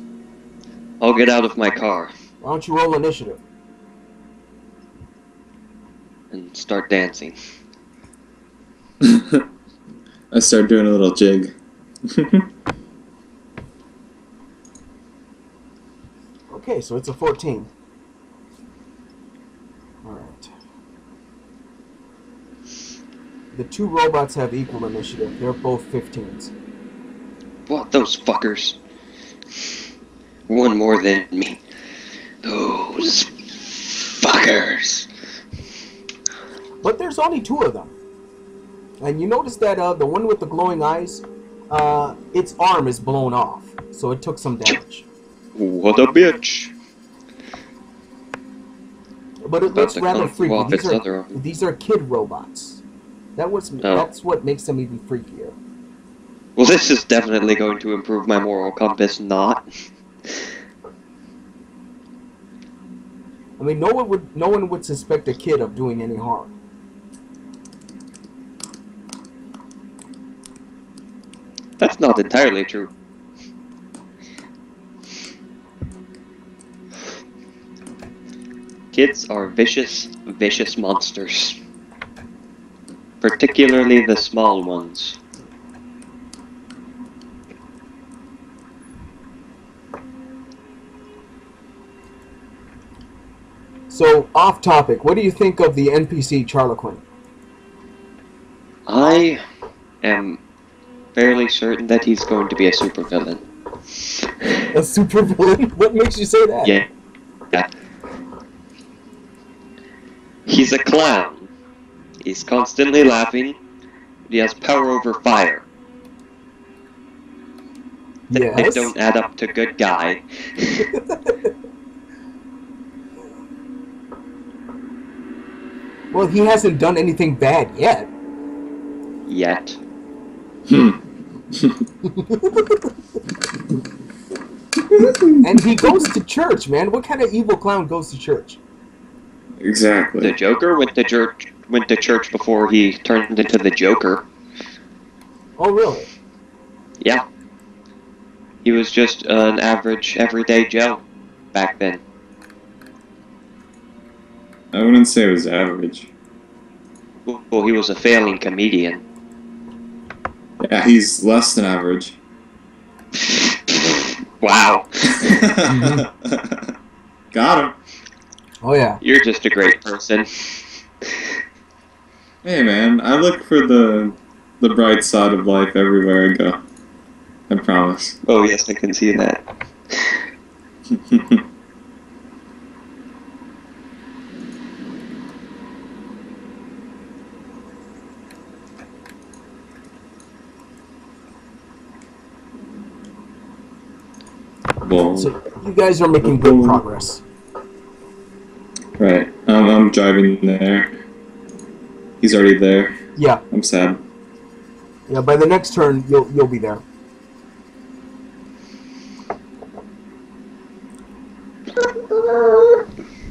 B: I'll get out of my car
A: Why don't you roll initiative?
B: and start dancing.
C: I start doing a little jig.
A: Okay, so it's a 14. Alright. The 2 robots have equal initiative. They're both 15s.
B: What, those fuckers? One more than me. Those fuckers.
A: But there's only 2 of them. And you notice that the one with the glowing eyes, its arm is blown off. So it took some damage.
B: What a bitch.
A: But it
B: About
A: looks
B: to
A: rather
B: come
A: freaky.
B: off its other arm.
A: These are kid robots. That's what makes them even freakier.
B: Well, this is definitely going to improve my moral compass, not.
A: I mean, no one would suspect a kid of doing any harm.
B: That's not entirely true. Kids are vicious, vicious monsters. Particularly the small ones.
A: So, off topic, what do you think of the NPC Charlequin?
B: I am fairly certain that he's going to be a supervillain.
A: A supervillain? What makes you say that?
B: Yeah. He's a clown. He's constantly laughing. He has power over fire. That
A: Yes.
B: don't add up to good guy.
A: Well, he hasn't done anything bad yet.
B: Yet.
A: And he goes to church, man. What kind of evil clown goes to church?
C: Exactly.
B: The Joker went to church before he turned into the Joker.
A: Oh, really?
B: Yeah. He was just an average, everyday Joe back then.
C: I wouldn't say it was average.
B: Well, he was a failing comedian.
C: Yeah, he's less than average.
B: Wow.
C: Got him.
A: Oh, yeah.
B: You're just a great person.
C: Hey man, I look for the bright side of life everywhere I go. I promise.
B: Oh yes, I can see that.
A: So you guys are making good progress.
C: Right. I'm driving there. He's already there.
A: Yeah.
C: I'm sad.
A: Yeah. By the next turn, you'll be there.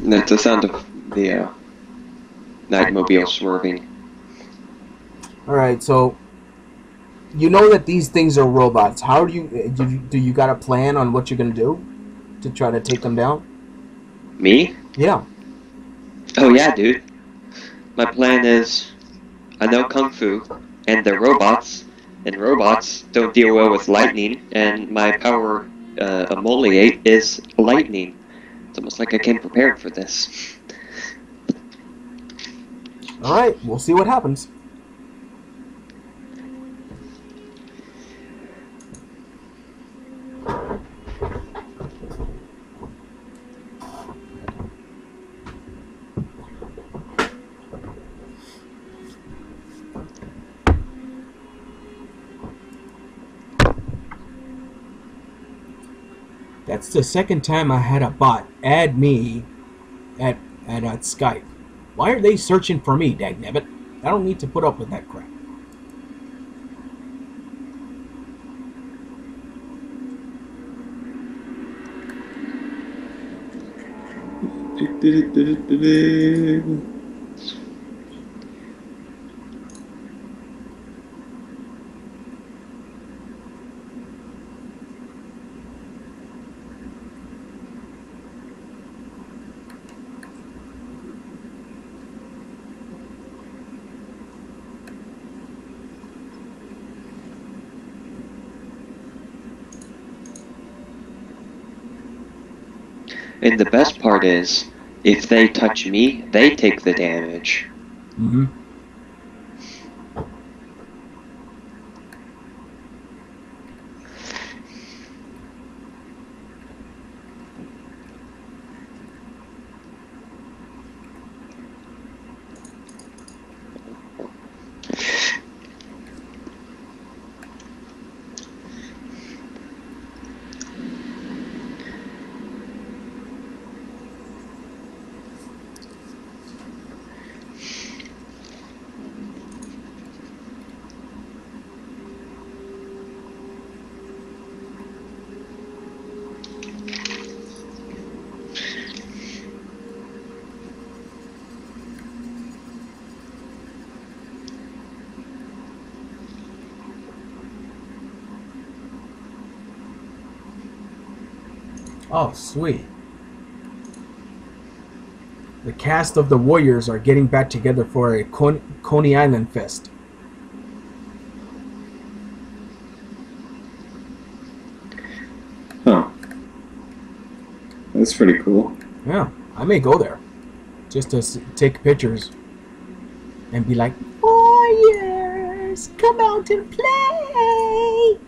B: That's the sound of the Nightmobile swerving.
A: All right. So you know that these things are robots. How do you got a plan on what you're gonna do to try to take them down?
B: Me?
A: Yeah.
B: Oh yeah, dude. My plan is, I know Kung Fu, and they're robots, and robots don't deal well with lightning, and my power emoliate is lightning. It's almost like I came prepared for this.
A: All right. We'll see what happens. That's the second time I had a bot add me at Skype. Why are they searching for me, dagnabbit? I don't need to put up with that crap.
B: And the best part is, if they touch me, they take the damage.
A: Mm-hmm. Oh, sweet. The cast of the Warriors are getting back together for a Coney Island Fest.
C: Huh. That's pretty cool.
A: Yeah, I may go there just to take pictures and be like, Warriors, come out and play!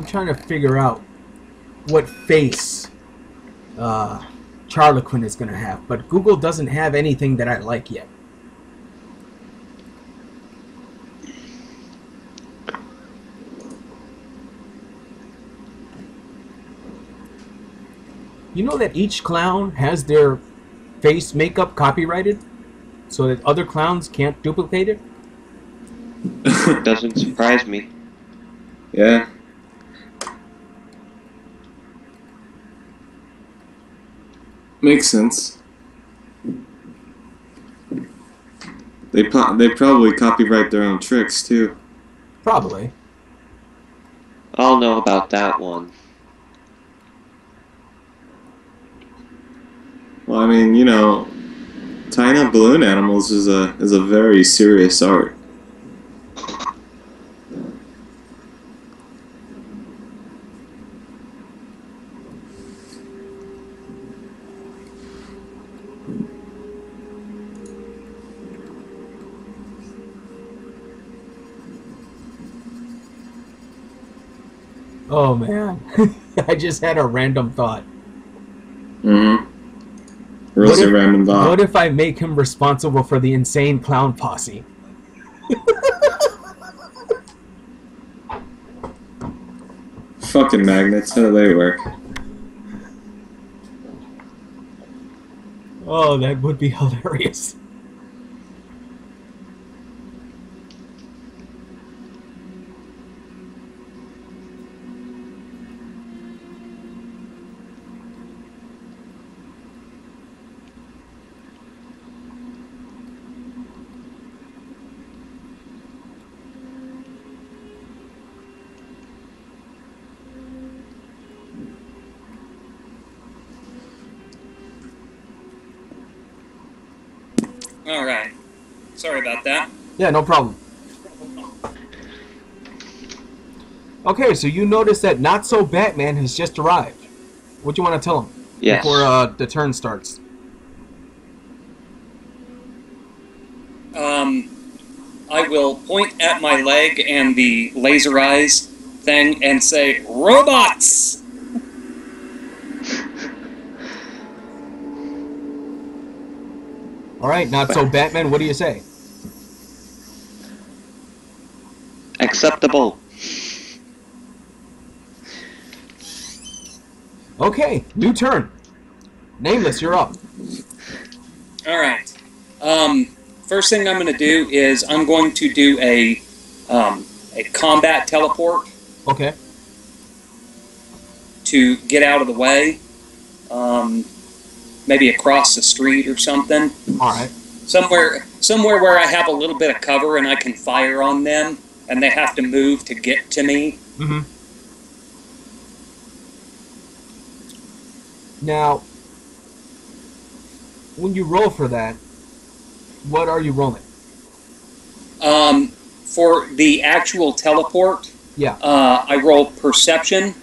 A: I'm trying to figure out what face Charlequin is going to have, but Google doesn't have anything that I like yet. You know that each clown has their face makeup copyrighted so that other clowns can't duplicate it?
B: Doesn't surprise me.
C: Yeah. Makes sense. They probably copyright their own tricks too.
A: Probably.
B: I'll know about that one.
C: Well, I mean, you know, tying up balloon animals is a very serious art.
A: Oh man, I just had a random thought.
C: Mm-hmm. Really random thought.
A: What if I make him responsible for the insane clown posse?
C: Fucking magnets, how do they work?
A: Oh, that would be hilarious.
D: All right. Sorry about that.
A: Yeah, no problem. Okay, so you notice that Not So Batman has just arrived. What do you want to tell him
B: Yes.
A: before the turn starts?
D: I will point at my leg and the laser eyes thing and say, "Robots!"
A: All right, Not So Batman, what do you say?
B: Acceptable.
A: Okay, new turn. Nameless, you're up.
D: All right. First thing I'm going to do is I'm going to do a combat teleport
A: Okay.
D: to get out of the way. Maybe across the street or something.
A: All right.
D: Somewhere where I have a little bit of cover and I can fire on them, and they have to move to get to me.
A: Mm-hmm. Now, when you roll for that, what are you rolling?
D: For the actual teleport,
A: Yeah.
D: I roll perception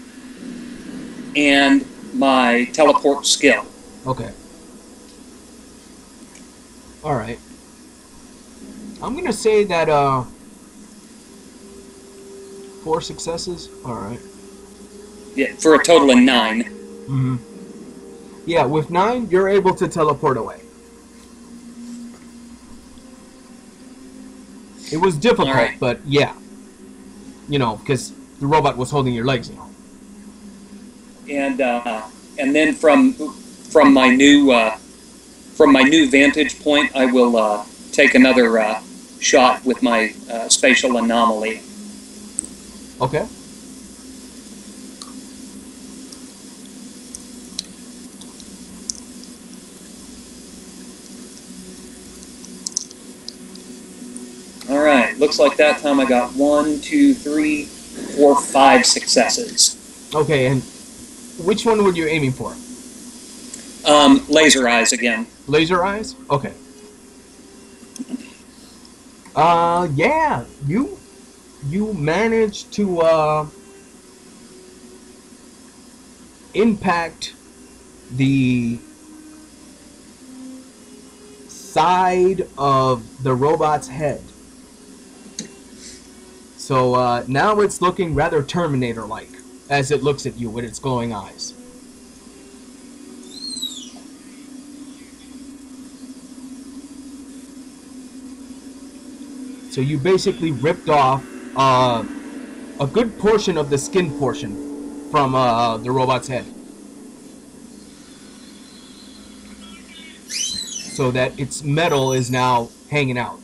D: and my teleport skill.
A: Okay. All right. I'm gonna say that 4 successes. All right.
D: Yeah, for a total of 9.
A: Mm-hmm. Yeah, with 9, you're able to teleport away. It was difficult,
D: Alright.
A: but yeah. You know, because the robot was holding your legs, you know.
D: And then from my new vantage point, I will take another shot with my spatial anomaly.
A: Okay.
D: All right, looks like that time I got 1, 2, 3, 4, 5 successes.
A: Okay, and which one were you aiming for?
D: Laser eyes again.
A: Laser eyes? Okay. Yeah, you managed to impact the side of the robot's head. So now it's looking rather Terminator-like. as it looks at you with its glowing eyes. So you basically ripped off a good portion of the skin portion from the robot's head, so that its metal is now hanging out.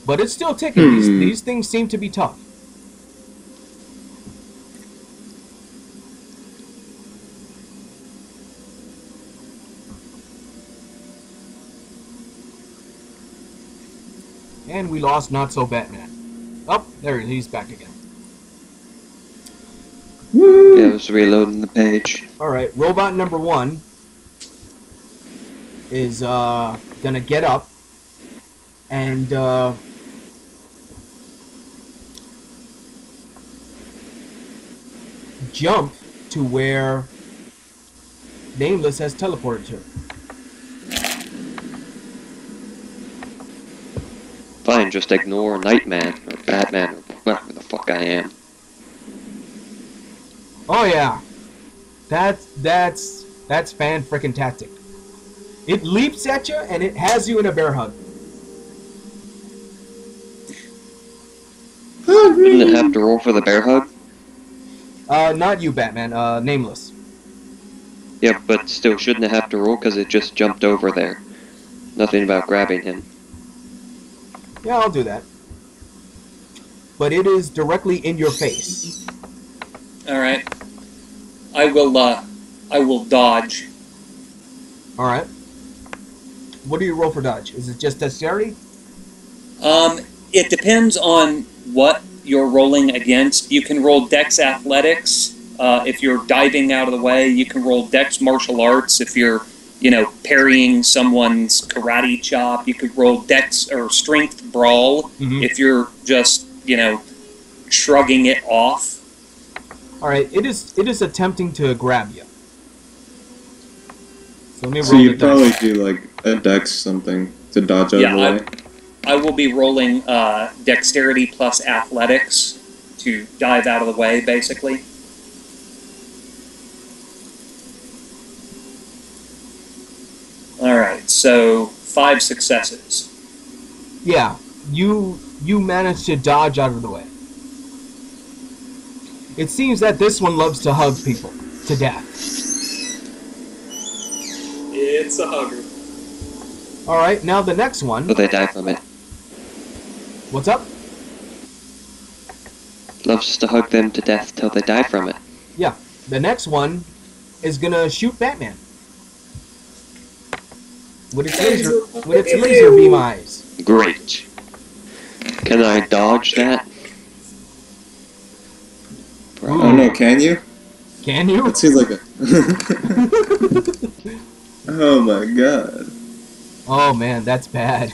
A: But it's still ticking. These things seem to be tough. And we lost Not So Batman. Oh, there he's back again.
B: Yeah, I was reloading the page.
A: Alright, robot number 1 is gonna get up and jump to where Nameless has teleported to.
B: Fine, just ignore Nightman, or Batman, or whatever the fuck I am.
A: Oh yeah, that's fan-frickin-tastic. It leaps at you and it has you in a bear hug.
B: Didn't it have to roll for the bear hug?
A: Not you, Batman. Nameless.
B: Yeah, but still, shouldn't it have to roll because it just jumped over there? Nothing about grabbing him.
A: Yeah, I'll do that. But it is directly in your face.
D: All right. I will dodge.
A: All right. What do you roll for dodge? Is it just dexterity?
D: It depends on what you're rolling against. You can roll Dex Athletics if you're diving out of the way. You can roll Dex Martial Arts if you're, parrying someone's karate chop. You could roll Dex or Strength Brawl if you're just, shrugging it off.
A: All right. It is attempting to grab you. So let me roll
C: So you'd
A: the
C: probably
A: dice.
C: do like a dex something to dodge out of the way.
D: I will be rolling Dexterity plus Athletics to dive out of the way, basically. Alright, so 5 successes.
A: Yeah, you managed to dodge out of the way. It seems that this one loves to hug people to death.
D: It's a hugger.
A: All right, now the next one.
B: But they die from it.
A: What's up?
B: Loves to hug them to death till they die from it.
A: Yeah, the next one is gonna shoot Batman with its laser beam eyes.
B: Great. Can I dodge that?
C: Oh no, can you?
A: Can you?
C: That seems like a... Oh my god.
A: Oh man, that's bad.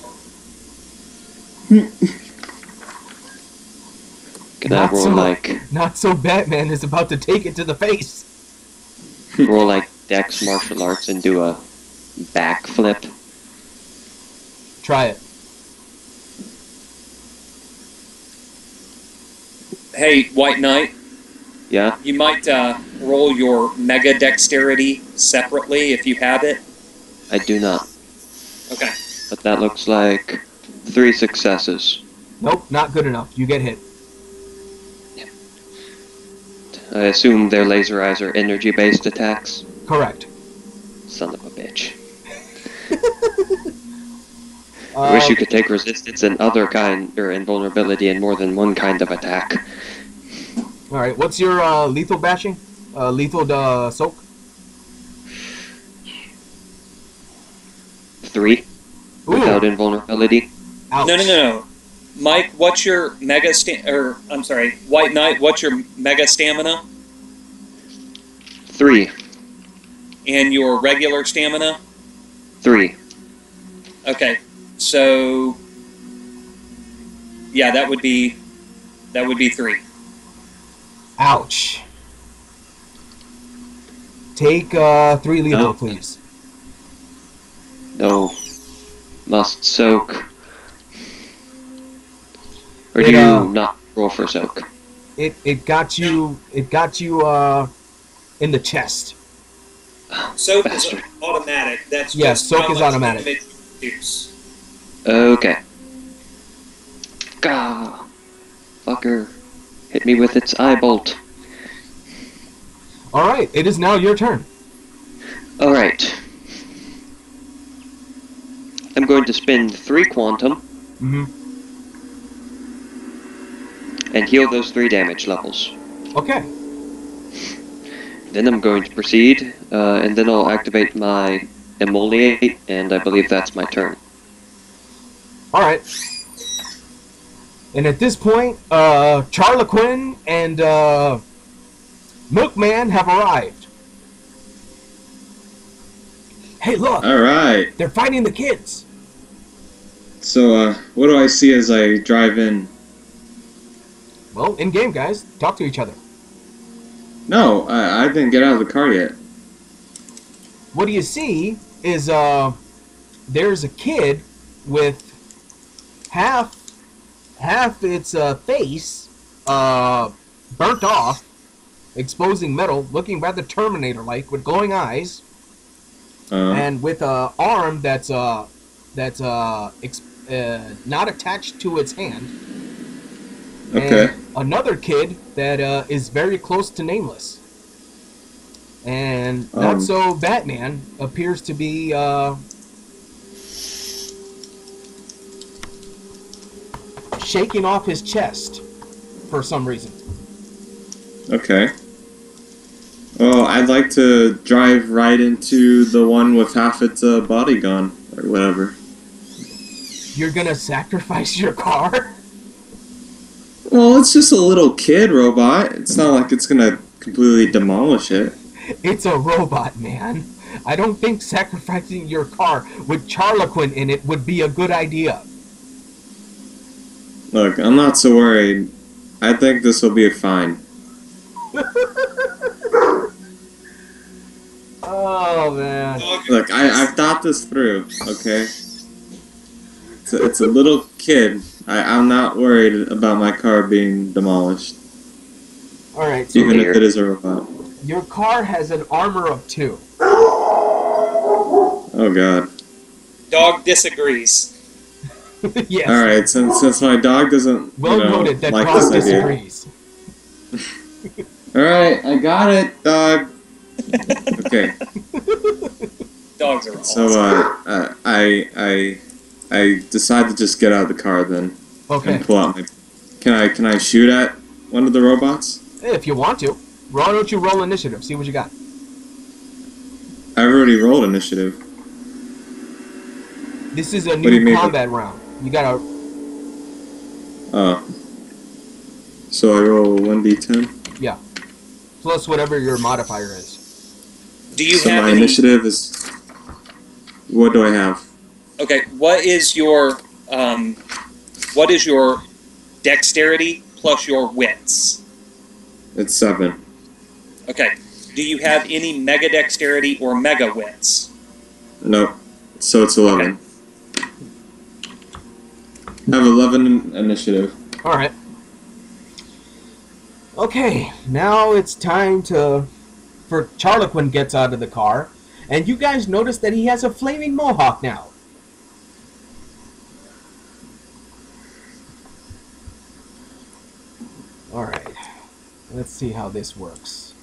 B: Can I roll
A: Not so Batman is about to take it to the face.
B: roll like Dex Martial Arts and do a backflip?
A: Try it.
D: Hey, White Knight,
B: Yeah?
D: you might roll your Mega Dexterity separately if you have it.
B: I do not.
D: Okay.
B: But that looks like 3 successes.
A: Nope, not good enough. You get hit.
B: I assume their laser eyes are energy-based attacks?
A: Correct.
B: Son of a bitch. I wish you could take resistance and other kind, or invulnerability in more than one kind of attack.
A: All right, what's your lethal bashing? Lethal soak?
B: 3? Without invulnerability?
A: Ouch.
D: No. Mike, what's your White Knight, what's your Mega Stamina
B: 3.
D: and your regular stamina?
B: 3.
D: Okay. So yeah, that would be 3.
A: Ouch. Take 3 lethal,
B: No.
A: please.
B: No. Must soak. Or do you not roll for soak?
A: It got you in the chest.
D: Soak
B: Bastard.
D: is automatic. That's
A: Yeah,
D: just
A: soak
D: how
A: is
D: much
A: automatic.
D: damage you produce.
B: Okay. Gah! Fucker. Hit me with its eye bolt.
A: Alright, it is now your turn.
B: Alright. I'm going to spend 3 quantum
A: Mm-hmm.
B: and heal those 3 damage levels.
A: Okay.
B: Then I'm going to proceed, and then I'll activate my Emoliate, and I believe that's my turn.
A: Alright. And at this point, Charlequin and Milkman have arrived. Hey, look!
C: Alright.
A: They're fighting the kids!
C: So, what do I see as I drive in?
A: Well, in-game, guys. Talk to each other.
C: No, I didn't get out of the car yet.
A: What do you see is, there's a kid with half its face burnt off, exposing metal, looking rather Terminator-like, with glowing eyes, and with an arm that's not attached to its hand.
C: Okay.
A: And another kid that is very close to Nameless. And not so Batman appears to be shaking off his chest for some reason.
C: Okay. Well, I'd like to drive right into the one with half its body gone, or whatever.
A: You're gonna sacrifice your car?
C: Well, it's just a little kid robot. It's not like it's gonna completely demolish it.
A: It's a robot, man. I don't think sacrificing your car with Charlequin in it would be a good idea.
C: Look, I'm not so worried. I think this will be fine.
A: Oh, man.
C: Look, I've thought this through, okay? It's a little kid. I'm not worried about my car being demolished.
A: Alright, so
C: Even if it is a robot.
A: your car has an armor of 2.
C: Oh god.
D: Dog disagrees.
A: Yes.
C: Alright, since my dog doesn't
A: Well noted that
C: like
A: Dog
C: this idea.
A: disagrees.
C: Alright, I got it, dog. Okay.
D: Dogs are
C: So
D: awesome.
C: I decide to just get out of the car then.
A: Okay.
C: And pull out my Can I shoot at one of the robots?
A: If you want to. Why don't you roll initiative? See what you got.
C: I've already rolled initiative.
A: This is a
C: do you
A: new
C: mean?
A: combat round. You gotta...
C: Oh. So I roll 1d10.
A: Yeah. Plus whatever your modifier is.
D: Do you
C: So
D: have
C: my
D: any...
C: initiative is... What do I have?
D: Okay, what is your dexterity plus your wits?
C: It's 7.
D: Okay. Do you have any mega dexterity or mega wits?
C: Nope. So it's 11. I have 11 initiative.
A: Alright. Okay, now it's time for Charlequin gets out of the car, and you guys notice that he has a flaming mohawk now. Alright, let's see how this works.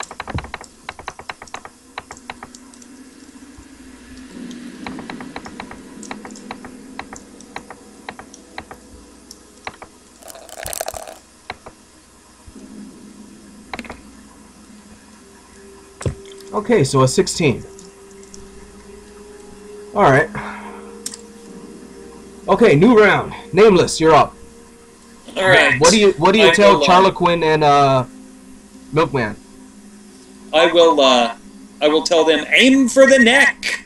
A: Okay, so a 16. Alright. Okay, new round. Nameless, you're up.
D: All right.
A: What do you
D: I
A: tell
D: will,
A: Charlequin and Milkman?
D: I will tell them, aim for the neck.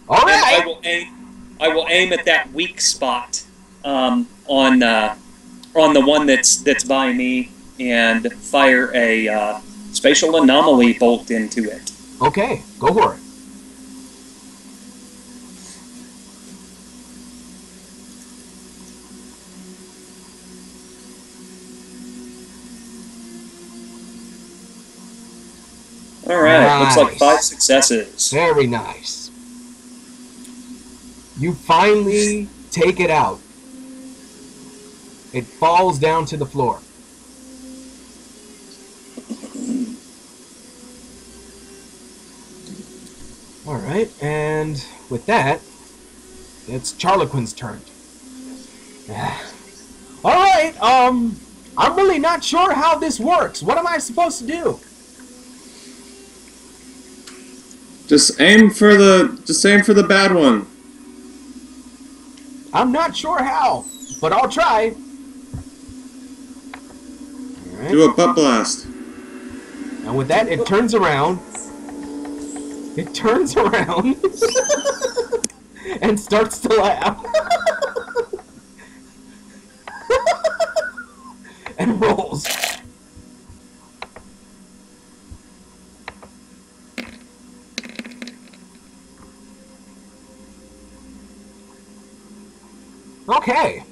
A: All
D: And
A: right.
D: I will aim at that weak spot on the one that's by me and fire a spatial anomaly bolt into it.
A: Okay, go for it.
D: All right, looks like
A: Nice.
D: 5 successes.
A: Very nice. You finally take it out. It falls down to the floor. Alright, and with that, it's Charlequin's turn. Alright, I'm really not sure how this works. What am I supposed to do?
C: Just aim for the bad one.
A: I'm not sure how, but I'll try. Alright.
C: Do a butt blast.
A: And with that, it turns around. It turns around and starts to laugh. And rolls. Okay.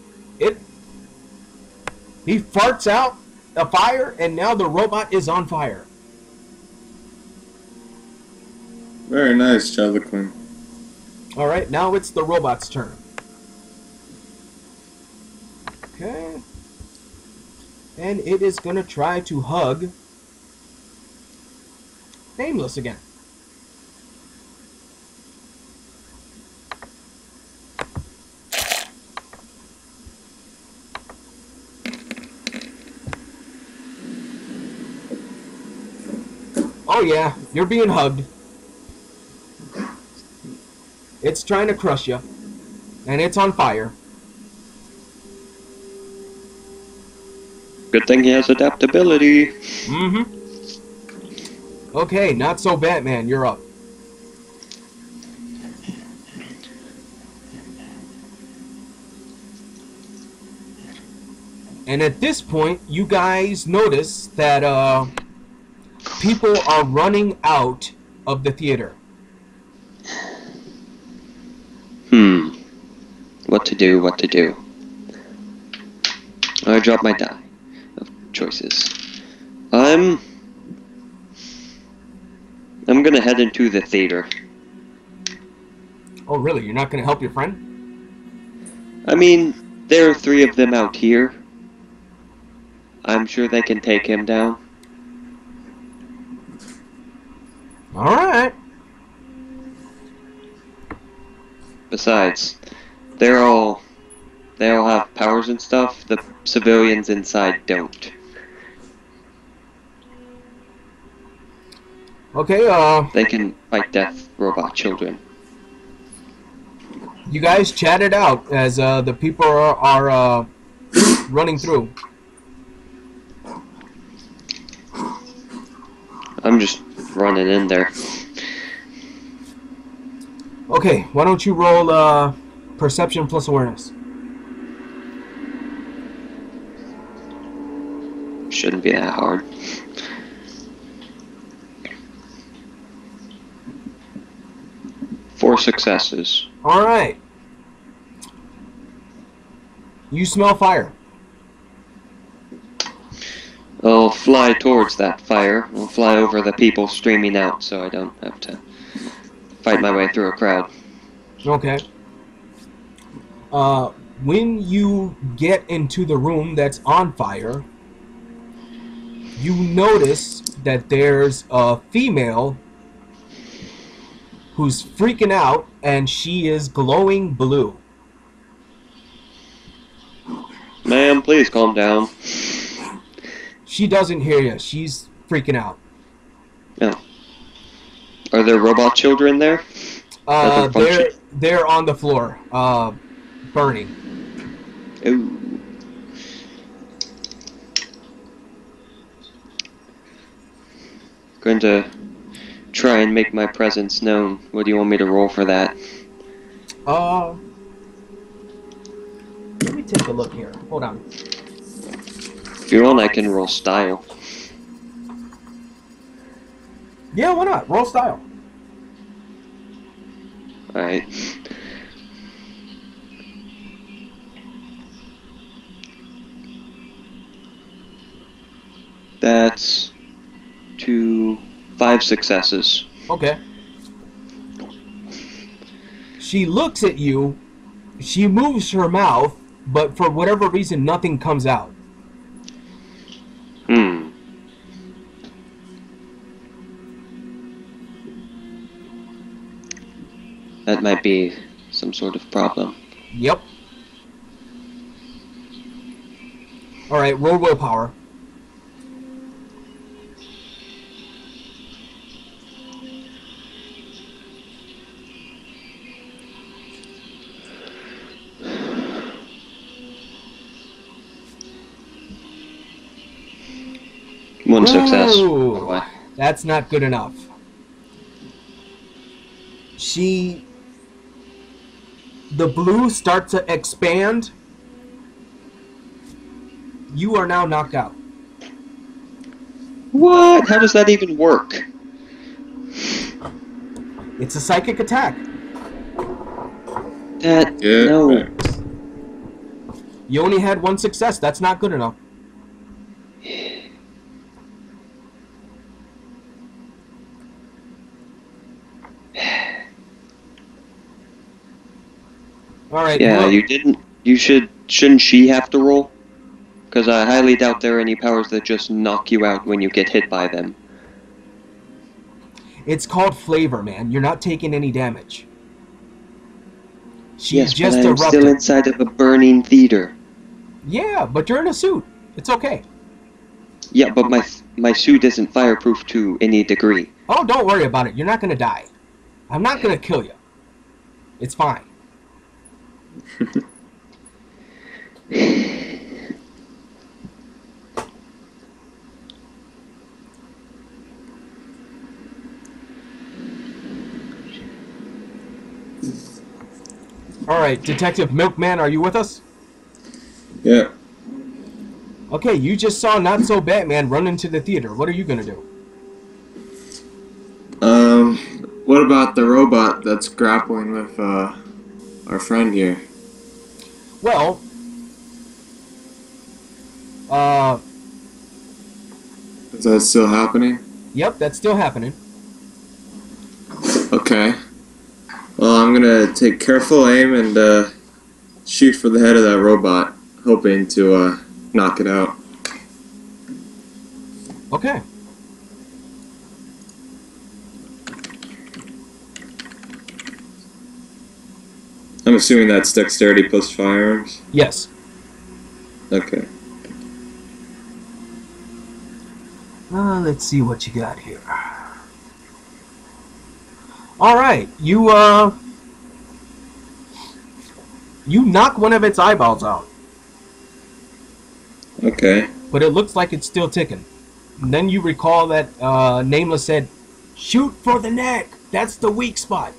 A: He farts out a fire, and now the robot is on fire.
C: Very nice, Charlequin.
A: Alright, now it's the robot's turn. Okay. And it is going to try to hug Nameless again. Oh yeah, you're being hugged. It's trying to crush you. And it's on fire.
B: Good thing he has adaptability.
A: Mm-hmm. Okay, not so Batman, you're up. And at this point, you guys notice that people are running out of the theater.
B: What to do, what to do. I drop my die of choices. I'm gonna head into the theater.
A: Oh, really? You're not going to help your friend?
B: I mean, there are 3 of them out here. I'm sure they can take him down.
A: Alright.
B: Besides, they all have powers and stuff. The civilians inside don't.
A: Okay,
B: They can fight death robot children.
A: you guys chat it out as the people are running through.
B: I'm just running in there.
A: Okay, why don't you roll perception plus awareness?
B: Shouldn't be that hard. Four successes.
A: Alright. You smell fire.
B: I'll fly towards that fire. I'll fly over the people streaming out so I don't have to fight my way through a crowd.
A: Okay. When you get into the room that's on fire, you notice that there's a female who's freaking out, and she is glowing blue.
B: Ma'am, please calm down.
A: She doesn't hear you. She's freaking out.
B: No. Are there robot children there?
A: They're on the floor, burning.
B: Ooh. Going to try and make my presence known. What do you want me to roll for that?
A: Let me take a look here. Hold on.
B: If you want, I can roll style.
A: Yeah, why not? Roll style.
B: Alright. That's 2, 5 successes.
A: Okay. She looks at you. She moves her mouth, but for whatever reason, nothing comes out.
B: Hmm. That might be some sort of problem.
A: Yep. Alright, roll willpower.
B: One success.
A: Ooh,
B: Oh, boy.
A: that's not good enough. The blue starts to expand. You are now knocked out.
B: What? How does that even work?
A: It's a psychic attack.
B: That...
C: Yeah.
B: no.
A: You only had one success. That's not good enough. Alright.
B: Yeah,
A: well,
B: you didn't... Shouldn't she have to roll? Because I highly doubt there are any powers that just knock you out when you get hit by them.
A: It's called flavor, man. You're not taking any damage. She
B: Yes,
A: just
B: but I'm
A: erupted.
B: still inside of a burning theater.
A: Yeah, but you're in a suit. It's okay.
B: Yeah, but my suit isn't fireproof to any degree.
A: Oh, don't worry about it. You're not going to die. I'm not going to kill you. It's fine. Alright, Detective Milkman, are you with us?
C: Yeah.
A: Okay, you just saw Not So Batman run into the theater. What are you going to do?
C: What about the robot that's grappling with, our friend here?
A: Well,
C: Is that still happening?
A: yep, that's still happening.
C: Okay. Well, I'm gonna take careful aim and, shoot for the head of that robot, hoping to, knock it out.
A: Okay.
C: I'm assuming that's dexterity plus firearms?
A: Yes.
C: Okay.
A: Let's see what you got here. Alright, you knock one of its eyeballs out,
C: Okay.
A: but it looks like it's still ticking. And then you recall that Nameless said, "Shoot for the neck! That's the weak spot."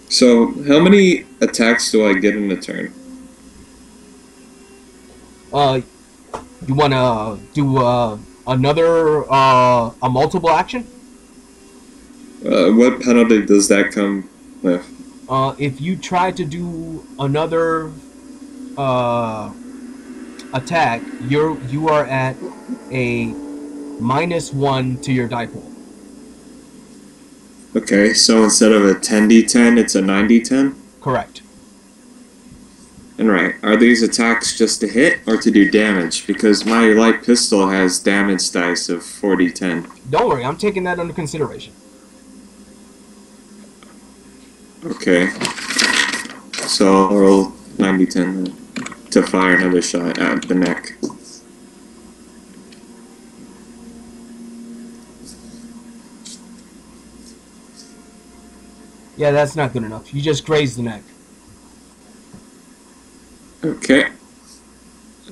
C: So how many attacks do I get in a turn?
A: You wanna do another a multiple action?
C: What penalty does that come with?
A: If you try to do another attack, you are at a -1 to your die pool.
C: Okay, so instead of a 10d10, it's a 9d10?
A: Correct.
C: And right, are these attacks just to hit or to do damage? Because my light pistol has damage dice of 4d10.
A: Don't worry, I'm taking that under consideration.
C: Okay. So I'll roll 9d10 then to fire another shot at the neck.
A: Yeah, that's not good enough. You just grazed the neck.
C: Okay.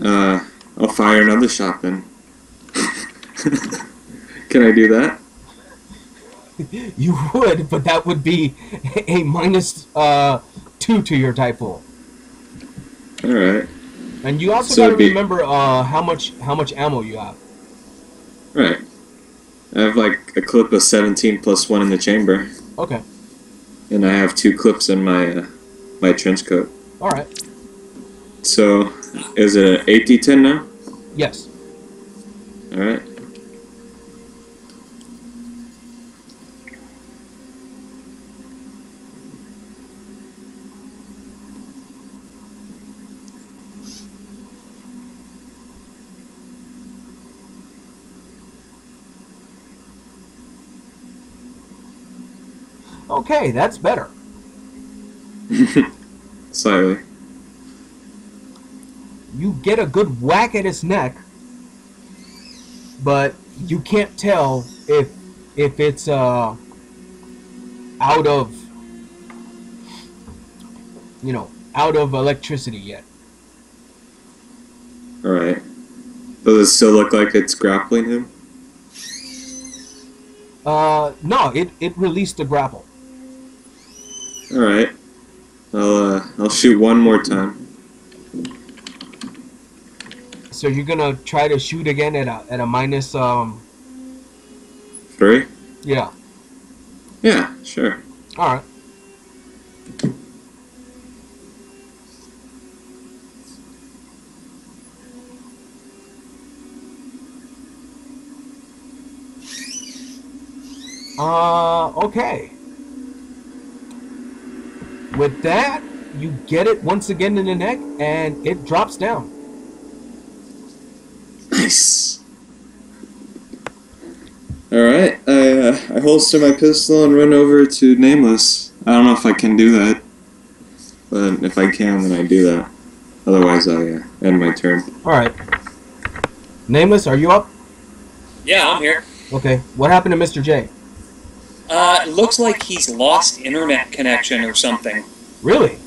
C: I'll fire another shot then. Can I do that?
A: You would, but that would be a -2 to your die pool.
C: Alright.
A: And you also
C: So
A: got to
C: it'd be-
A: remember how much ammo you have.
C: Right. I have like a clip of 17 plus 1 in the chamber.
A: Okay.
C: And I have 2 clips in my my trench coat.
A: All right.
C: So, is it an 8d10 now?
A: Yes.
C: Alright.
A: Okay, that's better.
C: Slightly.
A: You get a good whack at his neck, but you can't tell if it's out of out of electricity yet.
C: Alright. Does it still look like it's grappling him?
A: No, it released the grapple.
C: Alright. I'll shoot one more time.
A: So you're gonna try to shoot again at a minus
C: 3?
A: Yeah.
C: Yeah, sure.
A: Alright. Okay. With that, you get it once again in the neck, and it drops down.
C: Nice. Alright, I holster my pistol and run over to Nameless. I don't know if I can do that, but if I can, then I do that. Otherwise, I end my turn.
A: Alright. Nameless, are you up?
D: Yeah, I'm here.
A: Okay. What happened to Mr. J?
D: It looks like he's lost internet connection or something.
A: Really?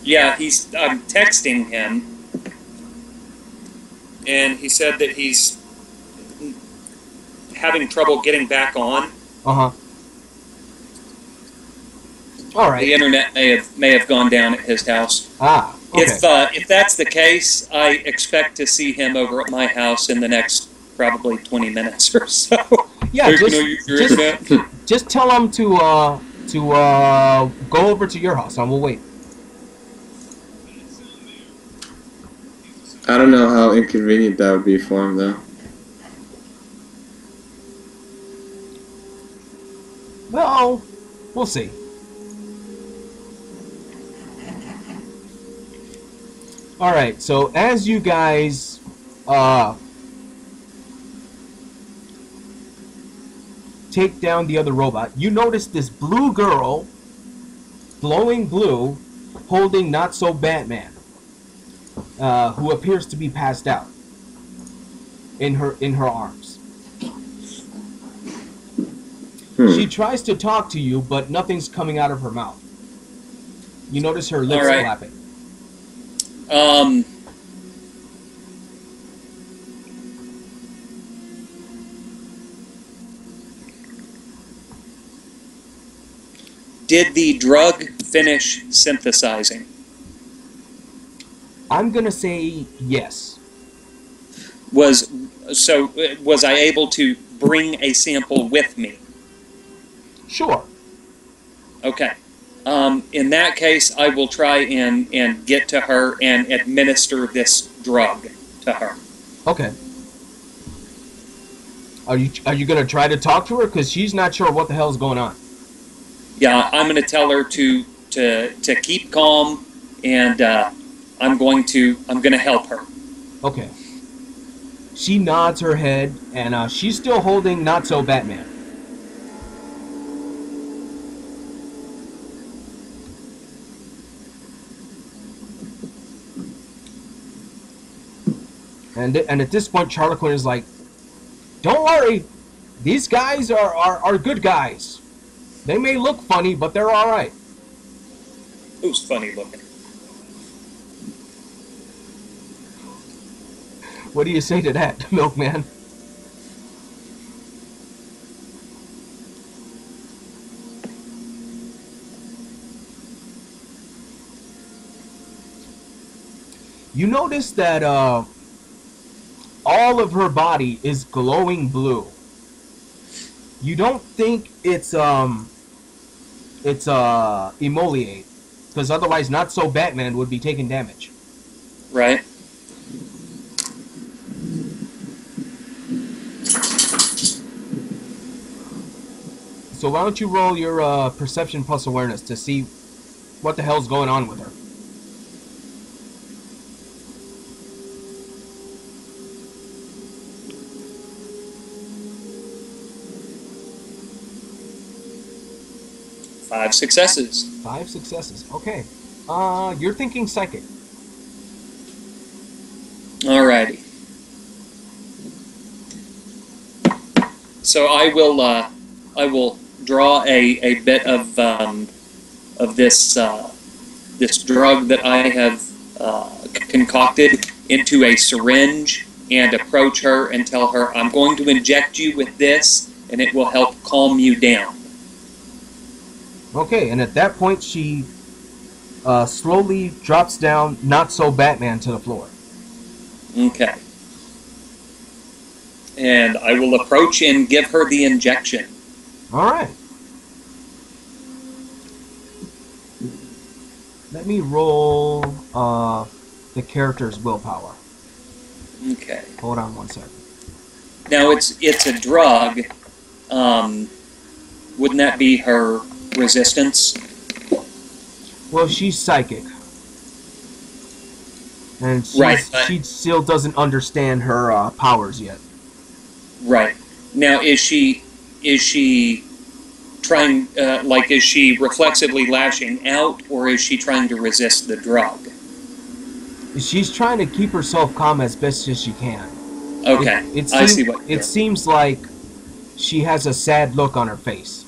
D: Yeah, I'm texting him, and he said that he's having trouble getting back on.
A: Uh-huh. Alright.
D: The internet may have gone down at his house.
A: Ah, okay.
D: If that's the case, I expect to see him over at my house in the next probably 20 minutes or so.
A: Yeah, just tell him to go over to your house, and we'll wait.
C: I don't know how inconvenient that would be for him, though.
A: Well, we'll see. Alright, so as you guys take down the other robot, you notice this blue girl, glowing blue, holding Not So Batman, who appears to be passed out in her arms. She tries to talk to you, but nothing's coming out of her mouth. You notice her lips flapping.
D: Did the drug finish synthesizing?
A: I'm gonna say yes.
D: Was I able to bring a sample with me?
A: Sure.
D: Okay. In that case, I will try and get to her and administer this drug to her.
A: Okay. Are you gonna try to talk to her? Because she's not sure what the hell's going on.
D: Yeah, I'm going to tell her to keep calm, and I'm going to help her.
A: Okay. She nods her head, and she's still holding Not So Batman. And at this point, Charlequin is like, "Don't worry, these guys are good guys. They may look funny, but they're all right."
D: Who's funny looking?
A: What do you say to that, Milkman? You notice that all of her body is glowing blue. You don't think it's emoliate, because otherwise Not So Batman would be taking damage.
D: Right.
A: So why don't you roll your perception plus awareness to see what the hell's going on with her?
D: Five successes.
A: 5 successes. Okay. You're thinking psychic.
D: Alrighty. So I will draw a bit of this this drug that I have concocted into a syringe and approach her and tell her, I'm going to inject you with this and it will help calm you down.
A: Okay, and at that point she slowly drops down Not So Batman to the floor.
D: Okay. And I will approach and give her the injection.
A: Alright. Let me roll the character's willpower.
D: Okay.
A: Hold on one second.
D: Now it's a drug. Wouldn't that be her resistance?
A: Well, she's psychic. And she still doesn't understand her powers yet.
D: Right. Now is she trying is she reflexively lashing out, or is she trying to resist the drug?
A: She's trying to keep herself calm as best as she can.
D: Okay. I see what you're
A: it seems like she has a sad look on her face.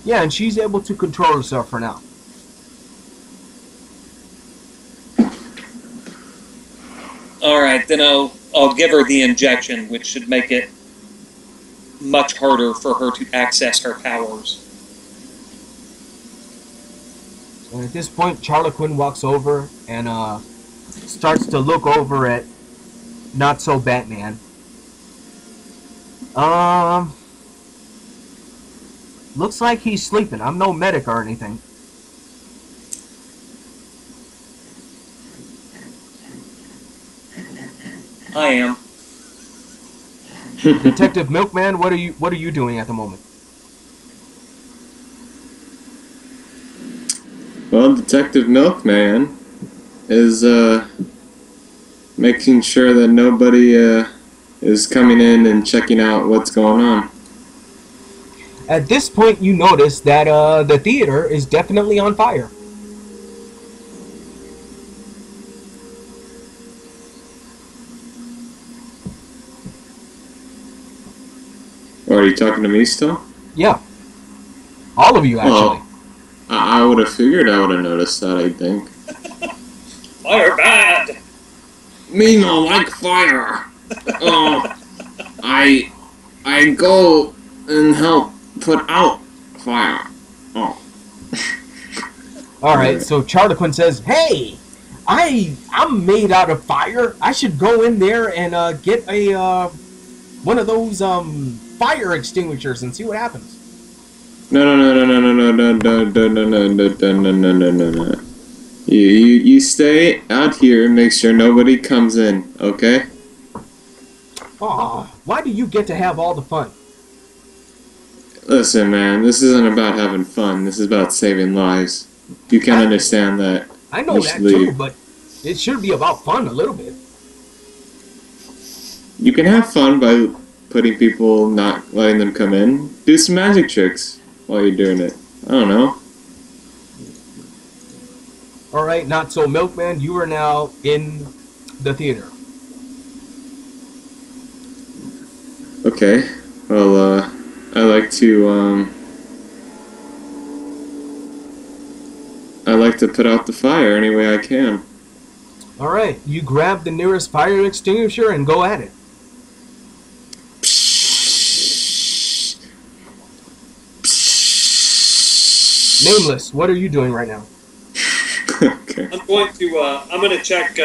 A: Yeah, and she's able to control herself for now.
D: Alright, then I'll give her the injection, which should make it much harder for her to access her powers.
A: And at this point, Charlequin walks over and starts to look over at Not So Batman. Looks like he's sleeping. I'm no medic or anything.
D: I am.
A: Detective Milkman, what are you doing at the moment?
C: Well, Detective Milkman is making sure that nobody is coming in and checking out what's going on.
A: At this point, you notice that the theater is definitely on fire.
C: Or are you talking to me still?
A: Yeah. All of you, actually.
C: Well, I would have figured I would have noticed that, I think.
D: Fire bad!
C: Me no like fire. I go and help put out fire. Oh.
A: Alright, so Charlequin says, hey! I'm made out of fire. I should go in there and get a one of those fire extinguishers and see what happens.
C: No. You stay out here and make sure nobody comes in, okay?
A: Aw, why do you get to have all the fun?
C: Listen, man, this isn't about having fun. This is about saving lives. You can understand that.
A: I know that too, but it should be about fun a little bit.
C: You can have fun by putting people, not letting them come in. Do some magic tricks while you're doing it. I don't know.
A: Alright, Not So Milkman, you are now in the theater.
C: Okay. Well, I like to put out the fire any way I can.
A: Alright, you grab the nearest fire extinguisher and go at it. Nameless, what are you doing right now?
C: Okay.
D: I'm going to check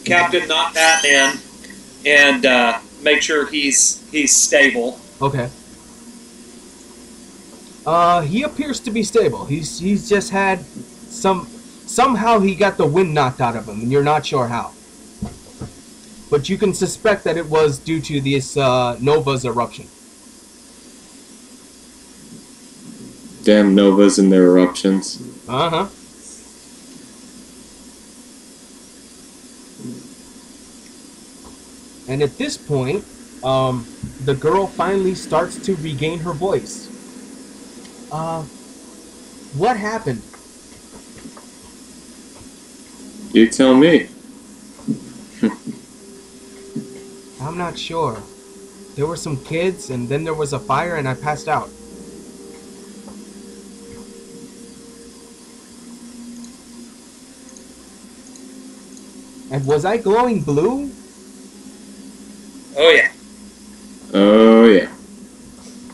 D: Captain Not Batman and make sure he's stable.
A: Okay. He appears to be stable. He's just had somehow he got the wind knocked out of him, and you're not sure how. but you can suspect that it was due to this Nova's eruption.
C: Damn novas and their eruptions.
A: Uh-huh. And at this point, the girl finally starts to regain her voice. What happened?
C: You tell me.
A: I'm not sure. There were some kids, and then there was a fire, and I passed out. And was I glowing blue?
D: Oh yeah.
C: Oh yeah.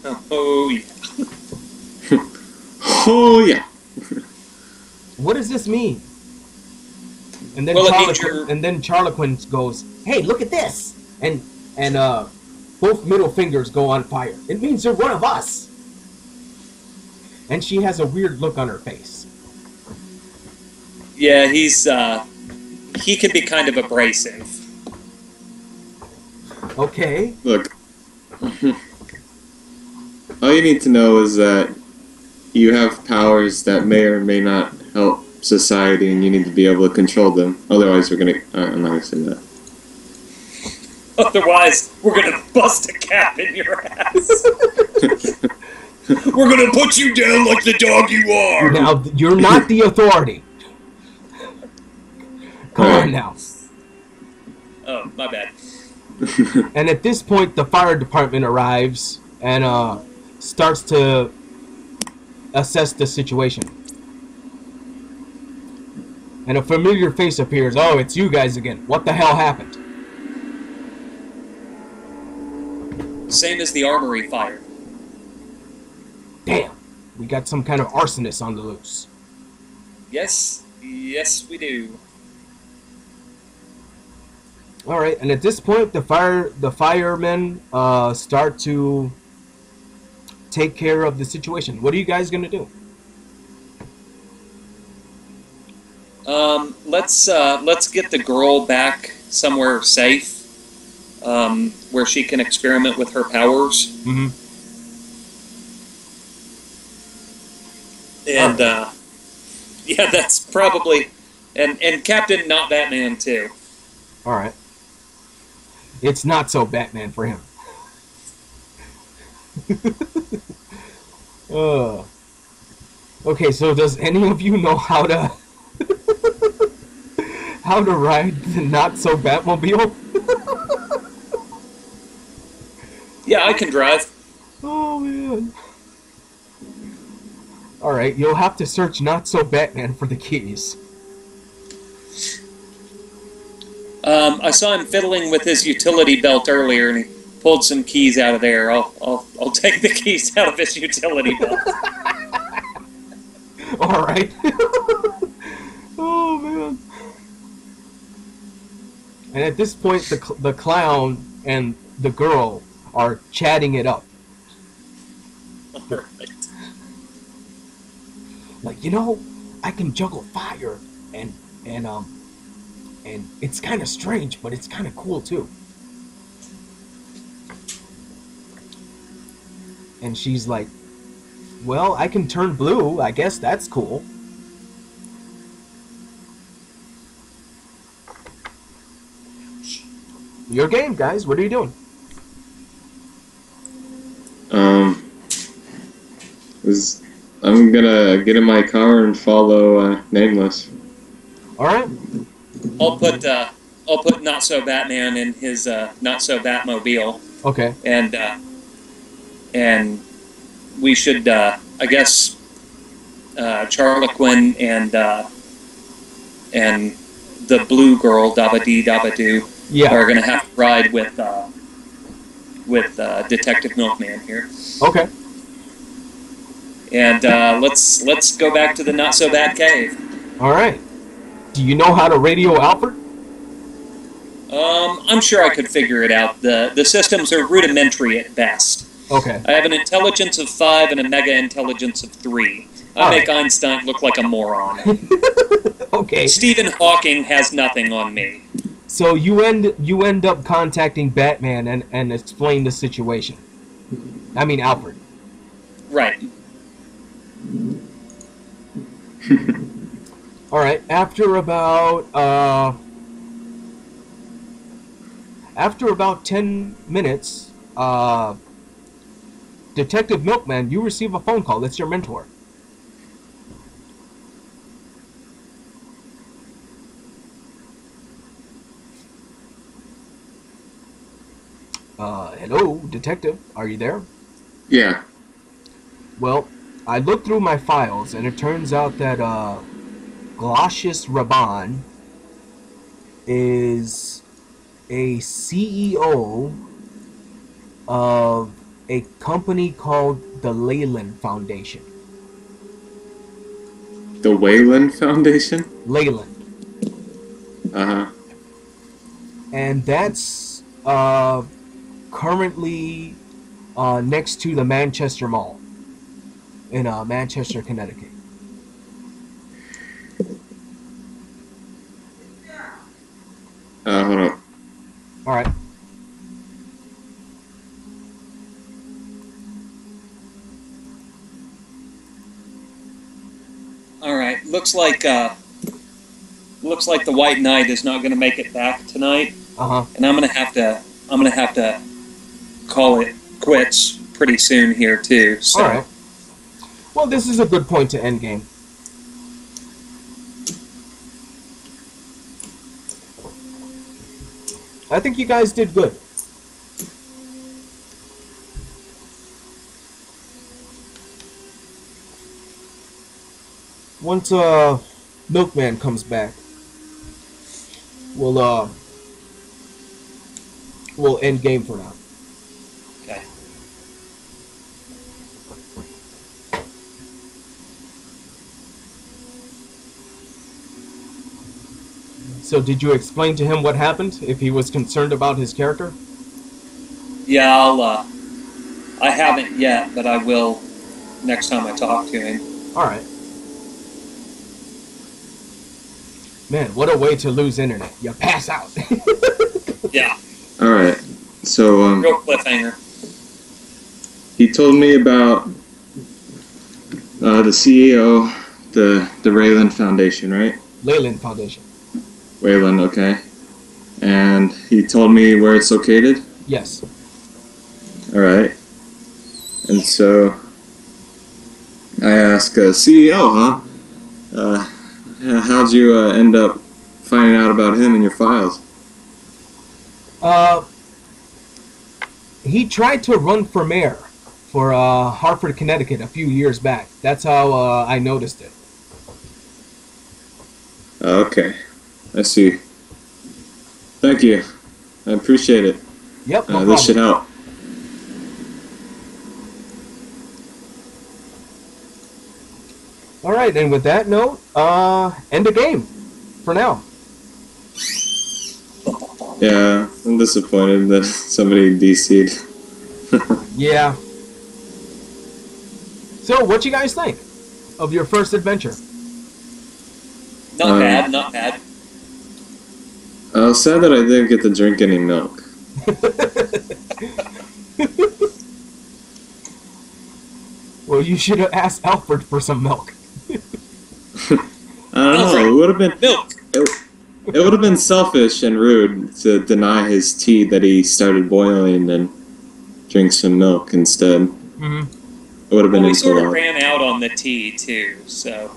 D: Oh yeah.
C: Oh yeah.
A: What does this mean? And then
D: Well, it means you're-
A: Charlequin goes, "Hey, look at this!" And both middle fingers go on fire. It means you're one of us. And she has a weird look on her face.
D: Yeah, he can be kind of abrasive.
A: Okay.
C: Look. All you need to know is that you have powers that may or may not help society, and you need to be able to control them. Otherwise, we're gonna. I'm not gonna say that.
D: Otherwise, we're gonna bust a cap in your ass. We're gonna put you down like the dog you are.
A: Now, you're not the authority. Come on now.
D: Oh, my bad.
A: And at this point, the fire department arrives and starts to assess the situation. And a familiar face appears. Oh, it's you guys again. What the hell happened?
D: Same as the armory fire.
A: Damn. We got some kind of arsonist on the loose.
D: Yes, we do.
A: All right, and at this point, the firemen start to take care of the situation. What are you guys gonna do?
D: Let's get the girl back somewhere safe, where she can experiment with her powers.
A: Mm-hmm.
D: And yeah, that's probably and Captain Not Batman too.
A: All right. It's not so Batman for him. Okay, so does any of you know how to ride the not so Batmobile?
D: Yeah, I can drive.
A: Oh man. All right, you'll have to search not so Batman for the keys.
D: I saw him fiddling with his utility belt earlier, and he pulled some keys out of there. I'll take the keys out of his utility belt.
A: All right. Oh man. And at this point, the clown and the girl are chatting it up.
D: Alright.
A: Like, I can juggle fire and it's kind of strange, but it's kind of cool too. And she's like, well, I can turn blue. I guess that's cool. Your game, guys. What are you doing?
C: I'm gonna get in my car and follow Nameless.
A: All right.
D: I'll put Not So Batman in his Not So Batmobile,
A: Okay.
D: and we should I guess Charlequin and the blue girl Dabba-Dee are gonna have to ride with Detective Milkman here.
A: Okay.
D: And let's go back to the Not So Bad Cave.
A: All right. Do you know how to radio Alfred?
D: I'm sure I could figure it out. The systems are rudimentary at best.
A: Okay.
D: I have an intelligence of 5 and a mega intelligence of 3. I make Einstein look like a moron.
A: Okay.
D: Stephen Hawking has nothing on me.
A: So you end up contacting Batman and explain the situation. I mean Alfred.
D: Right.
A: All right. After about 10 minutes, Detective Milkman, you receive a phone call. It's your mentor. Hello, Detective. Are you there?
C: Yeah.
A: Well, I looked through my files, and it turns out that Glaucius Raban is a CEO of a company called the Leyland Foundation.
C: The Wayland Foundation?
A: Leyland.
C: Uh-huh.
A: And that's currently next to the Manchester Mall in Manchester, Connecticut.
C: Hold on.
A: All right.
D: All right. Looks like the White Knight is not going to make it back tonight, and I'm gonna have to call it quits pretty soon here too. So.
A: All right. Well, this is a good point to end game. I think you guys did good. Once Milkman comes back, we'll end game for now.
D: Okay.
A: So did you explain to him what happened, if he was concerned about his character?
D: Yeah, I haven't yet, but I will next time I talk to him.
A: Alright. Man, what a way to lose internet. You pass out.
D: Yeah.
C: Alright. So,
D: Real cliffhanger.
C: he told me about the CEO, the Rayland Foundation, right?
A: Leyland Foundation.
C: Wayland, okay. And he told me where it's located?
A: Yes.
C: Alright. And so, I asked, CEO, huh? How'd you end up finding out about him in your files?
A: He tried to run for mayor for Hartford, Connecticut a few years back. That's how I noticed it.
C: Okay. I see. Thank you. I appreciate it.
A: Yep, no
C: this should
A: problem.
C: help.
A: Alright, and with that note, end the game. For now.
C: Yeah, I'm disappointed that somebody DC'd.
A: Yeah. So, what you guys think of your first adventure?
D: Not bad, not bad.
C: I was sad that I didn't get to drink any milk.
A: Well, you should have asked Alfred for some milk.
C: I don't know. It would have been
D: milk.
C: It would have been selfish and rude to deny his tea that he started boiling and drink some milk instead.
A: Mm-hmm.
C: It would have been
D: Well, we sort of
C: impolite.
D: ran out on the tea too, so.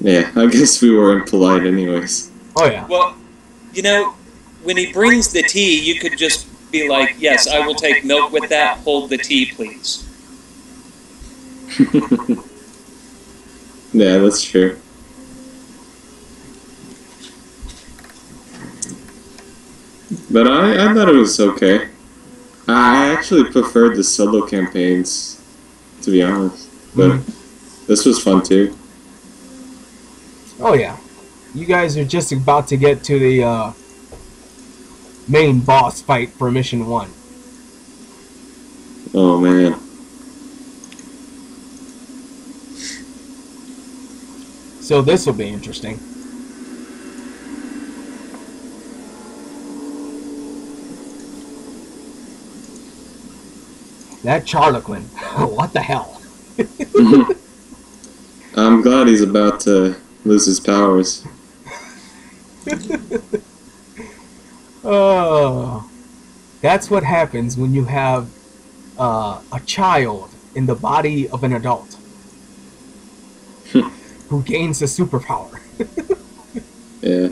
C: Yeah, I guess we were impolite anyways.
A: Oh, yeah.
D: Well, you know, when he brings the tea, you could just be like, yes, I will take milk with that. Hold the tea, please.
C: Yeah, that's true. But I thought it was okay. I actually preferred the solo campaigns, to be honest. But this was fun too.
A: Oh, yeah. You guys are just about to get to the main boss fight for Mission 1.
C: Oh, man.
A: So this will be interesting. That Charlequin. What the hell?
C: I'm glad he's about to lose his powers.
A: Oh, that's what happens when you have a child in the body of an adult who gains a superpower.
C: Yeah.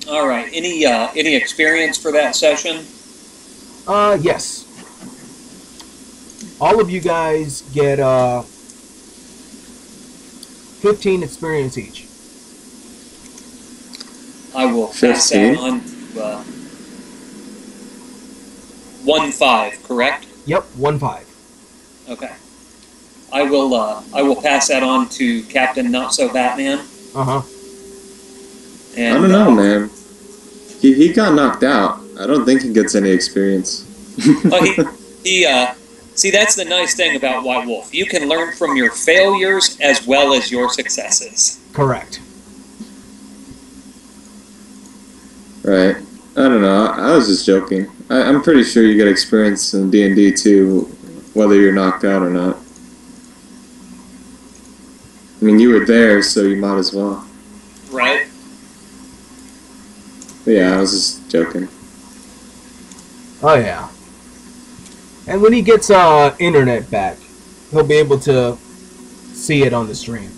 D: All right. Any experience for that session?
A: Yes. All of you guys get 15 experience each.
D: I will pass that
C: 15?
D: on to 1-5, correct?
A: Yep, 1-5.
D: Okay. I will pass that on to Captain Not So Batman.
A: Uh-huh.
D: And,
C: I don't know, man. He got knocked out. I don't think he gets any experience.
D: See, that's the nice thing about White Wolf. You can learn from your failures as well as your successes.
A: Correct.
C: Right. I don't know. I was just joking. I'm pretty sure you get experience in D&D too, whether you're knocked out or not. I mean, you were there, so you might as well.
D: Right?
C: But yeah, I was just joking.
A: Oh, yeah. And when he gets internet back, he'll be able to see it on the stream.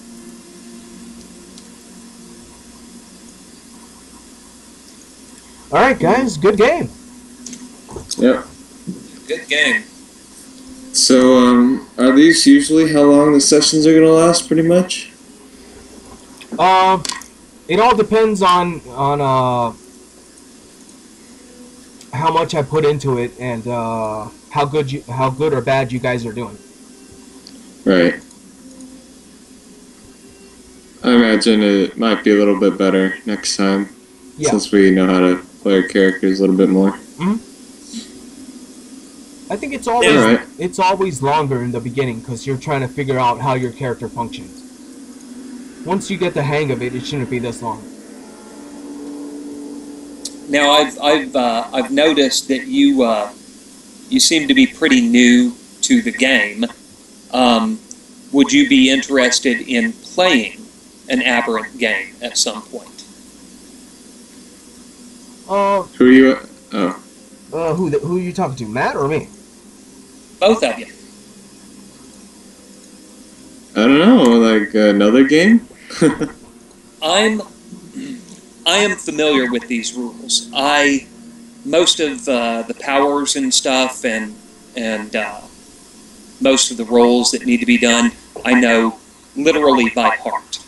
A: Alright, guys. Good game.
C: Yep.
D: Good game.
C: So, are these usually how long the sessions are gonna last, pretty much?
A: It all depends on how much I put into it and how good or bad you guys are doing.
C: Right. I imagine it might be a little bit better next time,
A: Yeah.
C: since we know how to play our characters a little bit more.
A: I think it's always
C: Alright.
A: it's always longer in the beginning because you're trying to figure out how your character functions. Once you get the hang of it, it shouldn't be this long.
D: Now I've noticed that you seem to be pretty new to the game. Would you be interested in playing an Aberrant game at some point?
C: Who are you? Oh.
A: Who are you talking to, Matt or me?
D: Both of you.
C: I don't know, like another game?
D: I am familiar with these rules. Most of the powers and stuff and most of the roles that need to be done, I know literally by heart.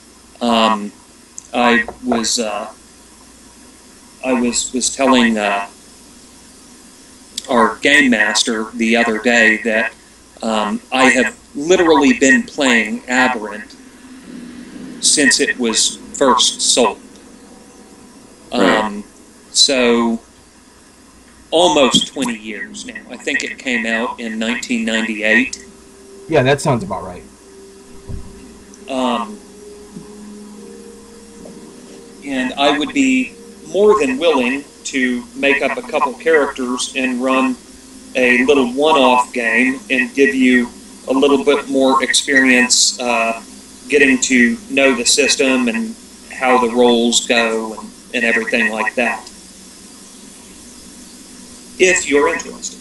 D: I was telling our game master the other day that I have literally been playing Aberrant since it was first sold.
C: Right.
D: So almost 20 years now. I think it came out in 1998.
A: Yeah, that sounds about right.
D: And I would be more than willing to make up a couple characters and run a little one-off game and give you a little bit more experience getting to know the system and how the roles go and everything like that. If you're interested.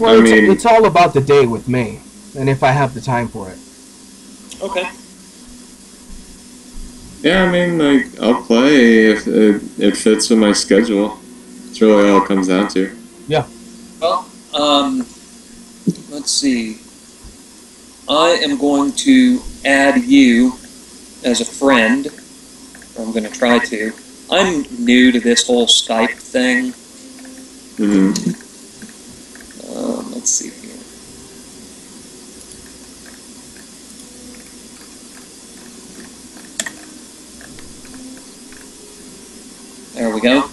A: Well,
C: I mean-
A: it's all about the day with me, and if I have the time for it.
D: Okay.
C: Yeah, I mean, like, I'll play if it fits with my schedule. It's really all it comes down to.
A: Yeah.
D: Well, let's see. I am going to add you as a friend. Or I'm going to try to. I'm new to this whole Skype thing.
C: Mm-hmm.
D: Let's see here. There we go.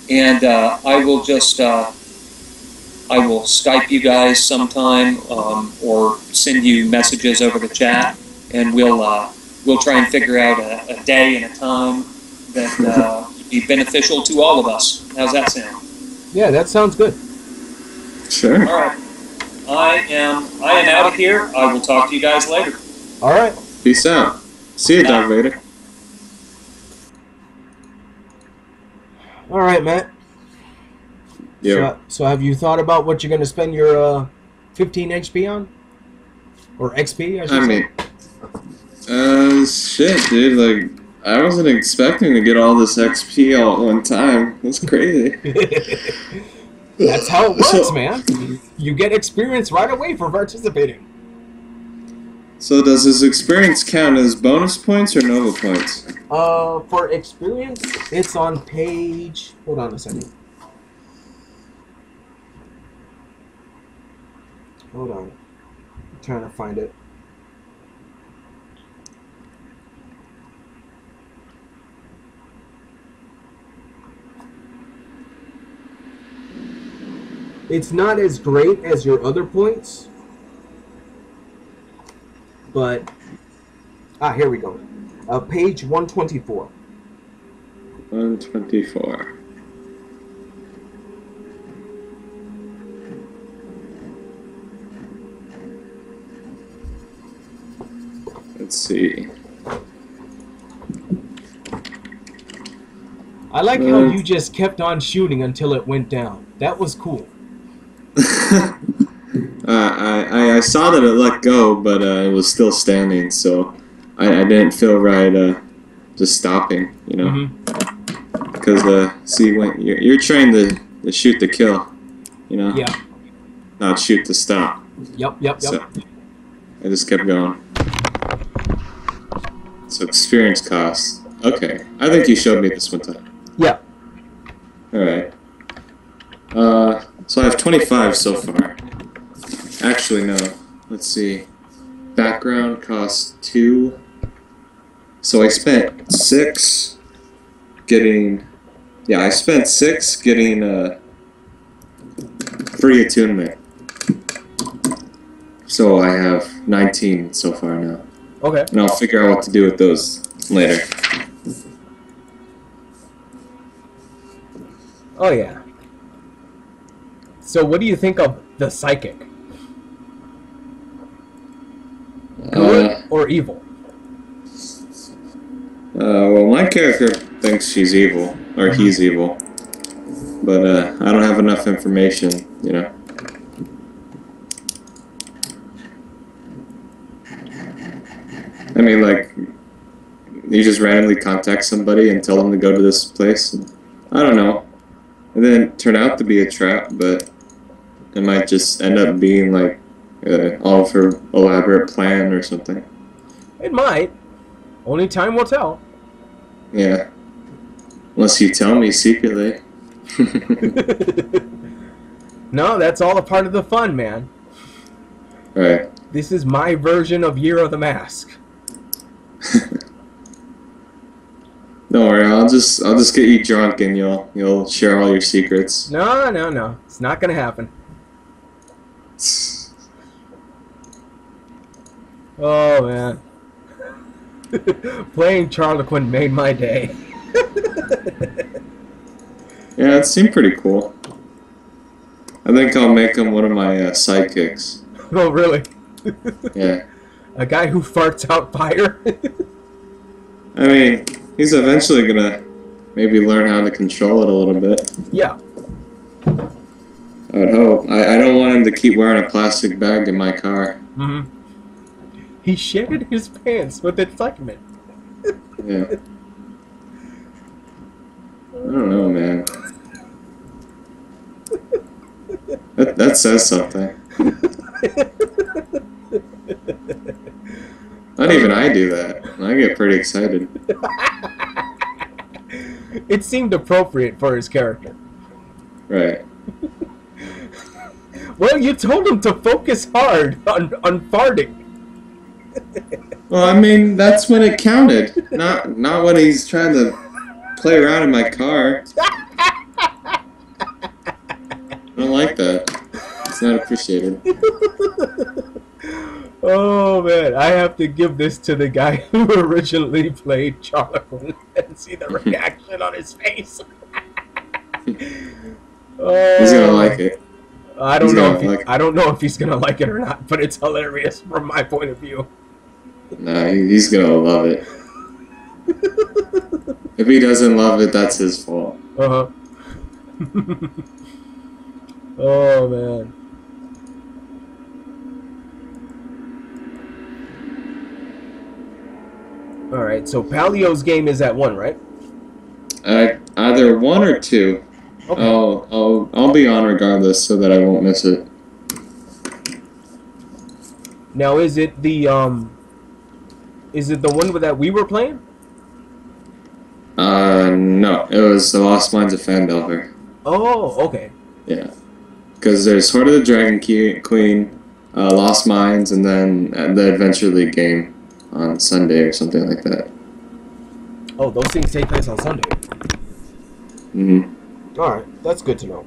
D: And I will just I will Skype you guys sometime, or send you messages over the chat, and we'll try and figure out a day and a time that would be beneficial to all of us. How's that sound?
A: Yeah, that sounds good.
C: Sure.
D: All right. I am out of here. I will talk to you guys later.
A: All right.
C: Peace out. See you, Darth Vader.
A: All right, Matt.
C: Yo.
A: So have you thought about what you're going to spend your 15 XP on? Or XP, I should say?
C: Shit, dude. Like, I wasn't expecting to get all this XP all at one time. That's crazy.
A: That's how it works, man. You get experience right away for participating.
C: So does this experience count as bonus points or Nova points?
A: For experience, it's on page... Hold on a second. Hold on. I'm trying to find it. It's not as great as your other points, but here we go. Page 124.
C: 124. Let's see.
A: I like how you just kept on shooting until it went down. That was cool.
C: I saw that it let go, but it was still standing, so I didn't feel right just stopping, you know? Because, see, when you're trained to shoot to kill, you know?
A: Yeah.
C: Not shoot to stop.
A: Yep.
C: So I just kept going. So experience cost. Okay. I think you showed me this one time.
A: Yeah.
C: Alright. So I have 25 so far. Actually, no. Let's see. Background costs 2. So I spent 6 getting... Yeah, I spent 6 getting free attunement. So I have 19 so far now.
A: Okay.
C: And I'll figure out what to do with those later.
A: Oh, yeah. So what do you think of the psychic? Good or evil?
C: Well, my character thinks she's evil, or he's evil. But I don't have enough information, you know. I mean, like, you just randomly contact somebody and tell them to go to this place. I don't know. It didn't turn out to be a trap, but it might just end up being like all of her elaborate plan or something.
A: It might. Only time will tell.
C: Yeah. Unless you tell me secretly.
A: No, that's all a part of the fun, man.
C: Right.
A: This is my version of Year of the Mask.
C: Don't worry, I'll just get you drunk and you'll share all your secrets.
A: No. It's not gonna happen. Oh, man. Playing Charlequin made my day.
C: Yeah, it seemed pretty cool. I think I'll make him one of my sidekicks.
A: Oh, really?
C: Yeah.
A: A guy who farts out fire?
C: I mean, he's eventually gonna maybe learn how to control it a little bit.
A: Yeah.
C: I would hope. I don't want him to keep wearing a plastic bag in my car.
A: Mm-hmm. He shaved his pants with excitement.
C: Yeah. I don't know, man. That says something. Not even I do that. I get pretty excited.
A: It seemed appropriate for his character.
C: Right.
A: Well, you told him to focus hard on farting.
C: Well, I mean, that's when it counted. Not when he's trying to play around in my car. I don't like that. It's not appreciated.
A: Oh man, I have to give this to the guy who originally played Charlie and see the reaction on his face. Oh,
C: He's gonna like it.
A: I don't
C: He's
A: know
C: gonna
A: if he,
C: like it.
A: I don't know if he's gonna like it or not, but it's hilarious from my point of view.
C: Nah, he's gonna love it. If he doesn't love it, that's his fault.
A: Uh huh. Oh man. All right, so Palio's game is at 1, right?
C: Either 1 or 2.
A: Okay.
C: I'll be on regardless, so that I won't miss it.
A: Now, is it the one that we were playing?
C: No, it was the Lost Mines of Phandelver.
A: Oh, okay.
C: Yeah, because there's Heart of the Dragon Queen, Lost Mines, and then the Adventure League game on Sunday or something like that.
A: Oh, those things take place on Sunday.
C: Mm-hmm.
A: All right, that's good to know.